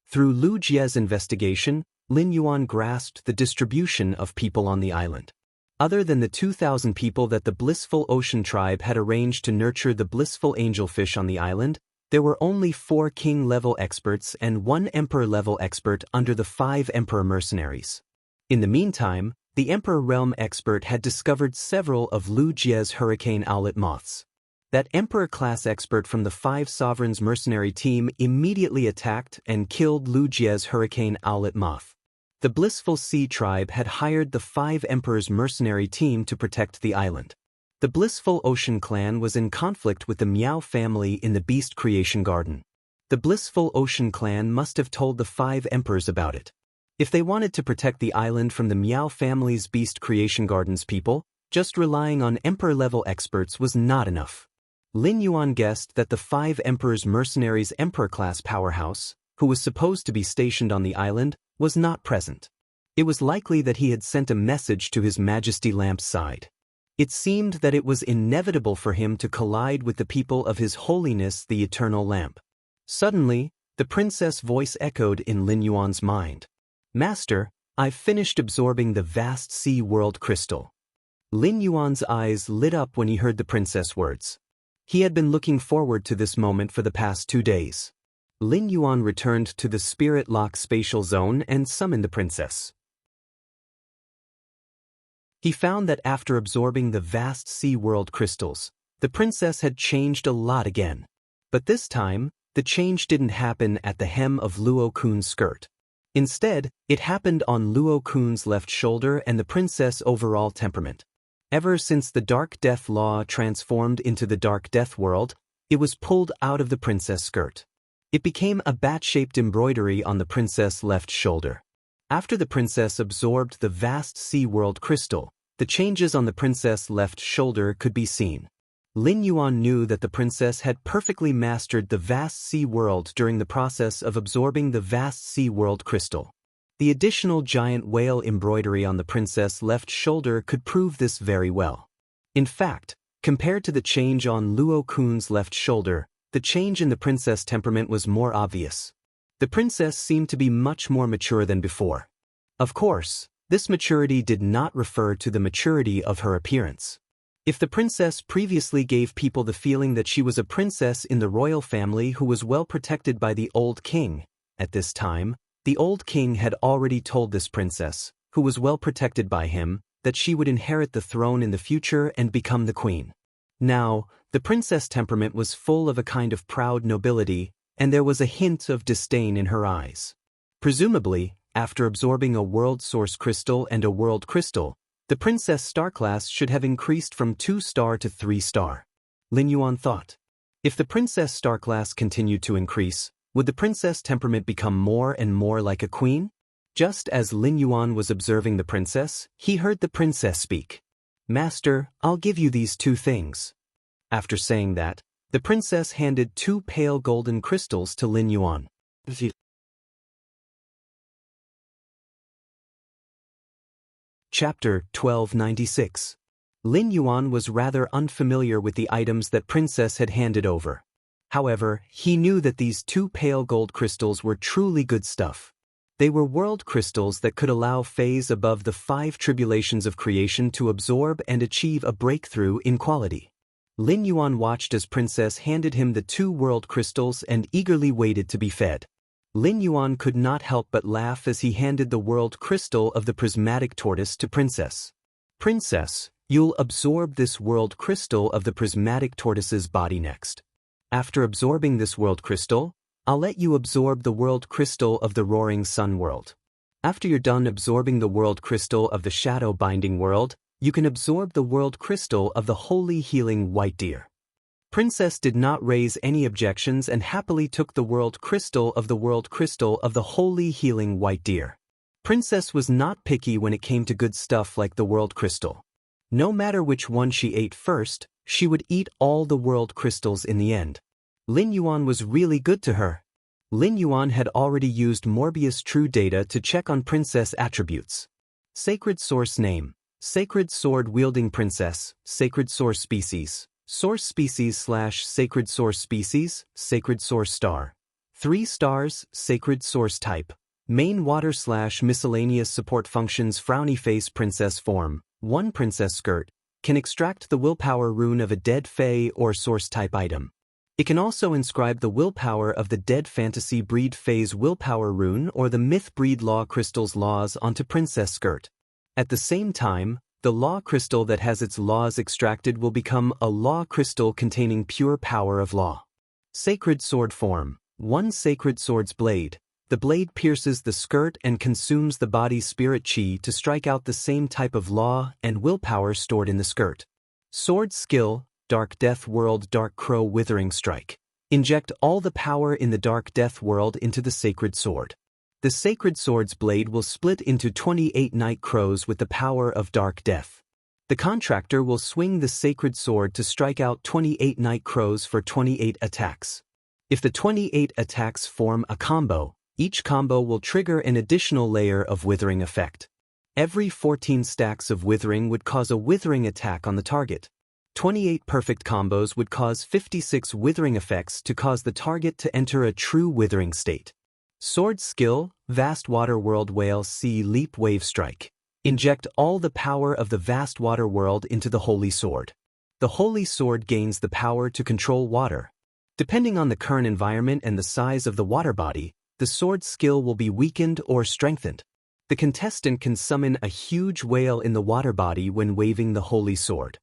Through Lu Jie's investigation, Lin Yuan grasped the distribution of people on the island. Other than the 2,000 people that the Blissful Ocean tribe had arranged to nurture the blissful angelfish on the island, there were only 4 king-level experts and 1 emperor-level expert under the 5 emperor mercenaries. In the meantime, the emperor realm expert had discovered several of Lu Jie's hurricane owlet moths. That emperor-class expert from the 5 sovereigns mercenary team immediately attacked and killed Lu Jie's hurricane owlet moth. The Blissful Sea tribe had hired the 5 emperors mercenary team to protect the island. The Blissful Ocean clan was in conflict with the Meow family in the Beast Creation Garden. The Blissful Ocean clan must have told the 5 emperors about it. If they wanted to protect the island from the Meow family's Beast Creation Gardens people, just relying on emperor-level experts was not enough. Lin Yuan guessed that the 5 emperors mercenaries emperor-class powerhouse, who was supposed to be stationed on the island, was not present. It was likely that he had sent a message to His Majesty Lamp's side. It seemed that it was inevitable for him to collide with the people of His Holiness the Eternal Lamp. Suddenly, the princess' voice echoed in Lin Yuan's mind. "Master, I've finished absorbing the vast sea world crystal." Lin Yuan's eyes lit up when he heard the princess' words. He had been looking forward to this moment for the past 2 days. Lin Yuan returned to the Spirit Lock spatial zone and summoned the princess. He found that after absorbing the vast sea world crystals, the princess had changed a lot again. But this time, the change didn't happen at the hem of Luo Kun's skirt. Instead, it happened on Luo Kun's left shoulder and the princess' overall temperament. Ever since the Dark Death Law transformed into the Dark Death world, it was pulled out of the princess' skirt. It became a bat-shaped embroidery on the princess' left shoulder. After the princess absorbed the vast sea world crystal, the changes on the princess' left shoulder could be seen. Lin Yuan knew that the princess had perfectly mastered the vast sea world during the process of absorbing the vast sea world crystal. The additional giant whale embroidery on the princess' left shoulder could prove this very well. In fact, compared to the change on Luo Kun's left shoulder, the change in the princess' temperament was more obvious. The princess seemed to be much more mature than before. Of course, this maturity did not refer to the maturity of her appearance. If the princess previously gave people the feeling that she was a princess in the royal family who was well protected by the old king, at this time, the old king had already told this princess, who was well protected by him, that she would inherit the throne in the future and become the queen. Now, the princess' temperament was full of a kind of proud nobility, and there was a hint of disdain in her eyes. Presumably, after absorbing a world source crystal and a world crystal, the princess star class should have increased from 2-star to 3-star. Lin Yuan thought. If the princess star class continued to increase, would the princess temperament become more and more like a queen? Just as Lin Yuan was observing the princess, he heard the princess speak. "Master, I'll give you these 2 things." After saying that, the princess handed 2 pale golden crystals to Lin Yuan. Chapter 1296. Lin Yuan was rather unfamiliar with the items that princess had handed over. However, he knew that these 2 pale gold crystals were truly good stuff. They were world crystals that could allow phase above the 5 tribulations of creation to absorb and achieve a breakthrough in quality. Lin Yuan watched as princess handed him the 2 world crystals and eagerly waited to be fed. Lin Yuan could not help but laugh as he handed the world crystal of the prismatic tortoise to princess. "Princess, you'll absorb this world crystal of the prismatic tortoise's body next. After absorbing this world crystal, I'll let you absorb the world crystal of the roaring sun world. After you're done absorbing the world crystal of the shadow binding world, you can absorb the world crystal of the holy healing white deer." Princess did not raise any objections and happily took the world crystal of the holy healing white deer. Princess was not picky when it came to good stuff like the world crystal. No matter which one she ate first, she would eat all the world crystals in the end. Lin Yuan was really good to her. Lin Yuan had already used Morbius True Data to check on princess attributes. Sacred source name, sacred sword-wielding princess, sacred source species, source species/sacred source species, sacred source star. 3 stars, sacred source type. Main water/miscellaneous support functions frowny face princess form. 1 princess skirt. Can extract the willpower rune of a dead fae or source type item. It can also inscribe the willpower of the dead fantasy breed phase willpower rune or the myth breed law crystal's laws onto princess skirt. At the same time, the law crystal that has its laws extracted will become a law crystal containing pure power of law. Sacred sword form. 1 sacred sword's blade. The blade pierces the skirt and consumes the body's spirit chi to strike out the same type of law and willpower stored in the skirt. Sword skill, Dark Death World Dark Crow Withering Strike. Inject all the power in the Dark Death World into the sacred sword. The sacred sword's blade will split into 28 night crows with the power of dark death. The contractor will swing the sacred sword to strike out 28 night crows for 28 attacks. If the 28 attacks form a combo, each combo will trigger an additional layer of withering effect. Every 14 stacks of withering would cause a withering attack on the target. 28 perfect combos would cause 56 withering effects to cause the target to enter a true withering state. Sword skill, Vast Water World Whale Sea Leap Wave Strike. Inject all the power of the vast water world into the holy sword. The holy sword gains the power to control water. Depending on the current environment and the size of the water body, the sword skill will be weakened or strengthened. The contestant can summon a huge whale in the water body when waving the holy sword.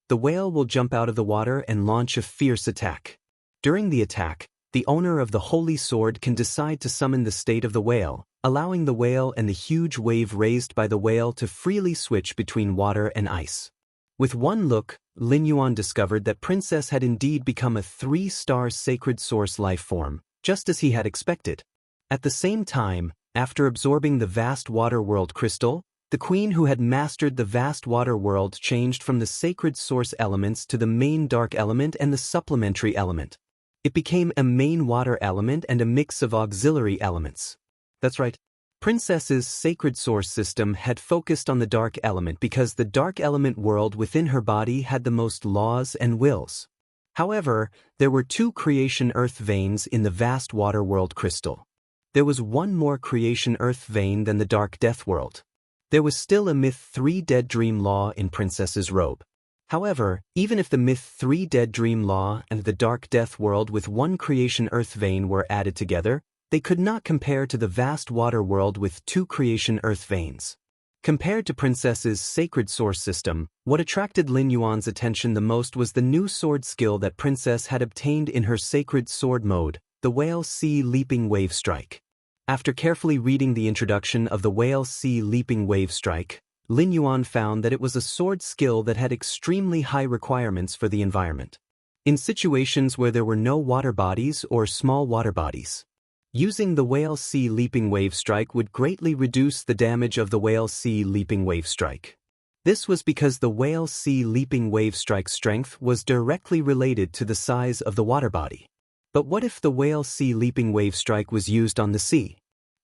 the whale will jump out of the water and launch a fierce attack. During the attack, the owner of the holy sword can decide to summon the state of the whale, allowing the whale and the huge wave raised by the whale to freely switch between water and ice. With one look, Lin Yuan discovered that Princess had indeed become a 3-star sacred source life form, just as he had expected. At the same time, after absorbing the vast water world crystal, the queen who had mastered the vast water world changed from the sacred source elements to the main dark element and the supplementary element. It became a main water element and a mix of auxiliary elements. That's right. Princess's sacred source system had focused on the dark element because the dark element world within her body had the most laws and wills. However, there were 2 creation earth veins in the vast water world crystal. There was one more creation earth vein than the dark death world. There was still a myth 3 dead dream law in Princess's robe. However, even if the myth 3 dead dream law and the dark death world with 1 creation earth vein were added together, they could not compare to the vast water world with 2 creation earth veins. Compared to Princess's sacred source system, what attracted Lin Yuan's attention the most was the new sword skill that Princess had obtained in her sacred sword mode, the Whale Sea Leaping Wave Strike. After carefully reading the introduction of the Whale Sea Leaping Wave Strike, Lin Yuan found that it was a sword skill that had extremely high requirements for the environment. In situations where there were no water bodies or small water bodies, using the Whale Sea Leaping Wave Strike would greatly reduce the damage of the Whale Sea Leaping Wave Strike. This was because the Whale Sea Leaping Wave Strike's strength was directly related to the size of the water body. But what if the Whale Sea Leaping Wave Strike was used on the sea?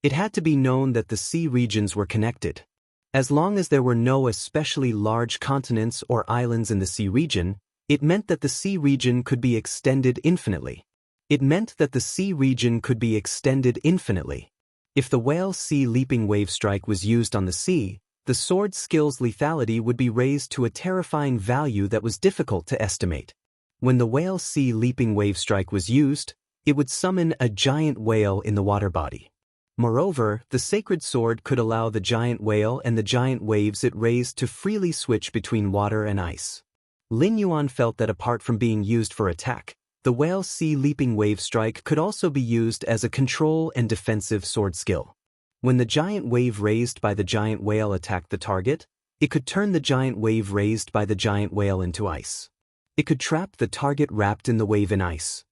It had to be known that the sea regions were connected. As long as there were no especially large continents or islands in the sea region, it meant that the sea region could be extended infinitely. If the Whale Sea Leaping Wave Strike was used on the sea, the sword skill's lethality would be raised to a terrifying value that was difficult to estimate. When the Whale Sea Leaping Wave Strike was used, it would summon a giant whale in the water body. Moreover, the sacred sword could allow the giant whale and the giant waves it raised to freely switch between water and ice. Lin Yuan felt that apart from being used for attack, the Whale Sea Leaping Wave Strike could also be used as a control and defensive sword skill. When the giant wave raised by the giant whale attacked the target, it could turn the giant wave raised by the giant whale into ice. It could trap the target wrapped in the wave in ice.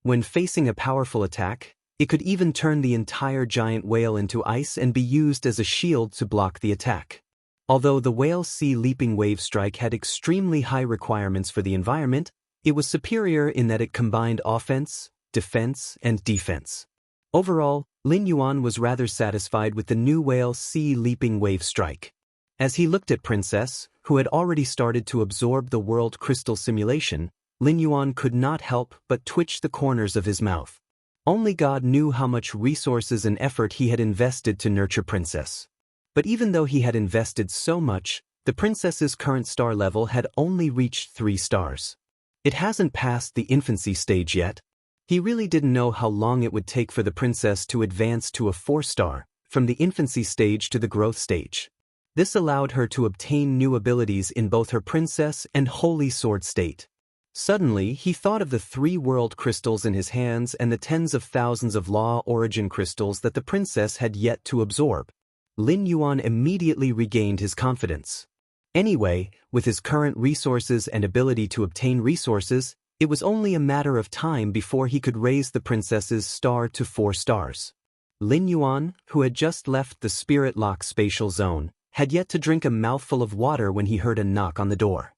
When facing a powerful attack, it could even turn the entire giant whale into ice and be used as a shield to block the attack. Although the Whale Sea Leaping Wave Strike had extremely high requirements for the environment, it was superior in that it combined offense, defense, and defense. Overall, Lin Yuan was rather satisfied with the new Whale Sea Leaping Wave Strike. As he looked at Princess, who had already started to absorb the world crystal simulation, Lin Yuan could not help but twitch the corners of his mouth. Only God knew how much resources and effort he had invested to nurture Princess. But even though he had invested so much, the Princess's current star level had only reached 3 stars. It hasn't passed the infancy stage yet. He really didn't know how long it would take for the Princess to advance to a 4-star, from the infancy stage to the growth stage. This allowed her to obtain new abilities in both her Princess and Holy Sword state. Suddenly, he thought of the 3 world crystals in his hands and the tens of thousands of law origin crystals that the Princess had yet to absorb. Lin Yuan immediately regained his confidence. Anyway, with his current resources and ability to obtain resources, it was only a matter of time before he could raise the Princess's star to 4 stars. Lin Yuan, who had just left the Spirit Lock spatial zone, had yet to drink a mouthful of water when he heard a knock on the door.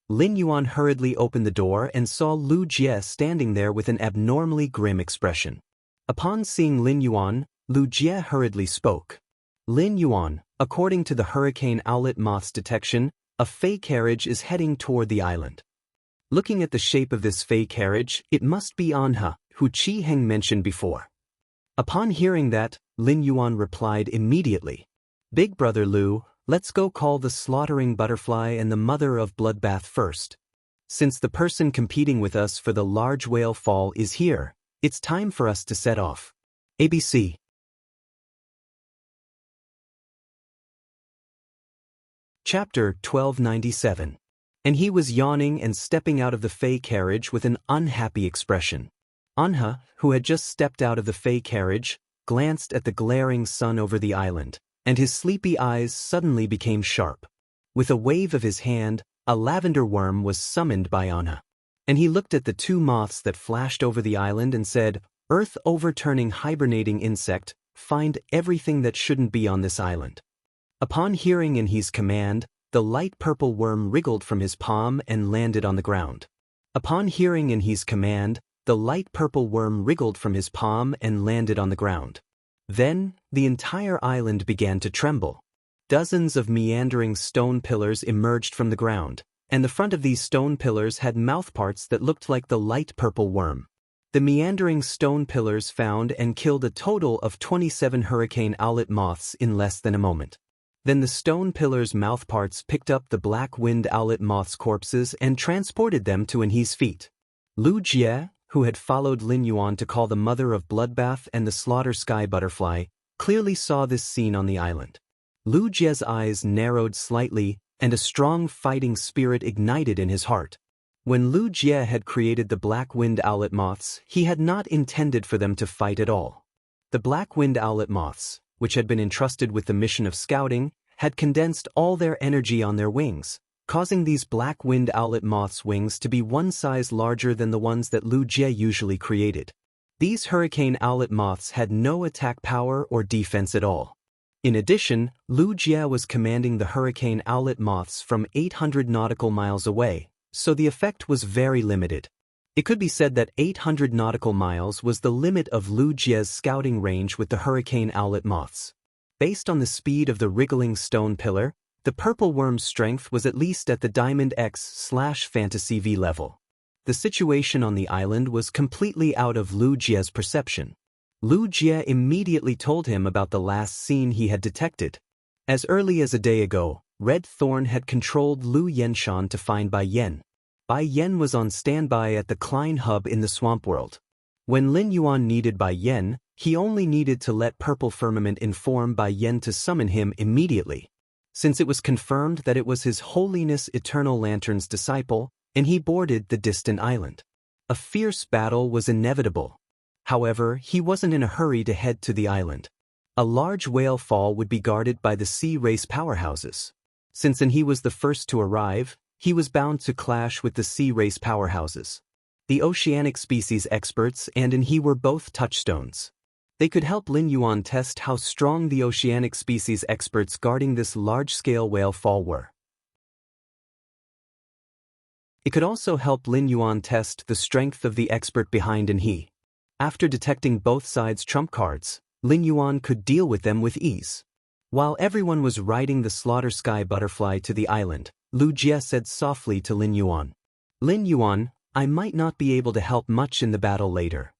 Lin Yuan hurriedly opened the door and saw Lu Jie standing there with an abnormally grim expression. Upon seeing Lin Yuan, Lu Jie hurriedly spoke. Lin Yuan, according to the Hurricane Owlet Moth's detection, a Fey carriage is heading toward the island. Looking at the shape of this Fey carriage, it must be Anha, who Qi Heng mentioned before. Upon hearing that, Lin Yuan replied immediately, "Big brother Lu, let's go call the slaughtering butterfly and the mother of bloodbath first. Since the person competing with us for the large whale fall is here, it's time for us to set off." ABC. Chapter 1297. And he was yawning and stepping out of the Fey carriage with an unhappy expression. Anha, who had just stepped out of the Fey carriage, glanced at the glaring sun over the island, and his sleepy eyes suddenly became sharp. With a wave of his hand, a lavender worm was summoned by Anha. And he looked at the two moths that flashed over the island and said, "Earth-overturning hibernating insect, find everything that shouldn't be on this island." Upon hearing Inhi's command, the light purple worm wriggled from his palm and landed on the ground. Upon hearing Inhi's command, the light purple worm wriggled from his palm and landed on the ground. Then, the entire island began to tremble. Dozens of meandering stone pillars emerged from the ground, and the front of these stone pillars had mouthparts that looked like the light purple worm. The meandering stone pillars found and killed a total of 27 hurricane owlet moths in less than a moment. Then the stone pillars' mouthparts picked up the black-winged owlet moths' corpses and transported them to Inhi's feet. Lu Jie, who had followed Lin Yuan to call the mother of bloodbath and the slaughter sky butterfly, clearly saw this scene on the island. Lu Jie's eyes narrowed slightly, and a strong fighting spirit ignited in his heart. When Lu Jie had created the black-winged owlet moths, he had not intended for them to fight at all. The black-winged owlet moths, which had been entrusted with the mission of scouting, had condensed all their energy on their wings, causing these black-winged owlet moths' wings to be one size larger than the ones that Lu Jie usually created. These hurricane owlet moths had no attack power or defense at all. In addition, Lu Jie was commanding the hurricane owlet moths from 800 nautical miles away, so the effect was very limited. It could be said that 800 nautical miles was the limit of Lu Jie's scouting range with the hurricane owlet moths. Based on the speed of the wriggling stone pillar, the purple worm's strength was at least at the Diamond X/Fantasy V level. The situation on the island was completely out of Lu Jie's perception. Lu Jie immediately told him about the last scene he had detected. As early as a day ago, Red Thorn had controlled Lu Yenshan to find Bai Yen. Bai Yen was on standby at the Klein hub in the swamp world. When Lin Yuan needed Bai Yen, he only needed to let Purple Firmament inform Bai Yen to summon him immediately. Since it was confirmed that it was His Holiness Eternal Lantern's disciple, and he boarded the distant island. A fierce battle was inevitable. However, he wasn't in a hurry to head to the island. A large whale fall would be guarded by the sea race powerhouses. Since he was the first to arrive, he was bound to clash with the sea race powerhouses. The oceanic species experts and he were both touchstones. They could help Lin Yuan test how strong the oceanic species experts guarding this large-scale whale fall were. It could also help Lin Yuan test the strength of the expert behind Inhi. After detecting both sides' trump cards, Lin Yuan could deal with them with ease. While everyone was riding the slaughter sky butterfly to the island, Lu Jie said softly to Lin Yuan, "Lin Yuan, I might not be able to help much in the battle later,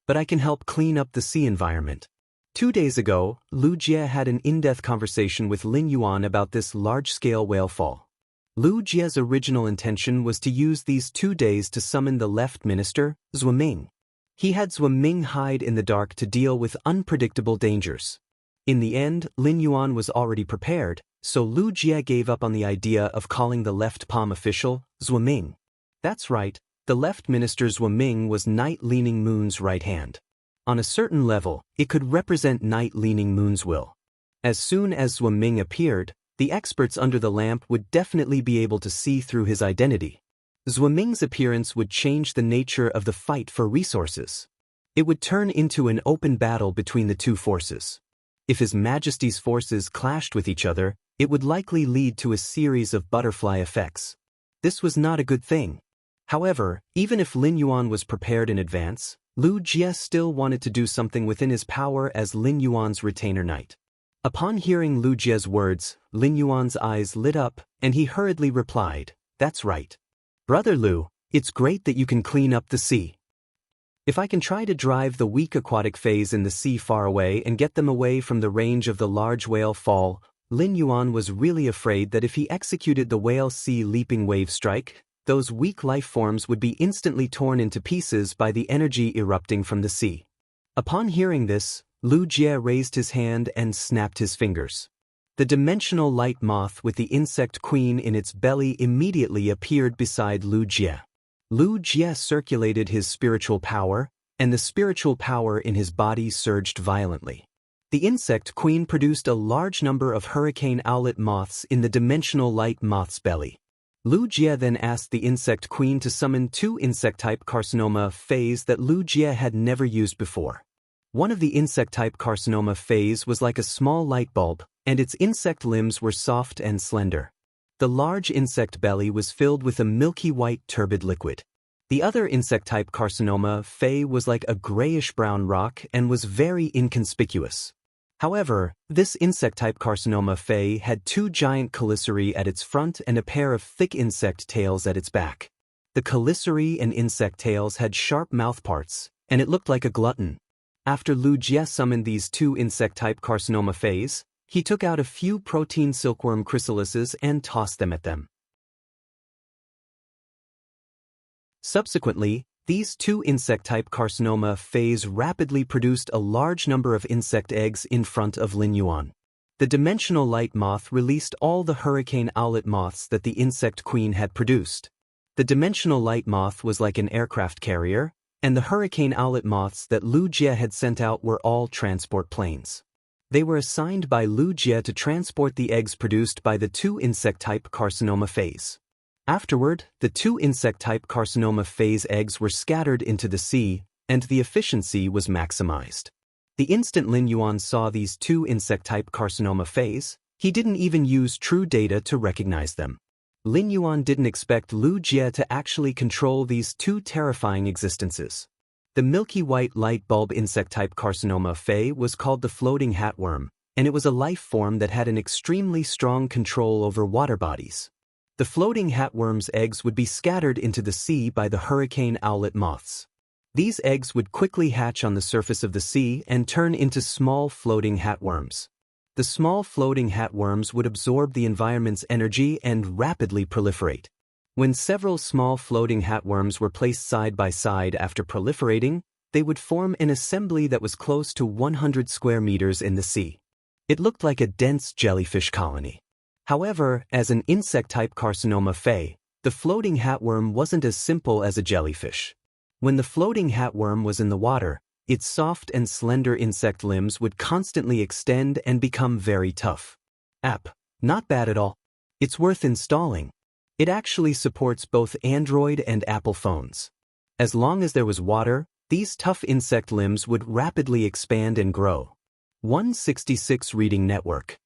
but I can help clean up the sea environment." 2 days ago, Lu Jie had an in-depth conversation with Lin Yuan about this large-scale whale fall. Lu Jie's original intention was to use these 2 days to summon the left minister, Zhuo Ming. He had Zhuo Ming hide in the dark to deal with unpredictable dangers. In the end, Lin Yuan was already prepared, so Lu Jie gave up on the idea of calling the left palm official Zhuo Ming. That's right, the left minister Zhuo Ming was Night Leaning Moon's right hand. On a certain level, it could represent Night Leaning Moon's will. As soon as Zhuo Ming appeared, the experts under the lamp would definitely be able to see through his identity. Zhuo Ming's appearance would change the nature of the fight for resources. It would turn into an open battle between the two forces. If His Majesty's forces clashed with each other, it would likely lead to a series of butterfly effects. This was not a good thing. However, even if Lin Yuan was prepared in advance, Lu Jie still wanted to do something within his power as Lin Yuan's retainer knight. Upon hearing Lu Jie's words, Lin Yuan's eyes lit up, and he hurriedly replied, "That's right. Brother Lu, it's great that you can clean up the sea. If I can try to drive the weak aquatic phase in the sea far away and get them away from the range of the large whale fall," Lin Yuan was really afraid that if he executed the whale sea leaping wave strike, those weak life forms would be instantly torn into pieces by the energy erupting from the sea. Upon hearing this, Lu Jie raised his hand and snapped his fingers. The dimensional light moth with the insect queen in its belly immediately appeared beside Lu Jie. Lu Jie circulated his spiritual power, and the spiritual power in his body surged violently. The insect queen produced a large number of hurricane owlet moths in the dimensional light moth's belly. Lu Jie then asked the insect queen to summon 2 insect-type carcinoma phase that Lu Jie had never used before. One of the insect-type carcinoma phase was like a small light bulb, and its insect limbs were soft and slender. The large insect belly was filled with a milky white turbid liquid. The other insect-type carcinoma phase was like a grayish-brown rock and was very inconspicuous. However, this insect-type carcinoma phase had 2 giant chelicerae at its front and a pair of thick insect tails at its back. The chelicerae and insect tails had sharp mouthparts, and it looked like a glutton. After Lu Jie summoned these 2 insect-type carcinoma phase, he took out a few protein silkworm chrysalises and tossed them at them. Subsequently, these 2 insect-type carcinoma phase rapidly produced a large number of insect eggs in front of Lin Yuan. The dimensional light moth released all the hurricane owlet moths that the insect queen had produced. The dimensional light moth was like an aircraft carrier, and the hurricane owlet moths that Lu Jie had sent out were all transport planes. They were assigned by Lu Jie to transport the eggs produced by the 2 insect-type carcinoma phase. Afterward, the 2 insect-type carcinoma phase eggs were scattered into the sea, and the efficiency was maximized. The instant Lin Yuan saw these 2 insect-type carcinoma phase, he didn't even use true data to recognize them. Lin Yuan didn't expect Lu Jie to actually control these 2 terrifying existences. The milky white light bulb insect-type carcinoma phase was called the floating hatworm, and it was a life form that had an extremely strong control over water bodies. The floating hatworm's eggs would be scattered into the sea by the hurricane owlet moths. These eggs would quickly hatch on the surface of the sea and turn into small floating hatworms. The small floating hatworms would absorb the environment's energy and rapidly proliferate. When several small floating hatworms were placed side by side after proliferating, they would form an assembly that was close to 100 square meters in the sea. It looked like a dense jellyfish colony. However, as an insect-type carcinoma phase, the floating hatworm wasn't as simple as a jellyfish. When the floating hatworm was in the water, its soft and slender insect limbs would constantly extend and become very tough. App. Not bad at all. It's worth installing. It actually supports both Android and Apple phones. As long as there was water, these tough insect limbs would rapidly expand and grow. 166 Reading Network.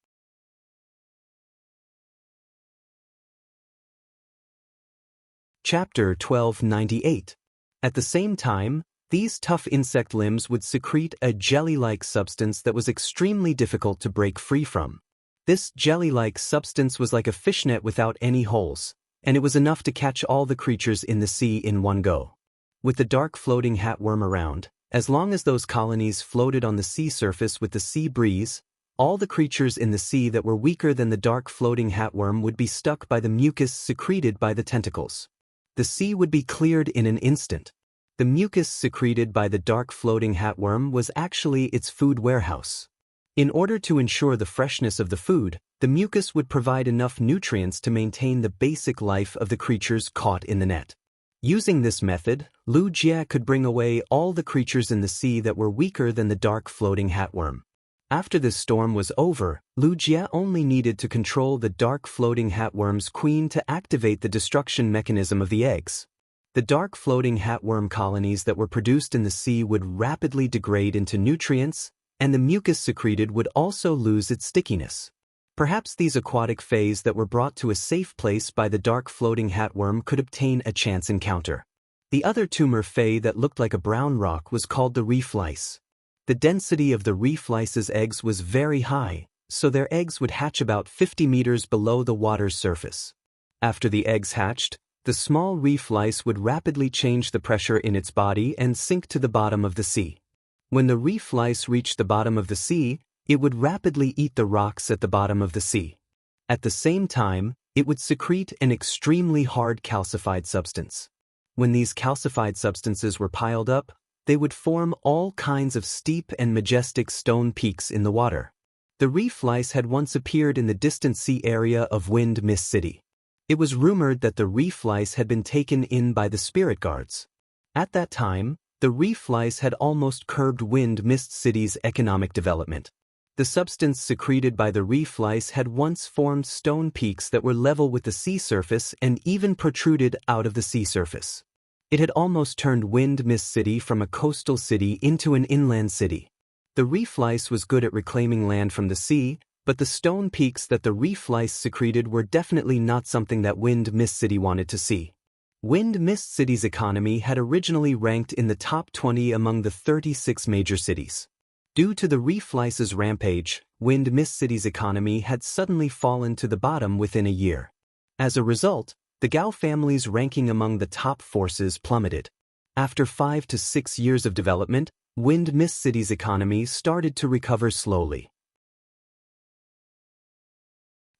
Chapter 1298. At the same time, these tough insect limbs would secrete a jelly-like substance that was extremely difficult to break free from. This jelly-like substance was like a fishnet without any holes, and it was enough to catch all the creatures in the sea in one go. With the dark floating hatworm around, as long as those colonies floated on the sea surface with the sea breeze, all the creatures in the sea that were weaker than the dark floating hatworm would be stuck by the mucus secreted by the tentacles. The sea would be cleared in an instant. The mucus secreted by the dark floating hatworm was actually its food warehouse. In order to ensure the freshness of the food, the mucus would provide enough nutrients to maintain the basic life of the creatures caught in the net. Using this method, Lu Jie could bring away all the creatures in the sea that were weaker than the dark floating hatworm. After this storm was over, Lu Jie only needed to control the dark floating hatworm's queen to activate the destruction mechanism of the eggs. The dark floating hatworm colonies that were produced in the sea would rapidly degrade into nutrients, and the mucus secreted would also lose its stickiness. Perhaps these aquatic phase that were brought to a safe place by the dark floating hatworm could obtain a chance encounter. The other tumor phase that looked like a brown rock was called the reef lice. The density of the reef lice's eggs was very high, so their eggs would hatch about 50 meters below the water's surface. After the eggs hatched, the small reef lice would rapidly change the pressure in its body and sink to the bottom of the sea. When the reef lice reached the bottom of the sea, it would rapidly eat the rocks at the bottom of the sea. At the same time, it would secrete an extremely hard calcified substance. When these calcified substances were piled up, they would form all kinds of steep and majestic stone peaks in the water. The reef lice had once appeared in the distant sea area of Wind Mist City. It was rumored that the reef lice had been taken in by the spirit guards. At that time, the reef lice had almost curbed Wind Mist City's economic development. The substance secreted by the reef lice had once formed stone peaks that were level with the sea surface and even protruded out of the sea surface. It had almost turned Wind Mist City from a coastal city into an inland city. The reef lice was good at reclaiming land from the sea, but the stone peaks that the reef lice secreted were definitely not something that Wind Mist City wanted to see. Wind Mist City's economy had originally ranked in the top 20 among the 36 major cities. Due to the reef lice's rampage, Wind Mist City's economy had suddenly fallen to the bottom within a year. As a result, the Gao family's ranking among the top forces plummeted. After 5 to 6 years of development, Wind Mist City's economy started to recover slowly.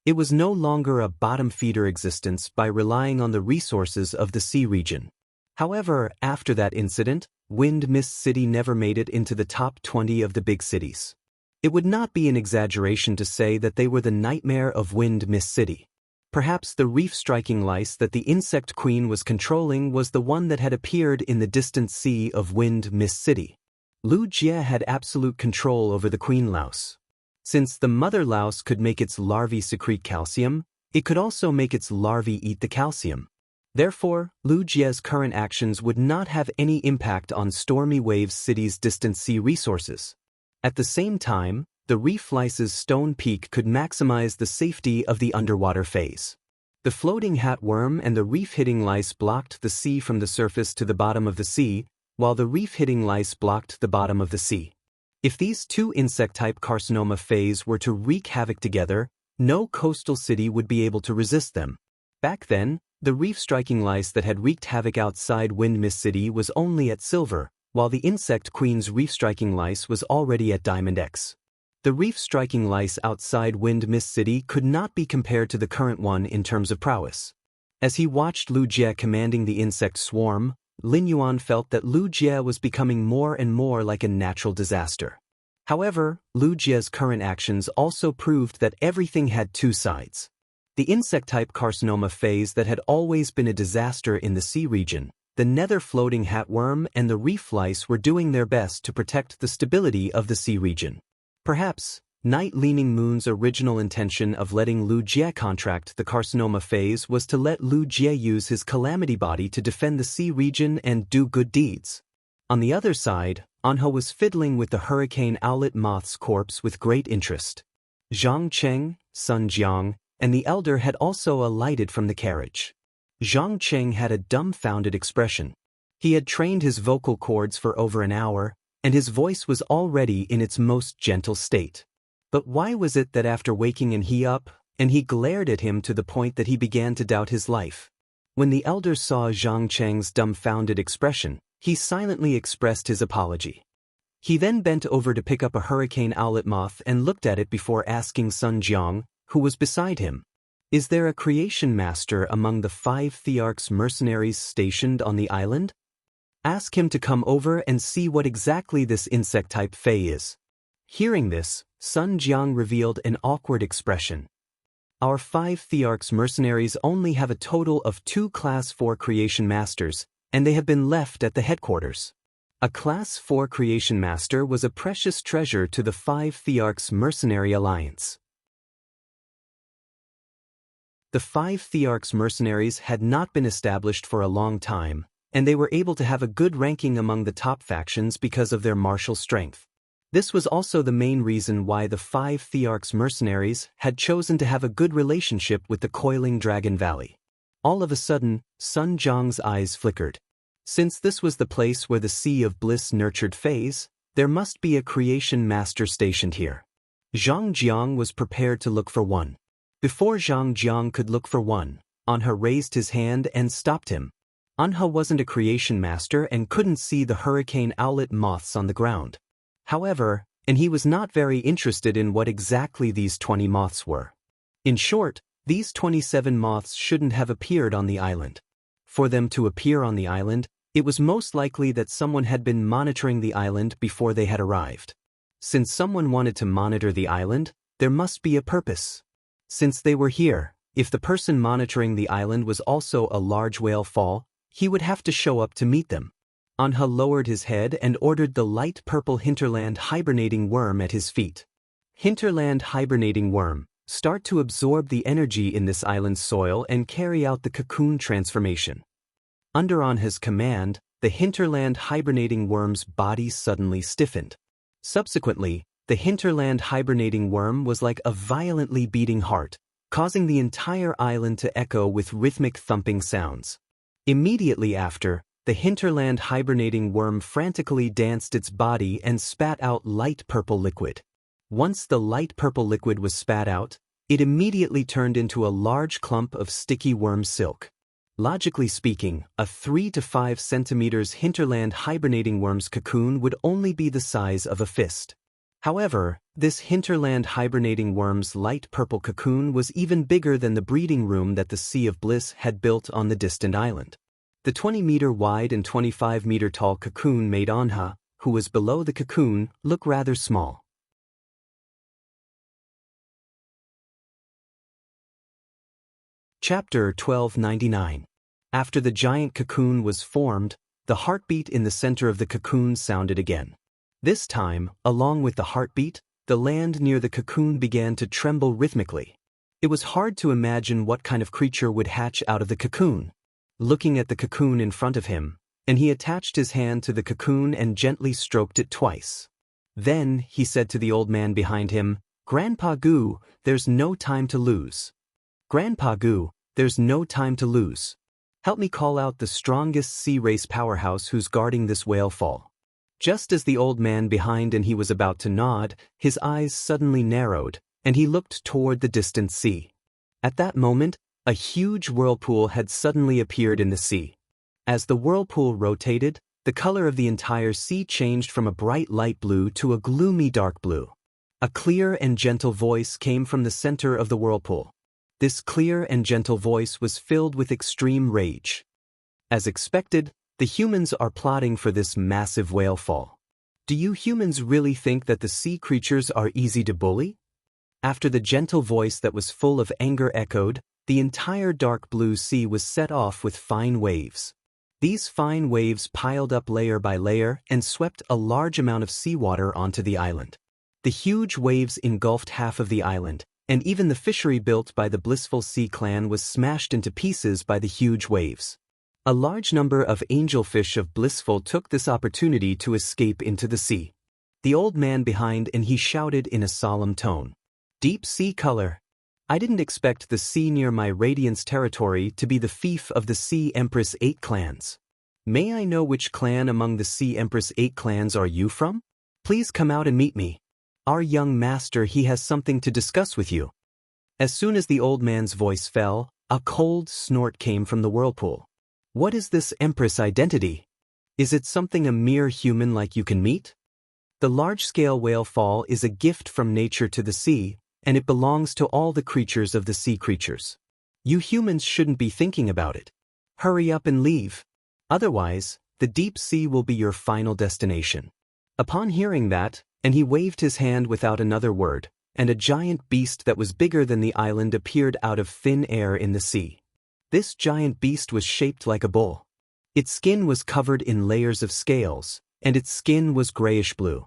It was no longer a bottom-feeder existence by relying on the resources of the sea region. However, after that incident, Wind Mist City never made it into the top 20 of the big cities. It would not be an exaggeration to say that they were the nightmare of Wind Mist City. Perhaps the reef-striking lice that the insect queen was controlling was the one that had appeared in the distant sea of Wind Mist City. Lu Jie had absolute control over the queen louse. Since the mother louse could make its larvae secrete calcium, it could also make its larvae eat the calcium. Therefore, Lu Jie's current actions would not have any impact on Stormy Waves City's distant sea resources. At the same time, the reef lice's stone peak could maximize the safety of the underwater phase. The floating hat worm and the reef-hitting lice blocked the sea from the surface to the bottom of the sea, while the reef-hitting lice blocked the bottom of the sea. If these two insect-type carcinoma phase were to wreak havoc together, no coastal city would be able to resist them. Back then, the reef-striking lice that had wreaked havoc outside Wind Mist City was only at silver, while the insect queen's reef-striking lice was already at Diamond X. The reef-striking lice outside Wind Mist City could not be compared to the current one in terms of prowess. As he watched Lu Jie commanding the insect swarm, Lin Yuan felt that Lu Jie was becoming more and more like a natural disaster. However, Lu Jie's current actions also proved that everything had two sides. The insect-type carcinoma phase that had always been a disaster in the sea region, the nether floating hat worm and the reef lice were doing their best to protect the stability of the sea region. Perhaps, Night Leaning Moon's original intention of letting Lu Jie contract the carcinoma phase was to let Lu Jie use his calamity body to defend the sea region and do good deeds. On the other side, Anhe was fiddling with the hurricane owlet moth's corpse with great interest. Zhang Cheng, Sun Jiang, and the elder had also alighted from the carriage. Zhang Cheng had a dumbfounded expression. He had trained his vocal cords for over an hour, and his voice was already in its most gentle state. But why was it that after waking he glared at him to the point that he began to doubt his life? When the elder saw Zhang Cheng's dumbfounded expression, he silently expressed his apology. He then bent over to pick up a hurricane owlet moth and looked at it before asking Sun Jiang, who was beside him, "Is there a creation master among the 5 Thearch's mercenaries stationed on the island? Ask him to come over and see what exactly this insect-type fey is." Hearing this, Sun Jiang revealed an awkward expression. "Our 5 Thearch's mercenaries only have a total of 2 Class 4 creation masters, and they have been left at the headquarters." A Class 4 creation master was a precious treasure to the 5 Thearch's mercenary alliance. The 5 Thearch's mercenaries had not been established for a long time, and they were able to have a good ranking among the top factions because of their martial strength. This was also the main reason why the 5 Thearch's mercenaries had chosen to have a good relationship with the Coiling Dragon Valley. All of a sudden, Sun Jiang's eyes flickered. Since this was the place where the Sea of Bliss nurtured Fays, there must be a creation master stationed here. Zhang Jiang was prepared to look for one. Before Zhang Jiang could look for one, Anhe raised his hand and stopped him. Anhe wasn't a creation master and couldn't see the hurricane owlet moths on the ground. However, and he was not very interested in what exactly these 20 moths were. In short, these 27 moths shouldn't have appeared on the island. For them to appear on the island, it was most likely that someone had been monitoring the island before they had arrived. Since someone wanted to monitor the island, there must be a purpose. Since they were here, if the person monitoring the island was also a large whale fall, he would have to show up to meet them. Anh lowered his head and ordered the light purple hinterland hibernating worm at his feet. Hinterland hibernating worm, start to absorb the energy in this island's soil and carry out the cocoon transformation. Under An's command, the hinterland hibernating worm's body suddenly stiffened. Subsequently, the hinterland hibernating worm was like a violently beating heart, causing the entire island to echo with rhythmic thumping sounds. Immediately after, the hinterland hibernating worm frantically danced its body and spat out light purple liquid. Once the light purple liquid was spat out, it immediately turned into a large clump of sticky worm silk. Logically speaking, a 3 to 5 centimeters hinterland hibernating worm's cocoon would only be the size of a fist. However, this hinterland hibernating worm's light purple cocoon was even bigger than the breeding room that the Sea of Bliss had built on the distant island. The 20-meter wide and 25-meter tall cocoon made Anh, who was below the cocoon, look rather small. Chapter 1299. After the giant cocoon was formed, the heartbeat in the center of the cocoon sounded again. This time, along with the heartbeat, the land near the cocoon began to tremble rhythmically. It was hard to imagine what kind of creature would hatch out of the cocoon. Looking at the cocoon in front of him, and he attached his hand to the cocoon and gently stroked it twice. Then, he said to the old man behind him, "Grandpa Gu, there's no time to lose. Grandpa Gu, there's no time to lose. Help me call out the strongest sea race powerhouse who's guarding this whale fall." Just as the old man behind and he was about to nod, his eyes suddenly narrowed, and he looked toward the distant sea. At that moment, a huge whirlpool had suddenly appeared in the sea. As the whirlpool rotated, the color of the entire sea changed from a bright light blue to a gloomy dark blue. A clear and gentle voice came from the center of the whirlpool. This clear and gentle voice was filled with extreme rage. As expected, the humans are plotting for this massive whale fall. Do you humans really think that the sea creatures are easy to bully? After the gentle voice that was full of anger echoed, the entire dark blue sea was set off with fine waves. These fine waves piled up layer by layer and swept a large amount of seawater onto the island. The huge waves engulfed half of the island, and even the fishery built by the Blissful Sea clan was smashed into pieces by the huge waves. A large number of angelfish of Blissful took this opportunity to escape into the sea. The old man behind and he shouted in a solemn tone, "Deep sea color. I didn't expect the sea near my Radiance territory to be the fief of the Sea Empress 8 clans. May I know which clan among the Sea Empress 8 clans are you from? Please come out and meet me. Our young master, he has something to discuss with you." As soon as the old man's voice fell, a cold snort came from the whirlpool. "What is this Empress identity? Is it something a mere human like you can meet?" The large-scale whale fall is a gift from nature to the sea, and it belongs to all the creatures of the sea creatures. You humans shouldn't be thinking about it. Hurry up and leave. Otherwise, the deep sea will be your final destination. Upon hearing that, and he waved his hand without another word, and a giant beast that was bigger than the island appeared out of thin air in the sea. This giant beast was shaped like a bull. Its skin was covered in layers of scales, and its skin was grayish-blue.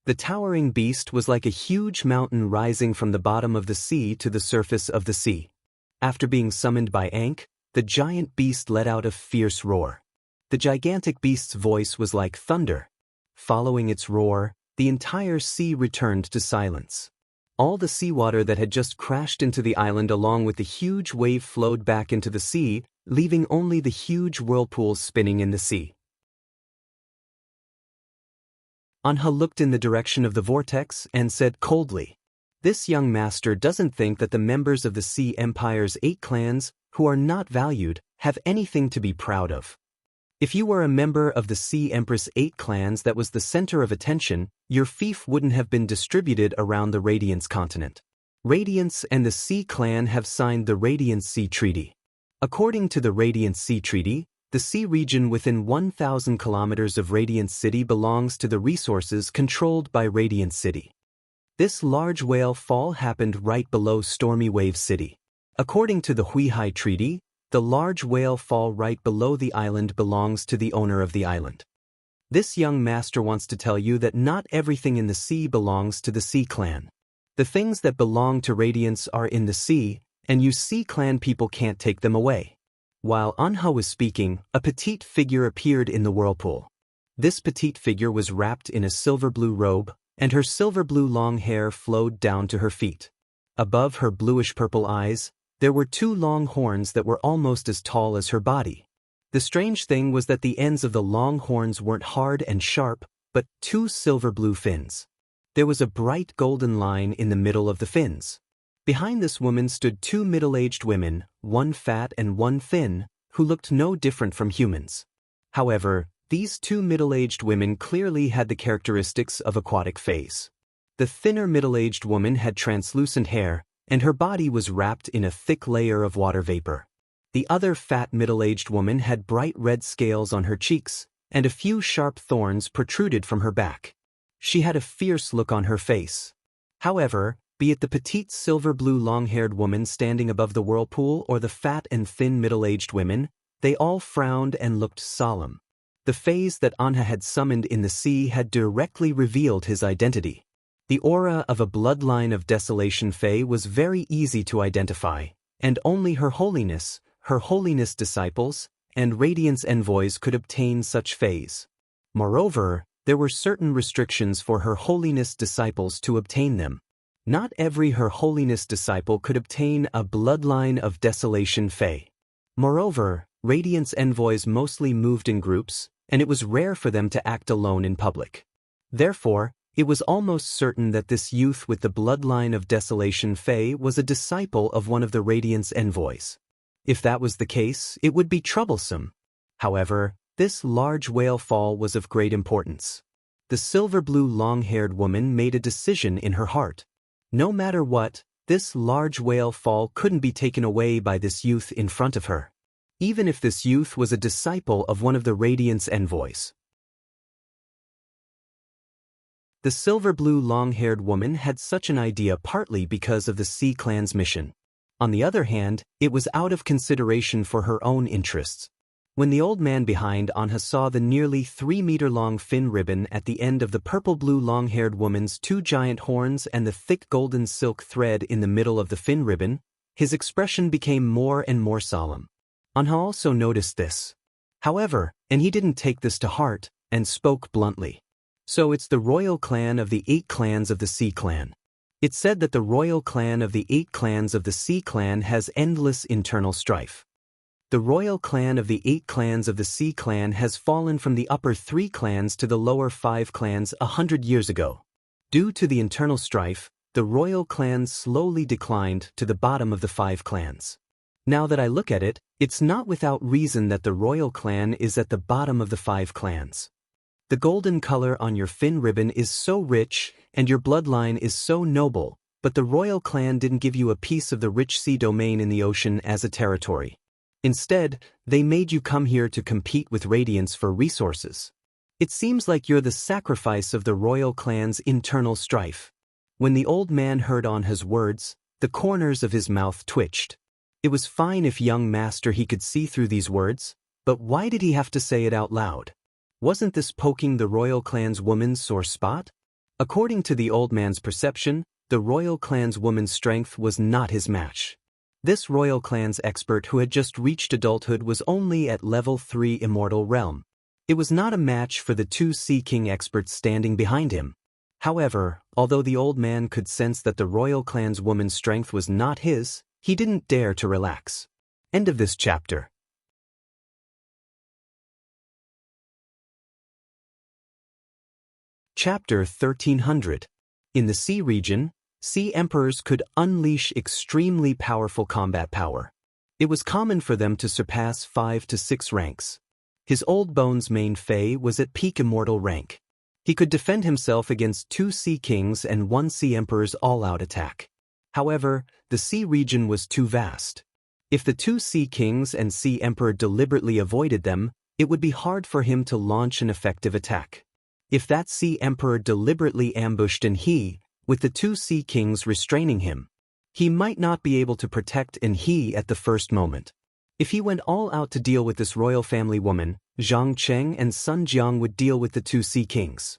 The towering beast was like a huge mountain rising from the bottom of the sea to the surface of the sea. After being summoned by Ankh, the giant beast let out a fierce roar. The gigantic beast's voice was like thunder. Following its roar, the entire sea returned to silence. All the seawater that had just crashed into the island along with the huge wave flowed back into the sea, leaving only the huge whirlpools spinning in the sea. Anh looked in the direction of the vortex and said coldly, "This young master doesn't think that the members of the Sea Empire's 8 clans, who are not valued, have anything to be proud of. If you were a member of the Sea Empress 8 clans that was the center of attention, your fief wouldn't have been distributed around the Radiance continent. Radiance and the Sea clan have signed the Radiance Sea Treaty. According to the Radiance Sea Treaty, the sea region within 1,000 kilometers of Radiance City belongs to the resources controlled by Radiance City. This large whale fall happened right below Stormy Wave City. According to the Huihai Treaty, the large whale fall right below the island belongs to the owner of the island. This young master wants to tell you that not everything in the sea belongs to the Sea Clan. The things that belong to Radiance are in the sea, and you Sea Clan people can't take them away. While Anha was speaking, a petite figure appeared in the whirlpool. This petite figure was wrapped in a silver-blue robe, and her silver-blue long hair flowed down to her feet. Above her bluish-purple eyes, there were two long horns that were almost as tall as her body. The strange thing was that the ends of the long horns weren't hard and sharp, but two silver-blue fins. There was a bright golden line in the middle of the fins. Behind this woman stood two middle-aged women, one fat and one thin, who looked no different from humans. However, these two middle-aged women clearly had the characteristics of aquatic fays. The thinner middle-aged woman had translucent hair, and her body was wrapped in a thick layer of water vapor. The other fat middle-aged woman had bright red scales on her cheeks, and a few sharp thorns protruded from her back. She had a fierce look on her face. However, be it the petite silver-blue long-haired woman standing above the whirlpool or the fat and thin middle-aged women, they all frowned and looked solemn. The fays that Anha had summoned in the sea had directly revealed his identity. The aura of a bloodline of desolation fae was very easy to identify, and only Her Holiness disciples, and Radiance envoys could obtain such fays. Moreover, there were certain restrictions for Her Holiness disciples to obtain them. Not every Her Holiness disciple could obtain a bloodline of desolation fae. Moreover, Radiance envoys mostly moved in groups, and it was rare for them to act alone in public. Therefore, it was almost certain that this youth with the bloodline of desolation fae was a disciple of one of the Radiance envoys. If that was the case, it would be troublesome. However, this large whale fall was of great importance. The silver-blue long-haired woman made a decision in her heart. No matter what, this large whale fall couldn't be taken away by this youth in front of her, even if this youth was a disciple of one of the Radiance envoys. The silver-blue long-haired woman had such an idea partly because of the Sea Clan's mission. On the other hand, it was out of consideration for her own interests. When the old man behind Anha saw the nearly 3-meter-long fin ribbon at the end of the purple-blue long-haired woman's two giant horns and the thick golden silk thread in the middle of the fin ribbon, his expression became more and more solemn. Anha also noticed this. However, and he didn't take this to heart, and spoke bluntly. So it's the royal clan of the 8 clans of the Sea Clan. It's said that the royal clan of the 8 clans of the Sea Clan has endless internal strife. The royal clan of the 8 clans of the Sea Clan has fallen from the upper 3 clans to the lower 5 clans 100 years ago. Due to the internal strife, the royal clans slowly declined to the bottom of the 5 clans. Now that I look at it, it's not without reason that the royal clan is at the bottom of the 5 clans. The golden color on your fin ribbon is so rich, and your bloodline is so noble, but the royal clan didn't give you a piece of the rich sea domain in the ocean as a territory. Instead, they made you come here to compete with Radiance for resources. It seems like you're the sacrifice of the royal clan's internal strife. When the old man heard Anha's words, the corners of his mouth twitched. It was fine if young master he could see through these words, but why did he have to say it out loud? Wasn't this poking the royal clan's woman's sore spot? According to the old man's perception, the royal clan's woman's strength was not his match. This royal clan's expert who had just reached adulthood was only at level 3 immortal realm. It was not a match for the 2 Sea King experts standing behind him. However, although the old man could sense that the royal clan's woman's strength was not his, he didn't dare to relax. End of this chapter. Chapter 1300. In the Sea region, Sea Emperors could unleash extremely powerful combat power. It was common for them to surpass 5 to 6 ranks. His old bones main Fae was at peak immortal rank. He could defend himself against 2 Sea Kings and 1 Sea Emperor's all-out attack. However, the Sea region was too vast. If the 2 Sea Kings and Sea Emperor deliberately avoided them, it would be hard for him to launch an effective attack. If that Sea Emperor deliberately ambushed and he, with the two sea kings restraining him. He might not be able to protect he at the first moment. If he went all out to deal with this royal family woman, Zhang Cheng and Sun Jiang would deal with the two sea kings.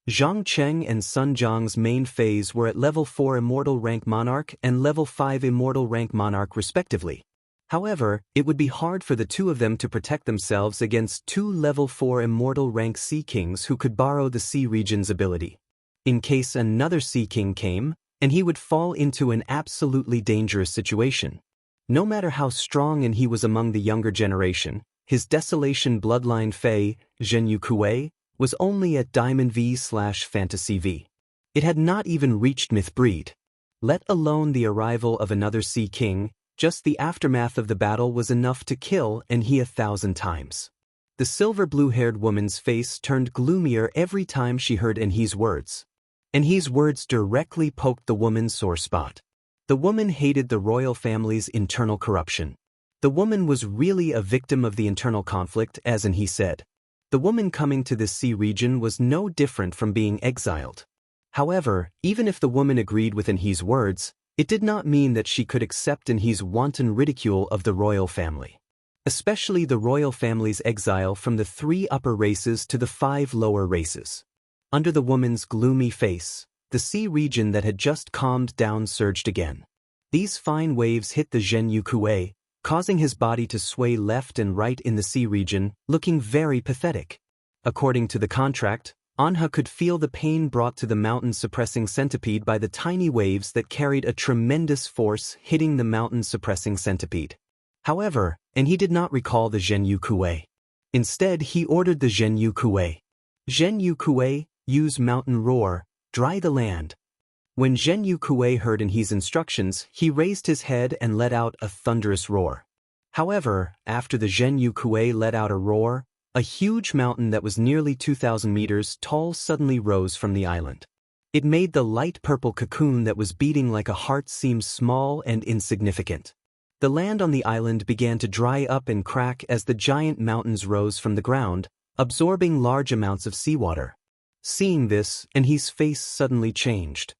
Zhang Cheng and Sun Jiang's main phase were at level 4 Immortal rank Monarch and level 5 Immortal rank Monarch respectively. However, it would be hard for the two of them to protect themselves against two level 4 Immortal rank Sea Kings who could borrow the Sea region's ability. In case another Sea King came, and he would fall into an absolutely dangerous situation. No matter how strong he was among the younger generation, his Desolation bloodline Fei, Zhenyu Kuei, was only at Diamond V/Fantasy V. It had not even reached Myth Breed. Let alone the arrival of another Sea King, just the aftermath of the battle was enough to kill he 1,000 times. The silver blue-haired woman's face turned gloomier every time she heard Enhe's words. Enhe's words directly poked the woman's sore spot. The woman hated the royal family's internal corruption. The woman was really a victim of the internal conflict, as Enhe said. The woman coming to this sea region was no different from being exiled. However, even if the woman agreed with Enhe's words, it did not mean that she could accept Enhe's wanton ridicule of the royal family. Especially the royal family's exile from the 3 upper races to the 5 lower races. Under the woman's gloomy face, the sea region that had just calmed down surged again. These fine waves hit the Zhenyu Kuei, causing his body to sway left and right in the sea region, looking very pathetic. According to the contract, Anha could feel the pain brought to the mountain-suppressing centipede by the tiny waves that carried a tremendous force hitting the mountain-suppressing centipede. However, he did not recall the Zhenyu Kuei. Instead, he ordered the Zhenyu Kuei. Zhenyu Kuei, use mountain roar, dry the land. When Zhenyu Kuei heard Enhe's instructions, he raised his head and let out a thunderous roar. However, after the Zhenyu Kuei let out a roar, a huge mountain that was nearly 2,000 meters tall suddenly rose from the island. It made the light purple cocoon that was beating like a heart seem small and insignificant. The land on the island began to dry up and crack as the giant mountains rose from the ground, absorbing large amounts of seawater. Seeing this, Enhe's face suddenly changed.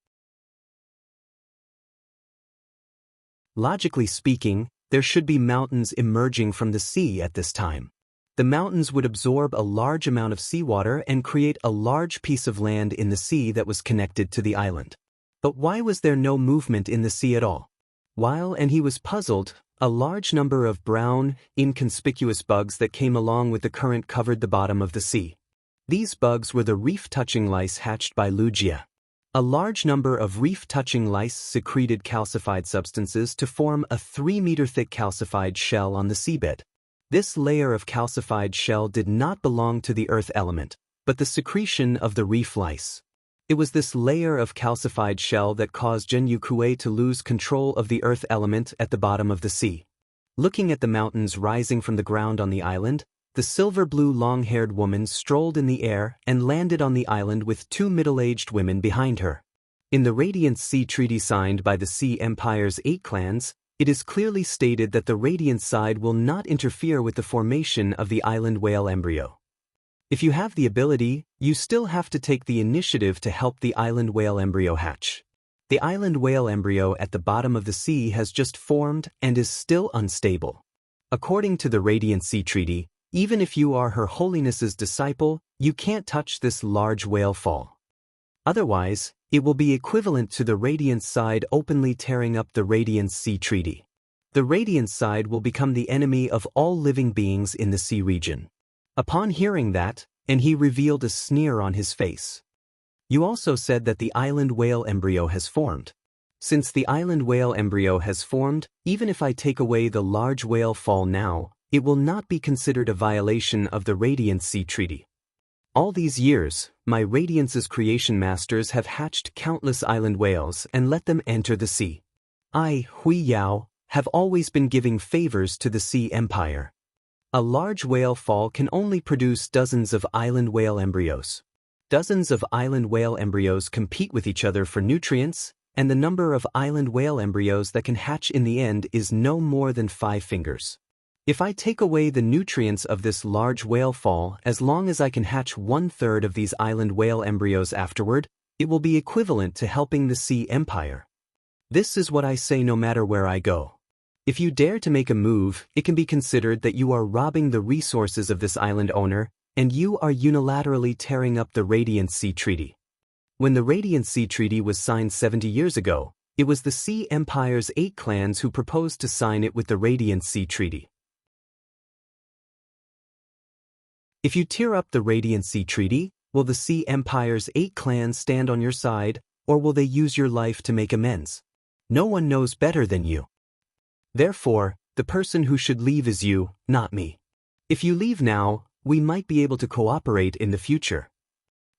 Logically speaking, there should be mountains emerging from the sea at this time. The mountains would absorb a large amount of seawater and create a large piece of land in the sea that was connected to the island. But why was there no movement in the sea at all? While Enhe was puzzled, a large number of brown, inconspicuous bugs that came along with the current covered the bottom of the sea. These bugs were the reef-touching lice hatched by Lugia. A large number of reef-touching lice secreted calcified substances to form a 3-meter-thick calcified shell on the seabed. This layer of calcified shell did not belong to the earth element, but the secretion of the reef lice. It was this layer of calcified shell that caused Zhenyu Kuei to lose control of the earth element at the bottom of the sea. Looking at the mountains rising from the ground on the island, the silver-blue long-haired woman strolled in the air and landed on the island with 2 middle-aged women behind her. In the Radiant Sea Treaty signed by the Sea Empire's 8 clans, it is clearly stated that the Radiant side will not interfere with the formation of the island whale embryo. If you have the ability, you still have to take the initiative to help the island whale embryo hatch. The island whale embryo at the bottom of the sea has just formed and is still unstable. According to the Radiant Sea Treaty, even if you are Her Holiness's disciple, you can't touch this large whale fall. Otherwise, it will be equivalent to the Radiant side openly tearing up the Radiant Sea Treaty. The Radiant side will become the enemy of all living beings in the sea region. Upon hearing that, Enhe revealed a sneer on his face. You also said that the island whale embryo has formed. Since the island whale embryo has formed, even if I take away the large whale fall now, it will not be considered a violation of the Radiant Sea Treaty. All these years, my Radiance's creation masters have hatched countless island whales and let them enter the sea. I, Hui Yao, have always been giving favors to the Sea Empire. A large whale fall can only produce dozens of island whale embryos. Dozens of island whale embryos compete with each other for nutrients, and the number of island whale embryos that can hatch in the end is no more than 5 fingers. If I take away the nutrients of this large whale fall, as long as I can hatch 1/3 of these island whale embryos afterward, It will be equivalent to helping the Sea Empire. This is what I say no matter where I go. If you dare to make a move, it can be considered that you are robbing the resources of this island owner, and you are unilaterally tearing up the Radiant Sea Treaty. When the Radiant Sea Treaty was signed 70 years ago, it was the Sea Empire's 8 clans who proposed to sign it with the Radiant Sea Treaty. If you tear up the Radiant Sea Treaty, will the Sea Empire's 8 clans stand on your side, or will they use your life to make amends? No one knows better than you. Therefore, the person who should leave is you, not me. If you leave now, we might be able to cooperate in the future.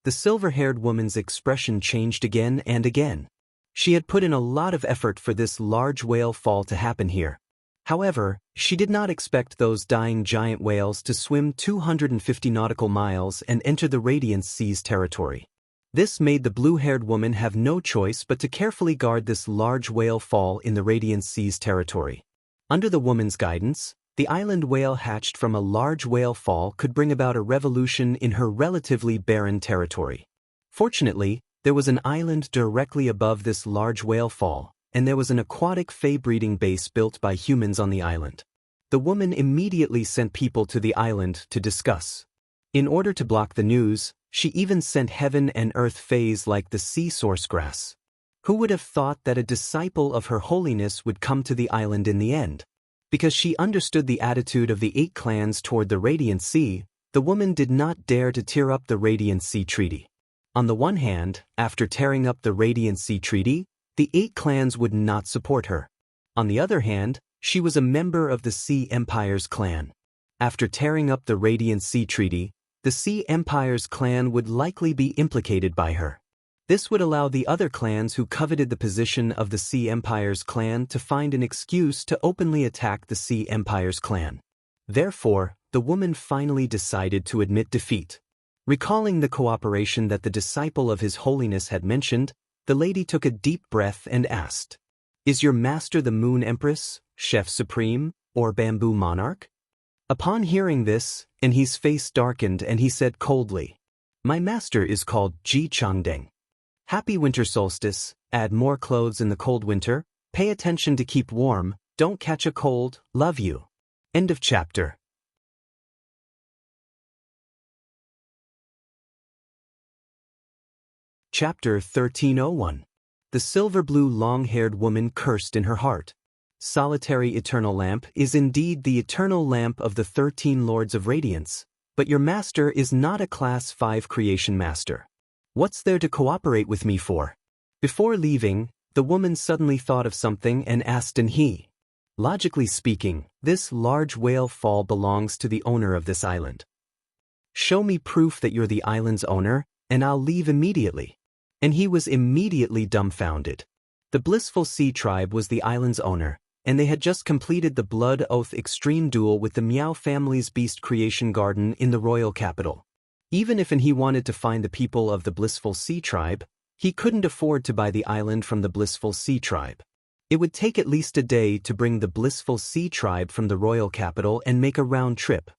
The silver-haired woman's expression changed again and again. She had put in a lot of effort for this large whale fall to happen here. However, she did not expect those dying giant whales to swim 250 nautical miles and enter the Radiant Sea's territory. This made the blue-haired woman have no choice but to carefully guard this large whale fall in the Radiant Sea's territory. Under the woman's guidance, the island whale hatched from a large whale fall could bring about a revolution in her relatively barren territory. Fortunately, there was an island directly above this large whale fall, and there was an aquatic fey breeding base built by humans on the island. The woman immediately sent people to the island to discuss. In order to block the news, she even sent heaven and earth fays like the sea source grass. Who would have thought that a disciple of Her Holiness would come to the island in the end? Because she understood the attitude of the 8 clans toward the Radiant Sea, the woman did not dare to tear up the Radiant Sea Treaty. On the one hand, after tearing up the Radiant Sea Treaty, the 8 clans would not support her. On the other hand, she was a member of the Sea Empire's clan. After tearing up the Radiant Sea Treaty, the Sea Empire's clan would likely be implicated by her. This would allow the other clans who coveted the position of the Sea Empire's clan to find an excuse to openly attack the Sea Empire's clan. Therefore, the woman finally decided to admit defeat. Recalling the cooperation that the disciple of His Holiness had mentioned, the lady took a deep breath and asked, "Is your master the Moon Empress, Chef Supreme, or Bamboo Monarch?" Upon hearing this, Enhe's face darkened and he said coldly, "My master is called Ji Changdeng. Happy winter solstice, add more clothes in the cold winter, pay attention to keep warm, don't catch a cold, love you." End of chapter. Chapter 1301. The silver-blue long-haired woman cursed in her heart. Solitary eternal lamp is indeed the eternal lamp of the 13 Lords of Radiance, but your master is not a Class 5 creation master. What's there to cooperate with me for? Before leaving, the woman suddenly thought of something and asked Enhe. Logically speaking, this large whale fall belongs to the owner of this island. Show me proof that you're the island's owner, and I'll leave immediately. And he was immediately dumbfounded. The Blissful Sea Tribe was the island's owner, and they had just completed the Blood Oath Extreme duel with the Meow family's Beast Creation Garden in the royal capital. Even if he wanted to find the people of the Blissful Sea Tribe, he couldn't afford to buy the island from the Blissful Sea Tribe. It would take at least a day to bring the Blissful Sea Tribe from the royal capital and make a round trip.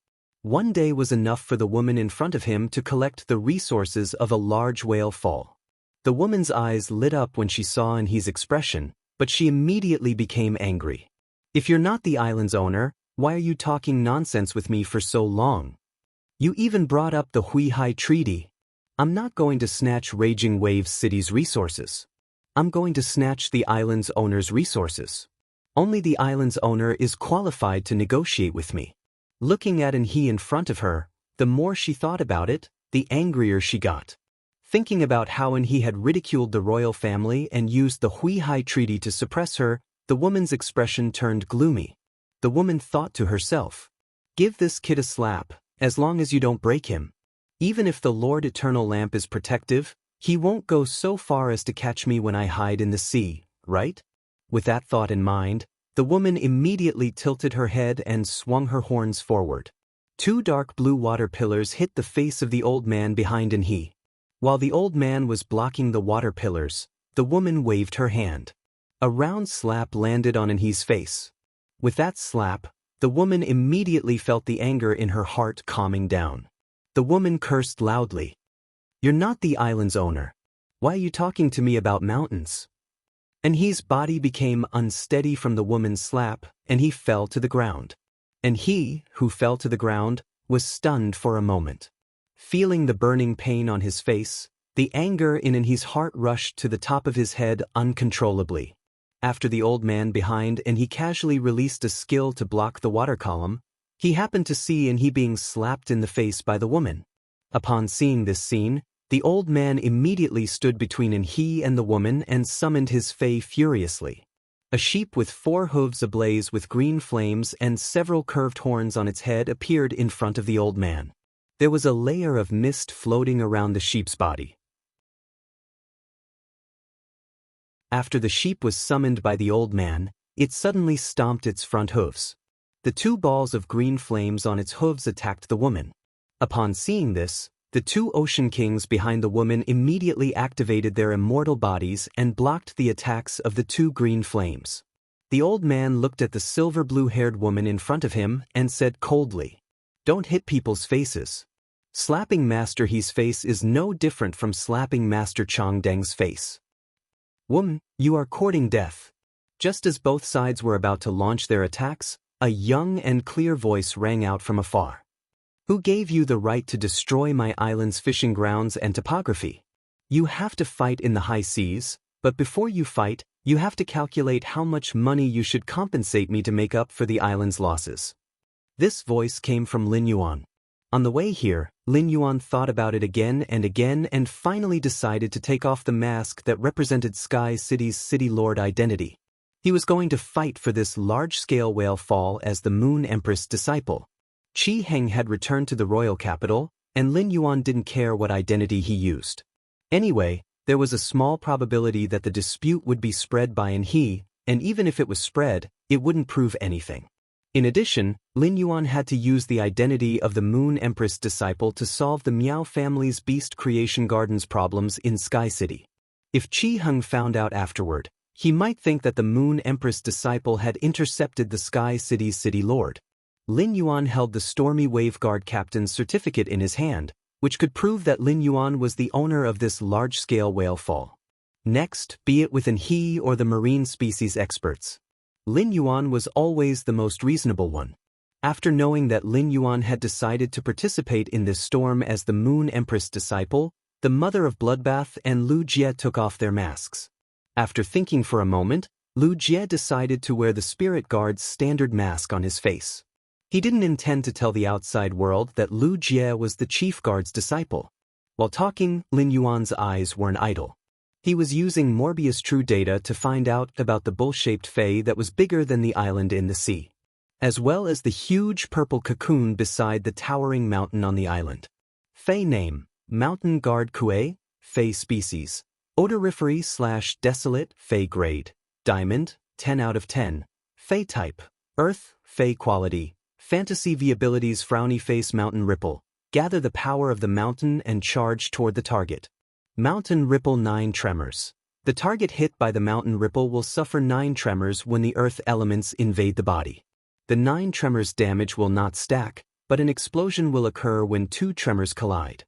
One day was enough for the woman in front of him to collect the resources of a large whale fall. The woman's eyes lit up when she saw Enhe's expression, but she immediately became angry. If you're not the island's owner, why are you talking nonsense with me for so long? You even brought up the Huihai Treaty. I'm not going to snatch Raging Waves City's resources. I'm going to snatch the island's owner's resources. Only the island's owner is qualified to negotiate with me. Looking at Enhe in front of her, the more she thought about it, the angrier she got. Thinking about how Enhe had ridiculed the royal family and used the Huihai Treaty to suppress her, the woman's expression turned gloomy. The woman thought to herself, "Give this kid a slap, as long as you don't break him. Even if the Lord Eternal Lamp is protective, he won't go so far as to catch me when I hide in the sea, right?" With that thought in mind, the woman immediately tilted her head and swung her horns forward. 2 dark blue water pillars hit the face of the old man behind Enhe. While the old man was blocking the water pillars, the woman waved her hand. A round slap landed on Enhe's face. With that slap, the woman immediately felt the anger in her heart calming down. The woman cursed loudly. "You're not the island's owner. Why are you talking to me about mountains? And his body became unsteady from the woman's slap, and he fell to the ground. And he, who fell to the ground, was stunned for a moment. Feeling the burning pain on his face, the anger in his heart rushed to the top of his head uncontrollably. After the old man behind and he casually released a skill to block the water column, he happened to see he being slapped in the face by the woman. Upon seeing this scene, the old man immediately stood between he and the woman and summoned his fae furiously. A sheep with 4 hooves ablaze with green flames and several curved horns on its head appeared in front of the old man. There was a layer of mist floating around the sheep's body. After the sheep was summoned by the old man, it suddenly stomped its front hooves. The 2 balls of green flames on its hooves attacked the woman. Upon seeing this, the 2 ocean kings behind the woman immediately activated their immortal bodies and blocked the attacks of the 2 green flames. The old man looked at the silver blue-haired woman in front of him and said coldly, "Don't hit people's faces. Slapping Master He's face is no different from slapping Master Chongdeng's face. Woman, you are courting death." Just as both sides were about to launch their attacks, a young and clear voice rang out from afar. "Who gave you the right to destroy my island's fishing grounds and topography? You have to fight in the high seas, but before you fight, you have to calculate how much money you should compensate me to make up for the island's losses." This voice came from Lin Yuan. On the way here, Lin Yuan thought about it again and finally decided to take off the mask that represented Sky City's city lord identity. He was going to fight for this large-scale whale fall as the Moon Empress disciple. Qi Heng had returned to the royal capital, and Lin Yuan didn't care what identity he used. Anyway, there was a small probability that the dispute would be spread by he, and even if it was spread, it wouldn't prove anything. In addition, Lin Yuan had to use the identity of the Moon Empress disciple to solve the Miao family's Beast Creation Gardens problems in Sky City. If Qi Heng found out afterward, he might think that the Moon Empress disciple had intercepted the Sky City's city lord. Lin Yuan held the Stormy Wave Guard captain's certificate in his hand, which could prove that Lin Yuan was the owner of this large-scale whale fall. Next, be it with he or the marine species experts. Lin Yuan was always the most reasonable one. After knowing that Lin Yuan had decided to participate in this storm as the Moon Empress disciple, the Mother of Bloodbath and Lu Jie took off their masks. After thinking for a moment, Lu Jie decided to wear the Spirit Guard's standard mask on his face. He didn't intend to tell the outside world that Lu Jie was the Chief Guard's disciple. While talking, Lin Yuan's eyes weren't idle. He was using Morbius True data to find out about the bull-shaped fae that was bigger than the island in the sea, as well as the huge purple cocoon beside the towering mountain on the island. Fae name, Mountain Guard Kue, Fae species, Odorifery/Desolate, Fae grade, Diamond, 10 out of 10, Fae type, Earth, Fae quality, Fantasy V abilities Frowny Face Mountain Ripple, gather the power of the mountain and charge toward the target. Mountain Ripple 9 Tremors. The target hit by the mountain ripple will suffer 9 tremors when the earth elements invade the body. The 9 tremors damage will not stack, but an explosion will occur when 2 tremors collide.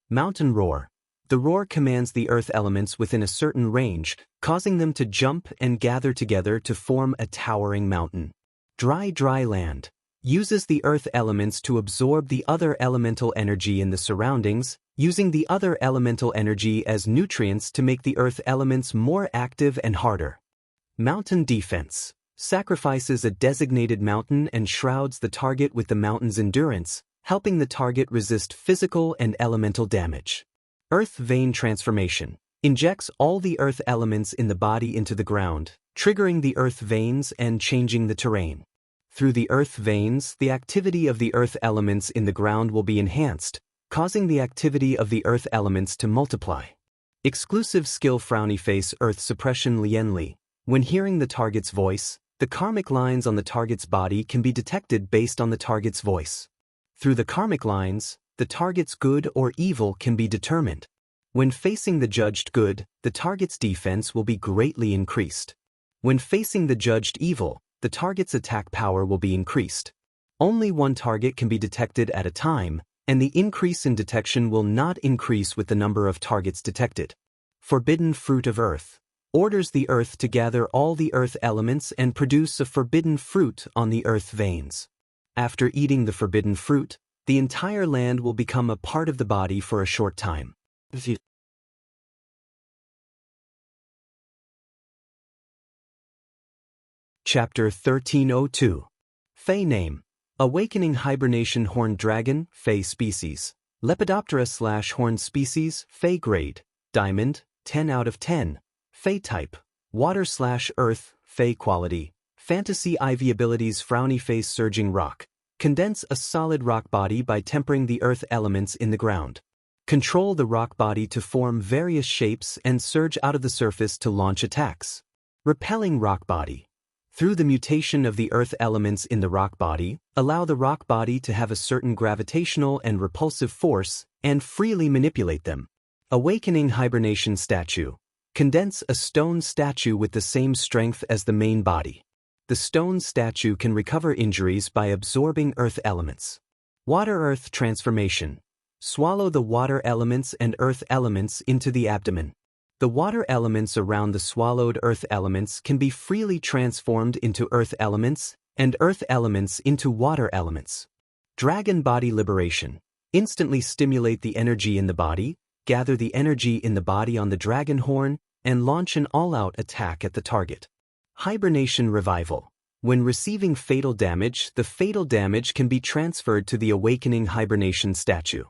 Mountain Roar. The roar commands the earth elements within a certain range, causing them to jump and gather together to form a towering mountain. Dry Land. Uses the earth elements to absorb the other elemental energy in the surroundings, using the other elemental energy as nutrients to make the earth elements more active and harder. Mountain Defense. Sacrifices a designated mountain and shrouds the target with the mountain's endurance, helping the target resist physical and elemental damage. Earth Vein Transformation. Injects all the earth elements in the body into the ground, triggering the earth veins and changing the terrain. Through the earth veins, the activity of the earth elements in the ground will be enhanced, causing the activity of the earth elements to multiply. Exclusive skill Frowny Face Earth Suppression Lienli. When hearing the target's voice, the karmic lines on the target's body can be detected based on the target's voice. Through the karmic lines, the target's good or evil can be determined. When facing the judged good, the target's defense will be greatly increased. When facing the judged evil, the target's attack power will be increased. Only one target can be detected at a time, and the increase in detection will not increase with the number of targets detected. Forbidden fruit of earth. Orders the earth to gather all the earth elements and produce a forbidden fruit on the earth veins. After eating the forbidden fruit, the entire land will become a part of the body for a short time. Chapter 1302. Fey name. Awakening hibernation horned dragon, Fey species. Lepidoptera/horned species, Fey grade. Diamond, 10 out of 10. Fey type. Water/earth, Fey quality. Fantasy Ivy abilities frowny face surging rock. Condense a solid rock body by tempering the earth elements in the ground. Control the rock body to form various shapes and surge out of the surface to launch attacks. Repelling rock body. Through the mutation of the earth elements in the rock body, allow the rock body to have a certain gravitational and repulsive force and freely manipulate them. Awakening hibernation statue. Condense a stone statue with the same strength as the main body. The stone statue can recover injuries by absorbing earth elements. Water-earth transformation. Swallow the water elements and earth elements into the abdomen. The water elements around the swallowed earth elements can be freely transformed into earth elements and earth elements into water elements. Dragon body liberation. Instantly stimulate the energy in the body, gather the energy in the body on the dragon horn, and launch an all-out attack at the target. Hibernation revival. When receiving fatal damage, the fatal damage can be transferred to the awakening hibernation statue.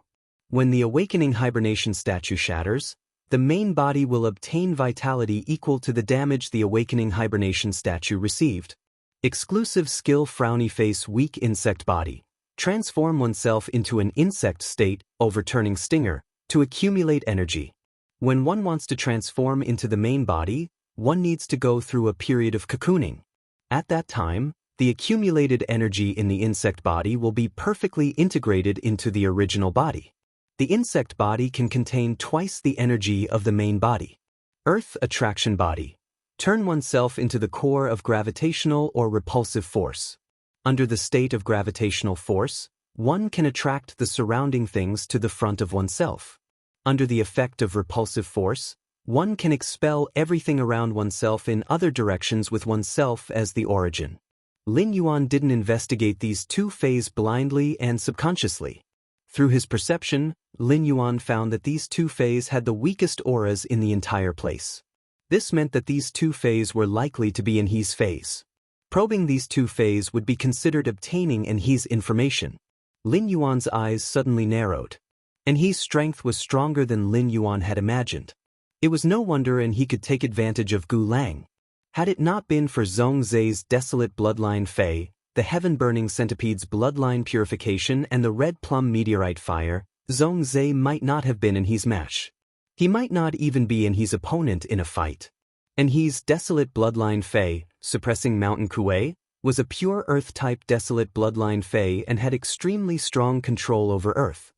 When the awakening hibernation statue shatters, the main body will obtain vitality equal to the damage the awakening hibernation statue received. Exclusive skill frowny face weak insect body. Transform oneself into an insect state, overturning stinger, to accumulate energy. When one wants to transform into the main body, one needs to go through a period of cocooning. At that time, the accumulated energy in the insect body will be perfectly integrated into the original body. The insect body can contain twice the energy of the main body. Earth attraction body. Turn oneself into the core of gravitational or repulsive force. Under the state of gravitational force, one can attract the surrounding things to the front of oneself. Under the effect of repulsive force, one can expel everything around oneself in other directions with oneself as the origin. Lin Yuan didn't investigate these two phases blindly and subconsciously. Through his perception, Lin Yuan found that these two phases had the weakest auras in the entire place. This meant that these two phases were likely to be in He's phase. Probing these two phases would be considered obtaining an He's information. Lin Yuan's eyes suddenly narrowed. And He's strength was stronger than Lin Yuan had imagined. It was no wonder and he could take advantage of Gu Lang. Had it not been for Zhong Zai's desolate bloodline Fei, the heaven-burning centipede's bloodline purification and the red plum meteorite fire, Zhong Zai might not have been in He's match. He might not even be in He's opponent in a fight. And He's desolate bloodline Fei, suppressing Mountain Kuei, was a pure earth-type desolate bloodline Fei and had extremely strong control over earth.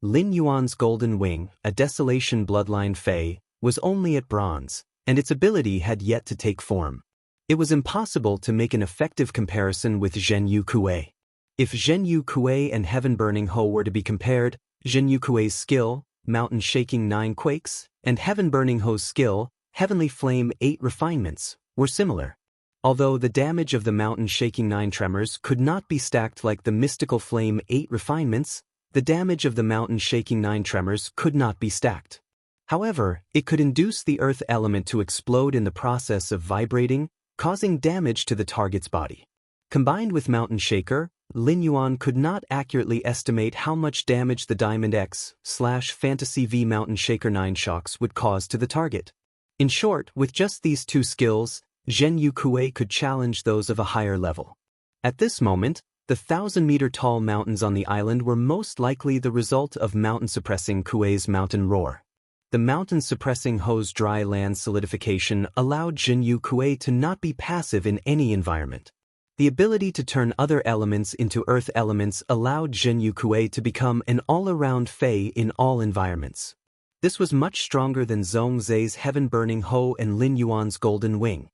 Lin Yuan's golden wing, a desolation bloodline Fei, was only at bronze, and its ability had yet to take form. It was impossible to make an effective comparison with Zhenyu Kuei. If Zhenyu Kuei and Heaven Burning Ho were to be compared, Zhenyu Kuei's skill, Mountain Shaking 9 Quakes, and Heaven Burning Ho's skill, Heavenly Flame 8 Refinements, were similar. Although the damage of the Mountain Shaking 9 Tremors could not be stacked like the Mystical Flame 8 Refinements, the damage of the Mountain Shaking 9 Tremors could not be stacked. However, it could induce the earth element to explode in the process of vibrating, causing damage to the target's body. Combined with Mountain Shaker, Lin Yuan could not accurately estimate how much damage the Diamond X/Fantasy V Mountain Shaker 9 shocks would cause to the target. In short, with just these two skills, Zhenyu Kuei could challenge those of a higher level. At this moment, the 1,000-meter-tall mountains on the island were most likely the result of mountain-suppressing Kuei's mountain roar. The mountain-suppressing Ho's dry land solidification allowed Zhenyu Kuei to not be passive in any environment. The ability to turn other elements into earth elements allowed Zhenyu Kuei to become an all-around Fei in all environments. This was much stronger than Zhong Zai's Heaven Burning Ho and Lin Yuan's Golden Wing.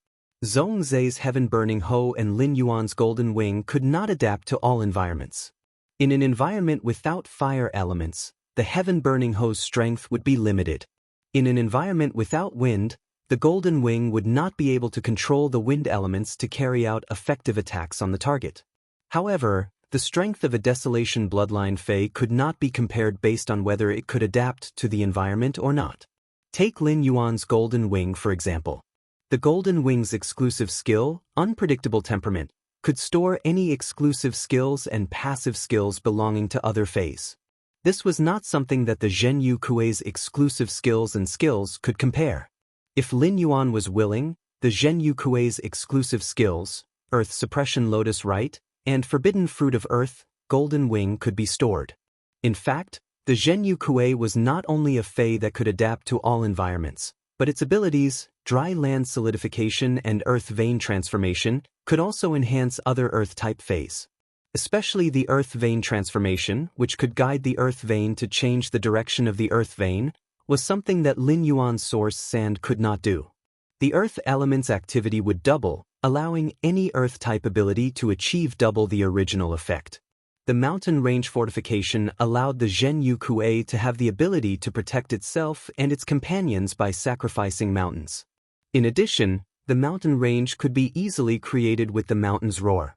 Zhongzai's heaven-burning Ho and Lin Yuan's golden wing could not adapt to all environments. In an environment without fire elements, the heaven-burning Ho's strength would be limited. In an environment without wind, the golden wing would not be able to control the wind elements to carry out effective attacks on the target. However, the strength of a Desolation Bloodline Fae could not be compared based on whether it could adapt to the environment or not. Take Lin Yuan's golden wing for example. The golden wing's exclusive skill, Unpredictable Temperament, could store any exclusive skills and passive skills belonging to other Faes. This was not something that the Zhenyu Kuei's exclusive skills and skills could compare. If Lin Yuan was willing, the Zhenyu Kuei's exclusive skills, Earth Suppression Lotus Rite, and Forbidden Fruit of Earth, Golden Wing could be stored. In fact, the Zhenyu Kuei was not only a Fae that could adapt to all environments, but its abilities, Dry Land Solidification and Earth Vein Transformation, could also enhance other Earth-type Faes. Especially the Earth Vein Transformation, which could guide the Earth Vein to change the direction of the Earth Vein, was something that Lin Yuan's Source Sand could not do. The Earth element's activity would double, allowing any Earth-type ability to achieve double the original effect. The mountain range fortification allowed the Zhenyu Kuei to have the ability to protect itself and its companions by sacrificing mountains. In addition, the mountain range could be easily created with the mountain's roar.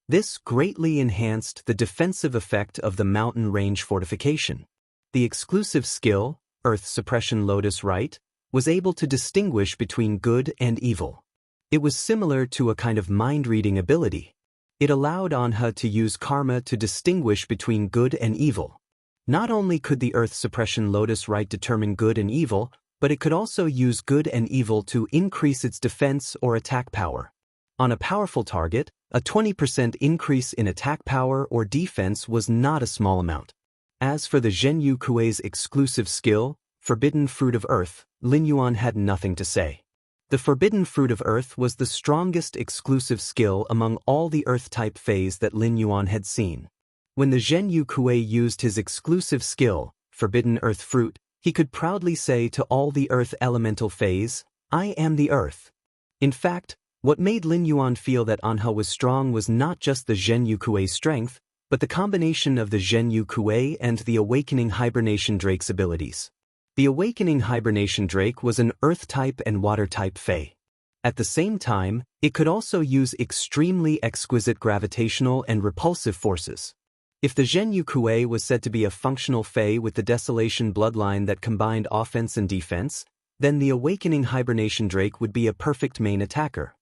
This greatly enhanced the defensive effect of the mountain range fortification. The exclusive skill, Earth Suppression Lotus Rite, was able to distinguish between good and evil. It was similar to a kind of mind-reading ability. It allowed Anha to use karma to distinguish between good and evil. Not only could the Earth Suppression Lotus Rite determine good and evil, but it could also use good and evil to increase its defense or attack power. On a powerful target, a 20% increase in attack power or defense was not a small amount. As for the Zhenyu Kuei's exclusive skill, Forbidden Fruit of Earth, Lin Yuan had nothing to say. The Forbidden Fruit of Earth was the strongest exclusive skill among all the Earth-type Faes that Lin Yuan had seen. When the Zhenyu Kuei used his exclusive skill, Forbidden Earth Fruit, he could proudly say to all the Earth Elemental Faes, "I am the Earth." In fact, what made Lin Yuan feel that Anha was strong was not just the Zhenyu Kuei's strength, but the combination of the Zhenyu Kuei and the Awakening Hibernation Drake's abilities. The Awakening Hibernation Drake was an Earth-type and Water-type Fae. At the same time, it could also use extremely exquisite gravitational and repulsive forces. If the Zhenyu Kuei was said to be a functional Fae with the Desolation bloodline that combined offense and defense, then the Awakening Hibernation Drake would be a perfect main attacker.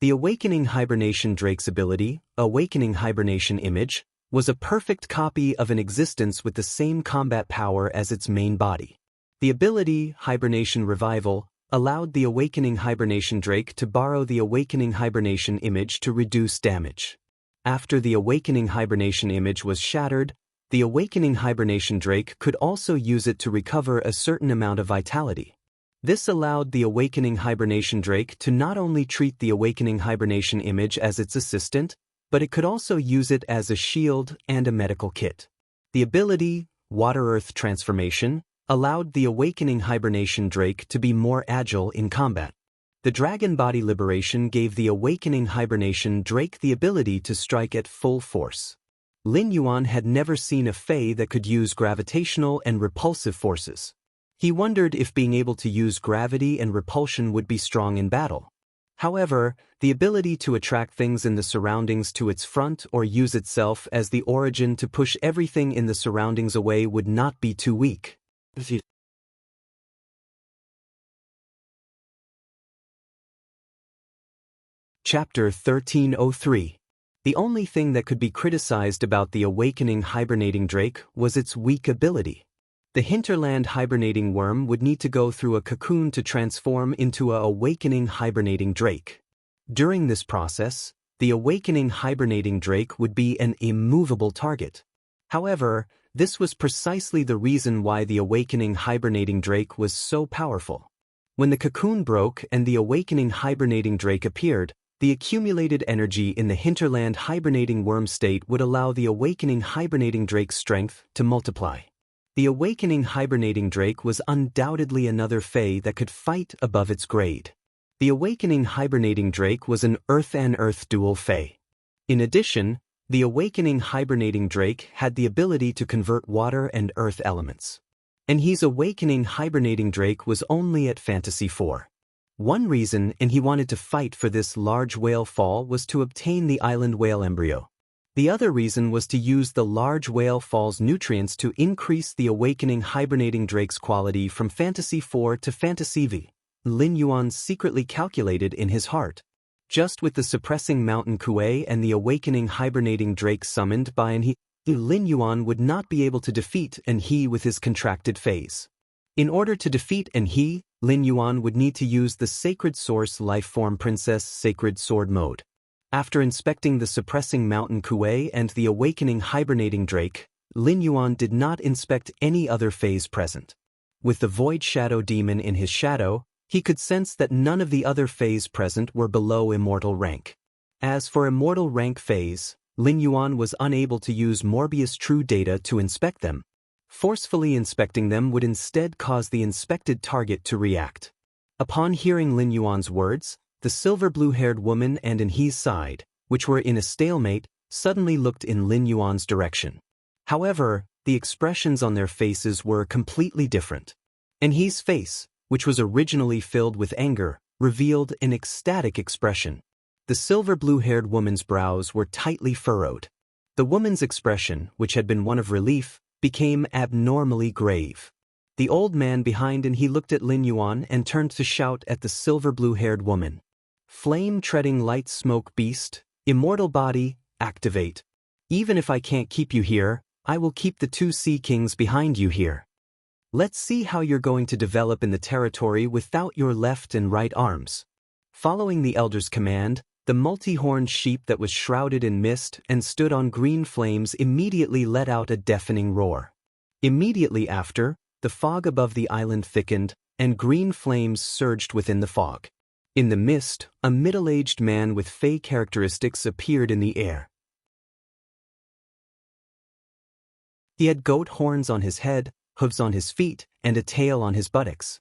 The Awakening Hibernation Drake's ability, Awakening Hibernation Image, was a perfect copy of an existence with the same combat power as its main body. The ability, Hibernation Revival, allowed the Awakening Hibernation Drake to borrow the Awakening Hibernation Image to reduce damage. After the Awakening Hibernation Image was shattered, the Awakening Hibernation Drake could also use it to recover a certain amount of vitality. This allowed the Awakening Hibernation Drake to not only treat the Awakening Hibernation Image as its assistant, but it could also use it as a shield and a medical kit. The ability, Water-Earth Transformation, allowed the Awakening Hibernation Drake to be more agile in combat. The Dragon Body Liberation gave the Awakening Hibernation Drake the ability to strike at full force. Lin Yuan had never seen a Fae that could use gravitational and repulsive forces. He wondered if being able to use gravity and repulsion would be strong in battle. However, the ability to attract things in the surroundings to its front or use itself as the origin to push everything in the surroundings away would not be too weak. Chapter 1303. The only thing that could be criticized about the Awakening Hibernating Drake was its weak ability. The hinterland hibernating worm would need to go through a cocoon to transform into a Awakening Hibernating Drake. During this process, the Awakening Hibernating Drake would be an immovable target. However, this was precisely the reason why the Awakening Hibernating Drake was so powerful. When the cocoon broke and the Awakening Hibernating Drake appeared, the accumulated energy in the hinterland hibernating worm state would allow the Awakening Hibernating Drake's strength to multiply. The awakening hibernating drake was undoubtedly another fae that could fight above its grade. The awakening hibernating drake was an earth and earth dual fae. In addition, the awakening hibernating drake had the ability to convert water and earth elements. And his awakening hibernating drake was only at Fantasy 4. One reason and he wanted to fight for this large whale fall was to obtain the island whale embryo. The other reason was to use the large whale fall's nutrients to increase the awakening hibernating drake's quality from Fantasy 4 to Fantasy V. Lin Yuan secretly calculated in his heart. Just with the suppressing mountain Kuei and the awakening hibernating drake summoned by an he, Lin Yuan would not be able to defeat an he with his contracted phase. In order to defeat an he, Lin Yuan would need to use the Sacred Source Lifeform Princess Sacred Sword mode. After inspecting the suppressing mountain Kuei and the awakening hibernating drake, Lin Yuan did not inspect any other phase present. With the Void Shadow Demon in his shadow, he could sense that none of the other phase present were below immortal rank. As for immortal rank phase, Lin Yuan was unable to use Morbius True data to inspect them. Forcefully inspecting them would instead cause the inspected target to react. Upon hearing Lin Yuan's words, the silver blue-haired woman and an he's side, which were in a stalemate, suddenly looked in Lin Yuan's direction. However, the expressions on their faces were completely different. An he's face, which was originally filled with anger, revealed an ecstatic expression. The silver blue-haired woman's brows were tightly furrowed. The woman's expression, which had been one of relief, became abnormally grave. The old man behind and he looked at Lin Yuan and turned to shout at the silver blue-haired woman. Flame-treading light smoke beast, immortal body, activate. Even if I can't keep you here, I will keep the two sea kings behind you here. Let's see how you're going to develop in the territory without your left and right arms. Following the elder's command, the multi-horned sheep that was shrouded in mist and stood on green flames immediately let out a deafening roar. Immediately after, the fog above the island thickened, and green flames surged within the fog. In the mist, a middle-aged man with fey characteristics appeared in the air. He had goat horns on his head, hooves on his feet, and a tail on his buttocks.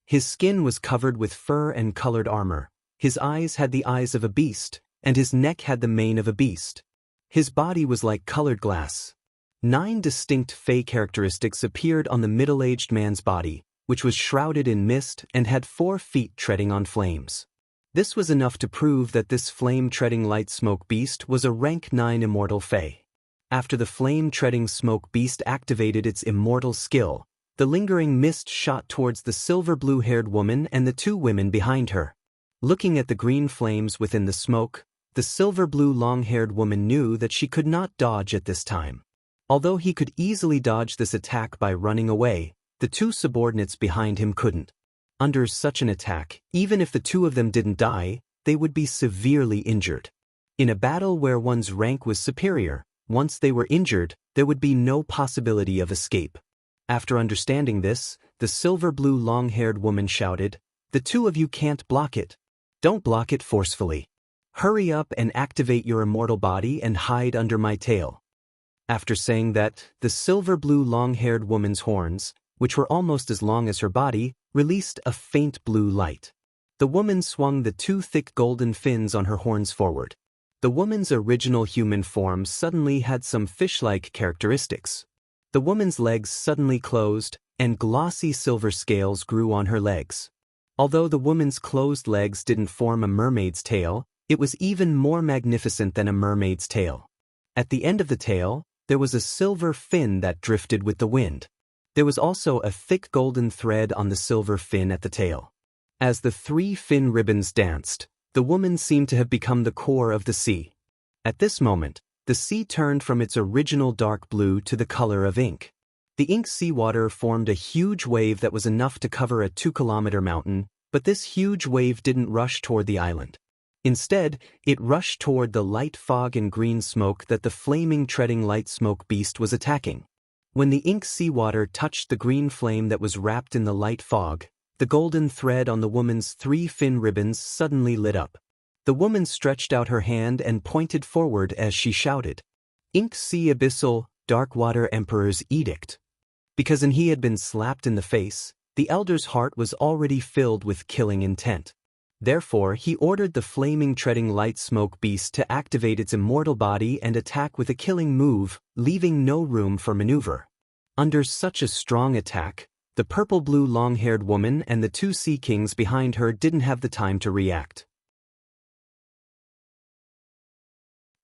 His skin was covered with fur and colored armor. His eyes had the eyes of a beast, and his neck had the mane of a beast. His body was like colored glass. 9 distinct fey characteristics appeared on the middle-aged man's body, which was shrouded in mist and had 4 feet treading on flames. This was enough to prove that this flame-treading light smoke beast was a rank 9 immortal fey. After the flame-treading smoke beast activated its immortal skill, the lingering mist shot towards the silver blue-haired woman and the 2 women behind her. Looking at the green flames within the smoke, the silver blue long-haired woman knew that she could not dodge at this time. Although he could easily dodge this attack by running away, the 2 subordinates behind him couldn't. Under such an attack, even if the 2 of them didn't die, they would be severely injured. In a battle where one's rank was superior, once they were injured, there would be no possibility of escape. After understanding this, the silver blue long-haired woman shouted, "The 2 of you can't block it. Don't block it forcefully. Hurry up and activate your immortal body and hide under my tail." After saying that, the silver blue long-haired woman's horns, which were almost as long as her body, released a faint blue light. The woman swung the 2 thick golden fins on her horns forward. The woman's original human form suddenly had some fish-like characteristics. The woman's legs suddenly closed, and glossy silver scales grew on her legs. Although the woman's closed legs didn't form a mermaid's tail, it was even more magnificent than a mermaid's tail. At the end of the tail, there was a silver fin that drifted with the wind. There was also a thick golden thread on the silver fin at the tail. As the 3 fin ribbons danced, the woman seemed to have become the core of the sea. At this moment, the sea turned from its original dark blue to the color of ink. The ink seawater formed a huge wave that was enough to cover a 2-kilometer mountain, but this huge wave didn't rush toward the island. Instead, it rushed toward the light fog and green smoke that the flaming treading light smoke beast was attacking. When the ink seawater touched the green flame that was wrapped in the light fog, the golden thread on the woman's 3 fin ribbons suddenly lit up. The woman stretched out her hand and pointed forward as she shouted, "Ink Sea Abyssal, Dark Water Emperor's Edict." Because he had been slapped in the face, the elder's heart was already filled with killing intent. Therefore, he ordered the flaming treading light smoke beast to activate its immortal body and attack with a killing move, leaving no room for maneuver. Under such a strong attack, the purple-blue long-haired woman and the two sea kings behind her didn't have the time to react.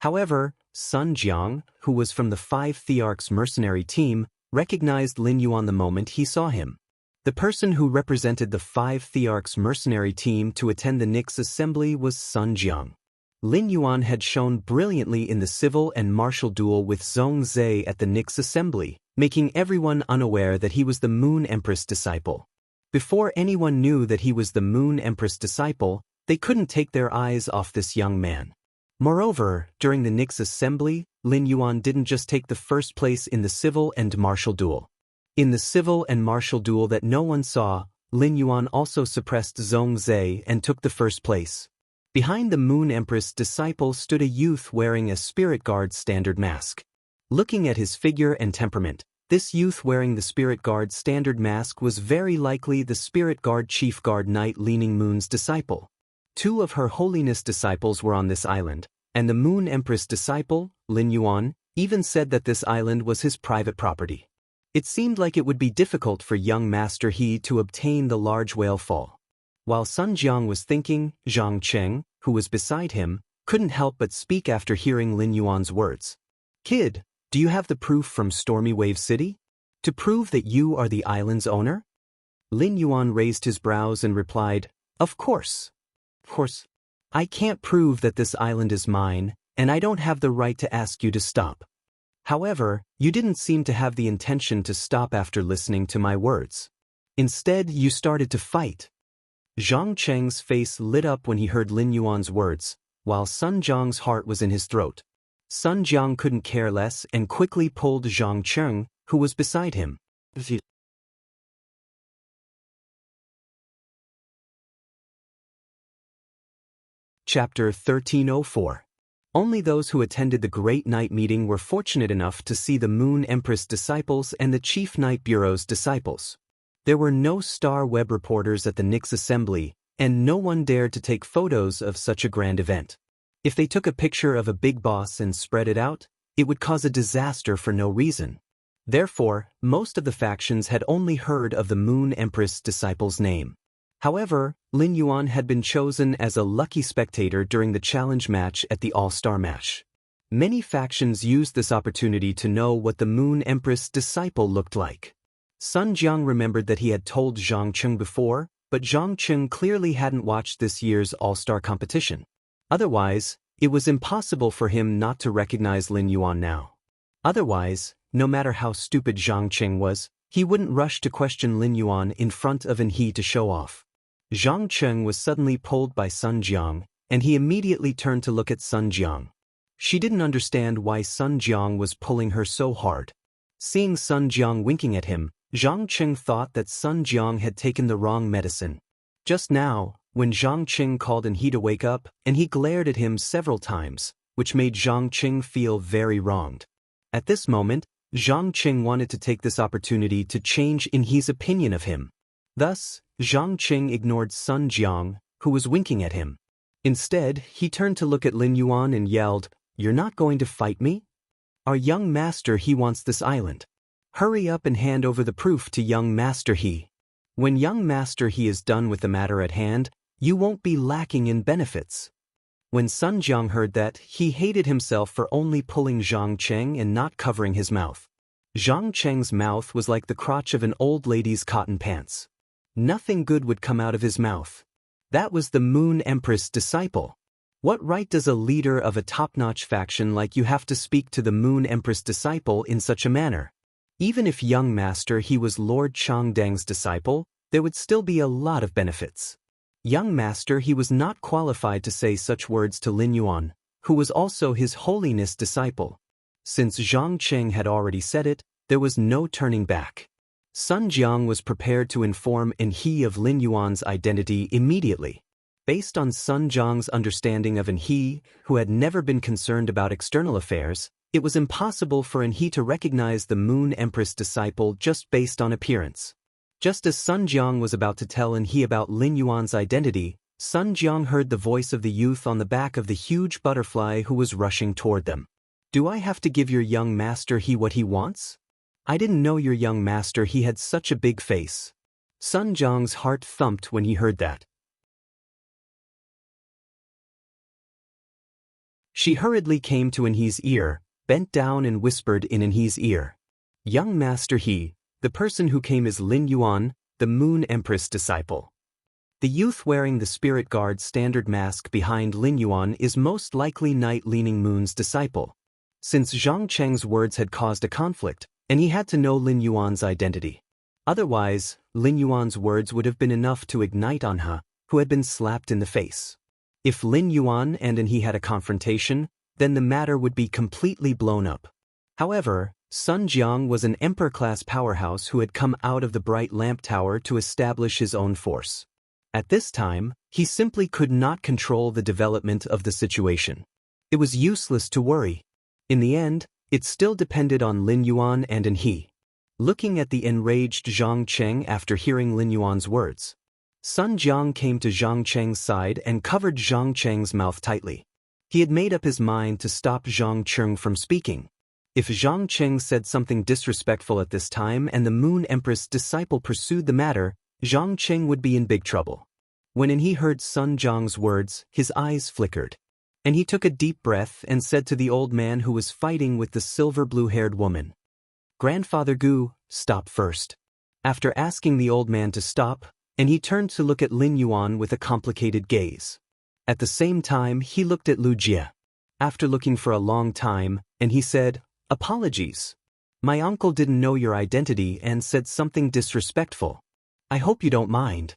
However, Sun Jiang, who was from the Five Thearchs mercenary team, recognized Lin Yuan the moment he saw him. The person who represented the Five Thearchs mercenary team to attend the Nyx assembly was Sun Jiang. Lin Yuan had shown brilliantly in the civil and martial duel with Zhong Zhe at the Nyx assembly, making everyone unaware that he was the Moon Empress disciple. Before anyone knew that he was the Moon Empress disciple, they couldn't take their eyes off this young man. Moreover, during the Nyx assembly, Lin Yuan didn't just take the first place in the civil and martial duel. In the civil and martial duel that no one saw, Lin Yuan also suppressed Zhong Zhe and took the first place. Behind the Moon Empress disciple stood a youth wearing a Spirit Guard standard mask. Looking at his figure and temperament, this youth wearing the Spirit Guard standard mask was very likely the Spirit Guard Chief Guard Knight Leaning Moon's disciple. Two of Her Holiness disciples were on this island, and the Moon Empress disciple, Lin Yuan, even said that this island was his private property. It seemed like it would be difficult for young Master He to obtain the large whale fall. While Sun Jiang was thinking, Zhang Cheng, who was beside him, couldn't help but speak after hearing Lin Yuan's words. "Kid, do you have the proof from Stormy Wave City? To prove that you are the island's owner?" Lin Yuan raised his brows and replied, "Of course. Of course. I can't prove that this island is mine, and I don't have the right to ask you to stop. However, you didn't seem to have the intention to stop after listening to my words. Instead, you started to fight." Zhang Cheng's face lit up when he heard Lin Yuan's words, while Sun Jiang's heart was in his throat. Sun Jiang couldn't care less and quickly pulled Zhang Cheng, who was beside him. Chapter 1304. Only those who attended the Great Night meeting were fortunate enough to see the Moon Empress disciples and the Chief Night Bureau's disciples. There were no star web reporters at the Nyx assembly, and no one dared to take photos of such a grand event. If they took a picture of a big boss and spread it out, it would cause a disaster for no reason. Therefore, most of the factions had only heard of the Moon Empress disciple's name. However, Lin Yuan had been chosen as a lucky spectator during the challenge match at the All-Star match. Many factions used this opportunity to know what the Moon Empress disciple looked like. Sun Jiang remembered that he had told Zhang Cheng before, but Zhang Cheng clearly hadn't watched this year's All-Star competition. Otherwise, it was impossible for him not to recognize Lin Yuan now. Otherwise, no matter how stupid Zhang Cheng was, he wouldn't rush to question Lin Yuan in front of He to show off. Zhang Cheng was suddenly pulled by Sun Jiang, and he immediately turned to look at Sun Jiang. She didn't understand why Sun Jiang was pulling her so hard. Seeing Sun Jiang winking at him, Zhang Cheng thought that Sun Jiang had taken the wrong medicine. Just now, when Zhang Cheng called He to wake up, and he glared at him several times, which made Zhang Cheng feel very wronged. At this moment, Zhang Cheng wanted to take this opportunity to change He's opinion of him. Thus, Zhang Cheng ignored Sun Jiang, who was winking at him. Instead, he turned to look at Lin Yuan and yelled, "You're not going to fight me? Our young master He wants this island. Hurry up and hand over the proof to young Master He. When young Master He is done with the matter at hand, you won't be lacking in benefits." When Sun Jiang heard that, he hated himself for only pulling Zhang Cheng and not covering his mouth. Zhang Cheng's mouth was like the crotch of an old lady's cotton pants. Nothing good would come out of his mouth. That was the Moon Empress disciple. What right does a leader of a top-notch faction like you have to speak to the Moon Empress disciple in such a manner? Even if young Master He was Lord Changdang's disciple, there would still be a lot of benefits. Young Master He was not qualified to say such words to Lin Yuan, who was also His Holiness disciple. Since Zhang Cheng had already said it, there was no turning back. Sun Jiang was prepared to inform He of Lin Yuan's identity immediately. Based on Sun Jiang's understanding of He, who had never been concerned about external affairs, It was impossible for he to recognize the Moon Empress disciple just based on appearance. Just as Sun Jiang was about to tell he about Lin Yuan's identity, Sun Jiang heard the voice of the youth on the back of the huge butterfly who was rushing toward them. Do I have to give your young master what he wants? I didn't know your young master had such a big face. Sun Jiang's heart thumped when he heard that. She hurriedly came to He's ear, bent down and whispered in He's ear. Young master the person who came is Lin Yuan, the Moon Empress disciple. The youth wearing the Spirit Guard standard mask behind Lin Yuan is most likely Night Leaning Moon's disciple. Since Zhang Cheng's words had caused a conflict, and he had to know Lin Yuan's identity. Otherwise, Lin Yuan's words would have been enough to ignite Anha, who had been slapped in the face. If Lin Yuan and he had a confrontation, then the matter would be completely blown up. However, Sun Jiang was an emperor-class powerhouse who had come out of the bright lamp tower to establish his own force. At this time, he simply could not control the development of the situation. It was useless to worry. In the end, it still depended on Lin Yuan and he. Looking at the enraged Zhang Cheng after hearing Lin Yuan's words, Sun Jiang came to Zhang Cheng's side and covered Zhang Cheng's mouth tightly. He had made up his mind to stop Zhang Cheng from speaking. If Zhang Cheng said something disrespectful at this time and the Moon Empress disciple pursued the matter, Zhang Cheng would be in big trouble. When he heard Sun Jiang's words, his eyes flickered. And he took a deep breath and said to the old man who was fighting with the silver-blue-haired woman, "Grandfather Gu, stop first." After asking the old man to stop, he turned to look at Lin Yuan with a complicated gaze. At the same time, he looked at Lu Jie. After looking for a long time, he said, "Apologies. My uncle didn't know your identity and said something disrespectful. I hope you don't mind."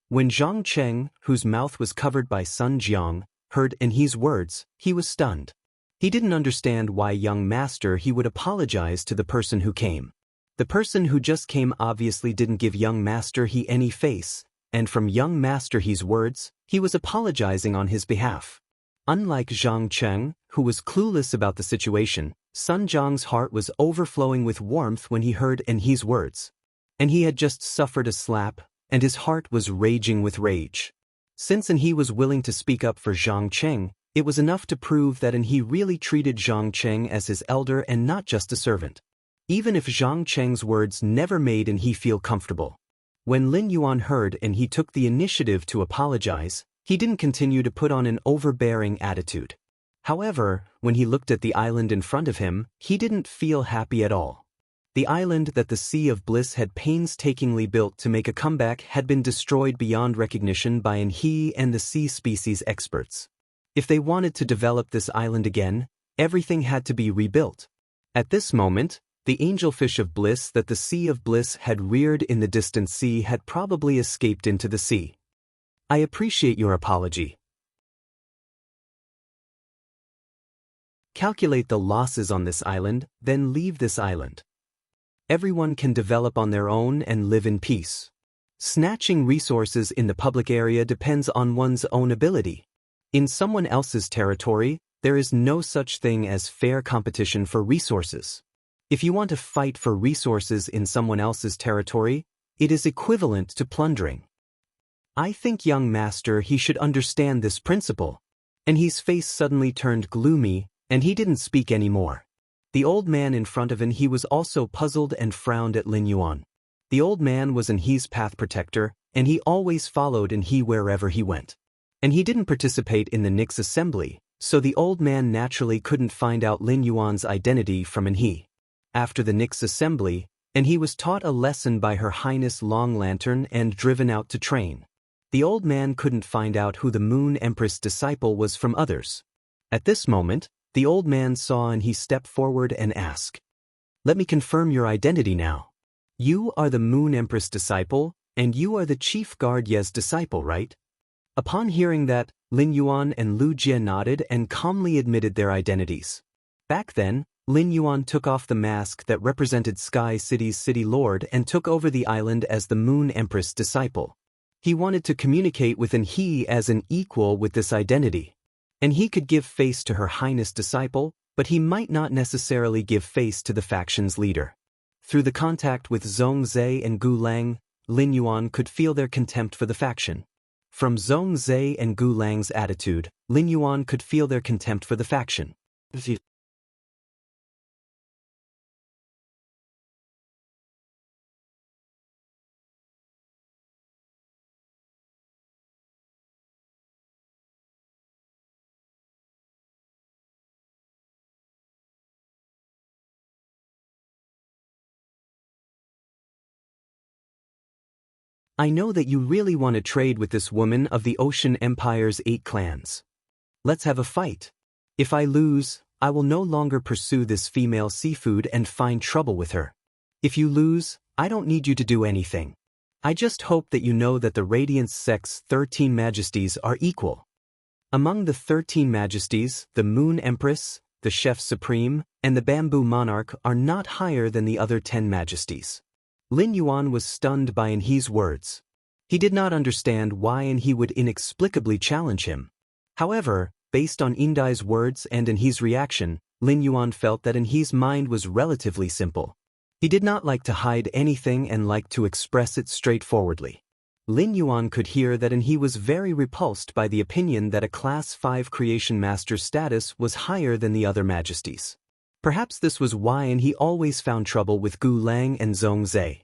When Zhang Cheng, whose mouth was covered by Sun Jiang, heard he's words, he was stunned. He didn't understand why young master would apologize to the person who came. The person who just came obviously didn't give young master any face, and from young master words, he was apologizing on his behalf. Unlike Zhang Cheng, who was clueless about the situation, Sun Jiang's heart was overflowing with warmth when he heard he's words. And he had just suffered a slap, and his heart was raging with rage. Since he was willing to speak up for Zhang Cheng, it was enough to prove that he really treated Zhang Cheng as his elder and not just a servant. Even if Zhang Cheng's words never made he feel comfortable. When Lin Yuan heard he took the initiative to apologize, he didn't continue to put on an overbearing attitude. However, when he looked at the island in front of him, he didn't feel happy at all. The island that the Sea of Bliss had painstakingly built to make a comeback had been destroyed beyond recognition by he and the sea species experts. If they wanted to develop this island again, everything had to be rebuilt. At this moment, the angelfish of bliss that the Sea of Bliss had reared in the distant sea had probably escaped into the sea. I appreciate your apology. Calculate the losses on this island, then leave this island. Everyone can develop on their own and live in peace. Snatching resources in the public area depends on one's own ability. In someone else's territory, there is no such thing as fair competition for resources. If you want to fight for resources in someone else's territory, it is equivalent to plundering. I think young master should understand this principle. And his face suddenly turned gloomy, and he didn't speak anymore. The old man in front of he was also puzzled and frowned at Lin Yuan. The old man was he's path protector, and he always followed he wherever he went. And he didn't participate in the Nix assembly, so the old man naturally couldn't find out Lin Yuan's identity from he. After the Nix assembly, he was taught a lesson by Her Highness Long Lantern and driven out to train. The old man couldn't find out who the Moon Empress disciple was from others. At this moment, the old man saw he stepped forward and asked, "Let me confirm your identity now. You are the Moon Empress disciple, and you are the Chief Guard Ye's disciple, right?" Upon hearing that, Lin Yuan and Lu Jie nodded and calmly admitted their identities. Back then, Lin Yuan took off the mask that represented Sky City's city lord and took over the island as the Moon Empress disciple. He wanted to communicate with he as an equal with this identity. And he could give face to Her Highness disciple, but he might not necessarily give face to the faction's leader. Through the contact with Zhongzhe and Gu Lang, Lin Yuan could feel their contempt for the faction. From Zhongzhe and Gu Lang's attitude, Lin Yuan could feel their contempt for the faction. I know that you really want to trade with this woman of the Ocean Empire's 8 clans. Let's have a fight. If I lose, I will no longer pursue this female seafood and find trouble with her. If you lose, I don't need you to do anything. I just hope that you know that the Radiance sect's 13 majesties are equal. Among the 13 majesties, the Moon Empress, the Chef Supreme, and the Bamboo Monarch are not higher than the other 10 majesties. Lin Yuan was stunned by Anhe's words. He did not understand why Anhe would inexplicably challenge him. However, based on Indai's words and Anhe's reaction, Lin Yuan felt that Anhe's mind was relatively simple. He did not like to hide anything and liked to express it straightforwardly. Lin Yuan could hear that Anhe was very repulsed by the opinion that a Class 5 Creation Master's status was higher than the other majesties. Perhaps this was why Anhe always found trouble with Gu Lang and Zhongzhe.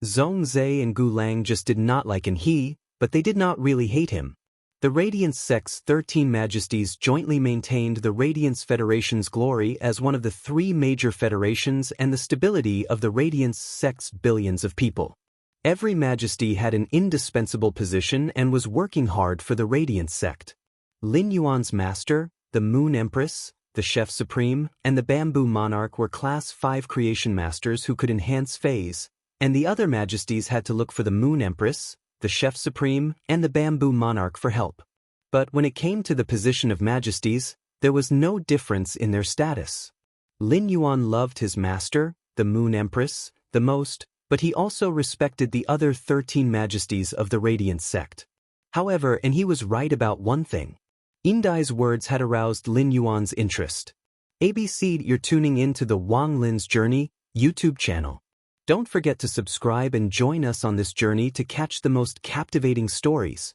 Zhongzhe and Gu Lang just did not like Anhe, but they did not really hate him. The Radiance sect's 13 majesties jointly maintained the Radiance Federation's glory as one of the 3 major federations and the stability of the Radiance sect's billions of people. Every majesty had an indispensable position and was working hard for the Radiance sect. Lin Yuan's master, the Moon Empress, the Chef Supreme, and the Bamboo Monarch were Class 5 Creation Masters who could enhance phase, and the other majesties had to look for the Moon Empress, the Chef Supreme, and the Bamboo Monarch for help. But when it came to the position of majesties, there was no difference in their status. Lin Yuan loved his master, the Moon Empress, the most, but he also respected the other 13 majesties of the Radiance sect. However, and he was right about one thing. Indai's words had aroused Lin Yuan's interest. ABC, you're tuning in to the Wang Lin's Journey YouTube channel. Don't forget to subscribe and join us on this journey to catch the most captivating stories.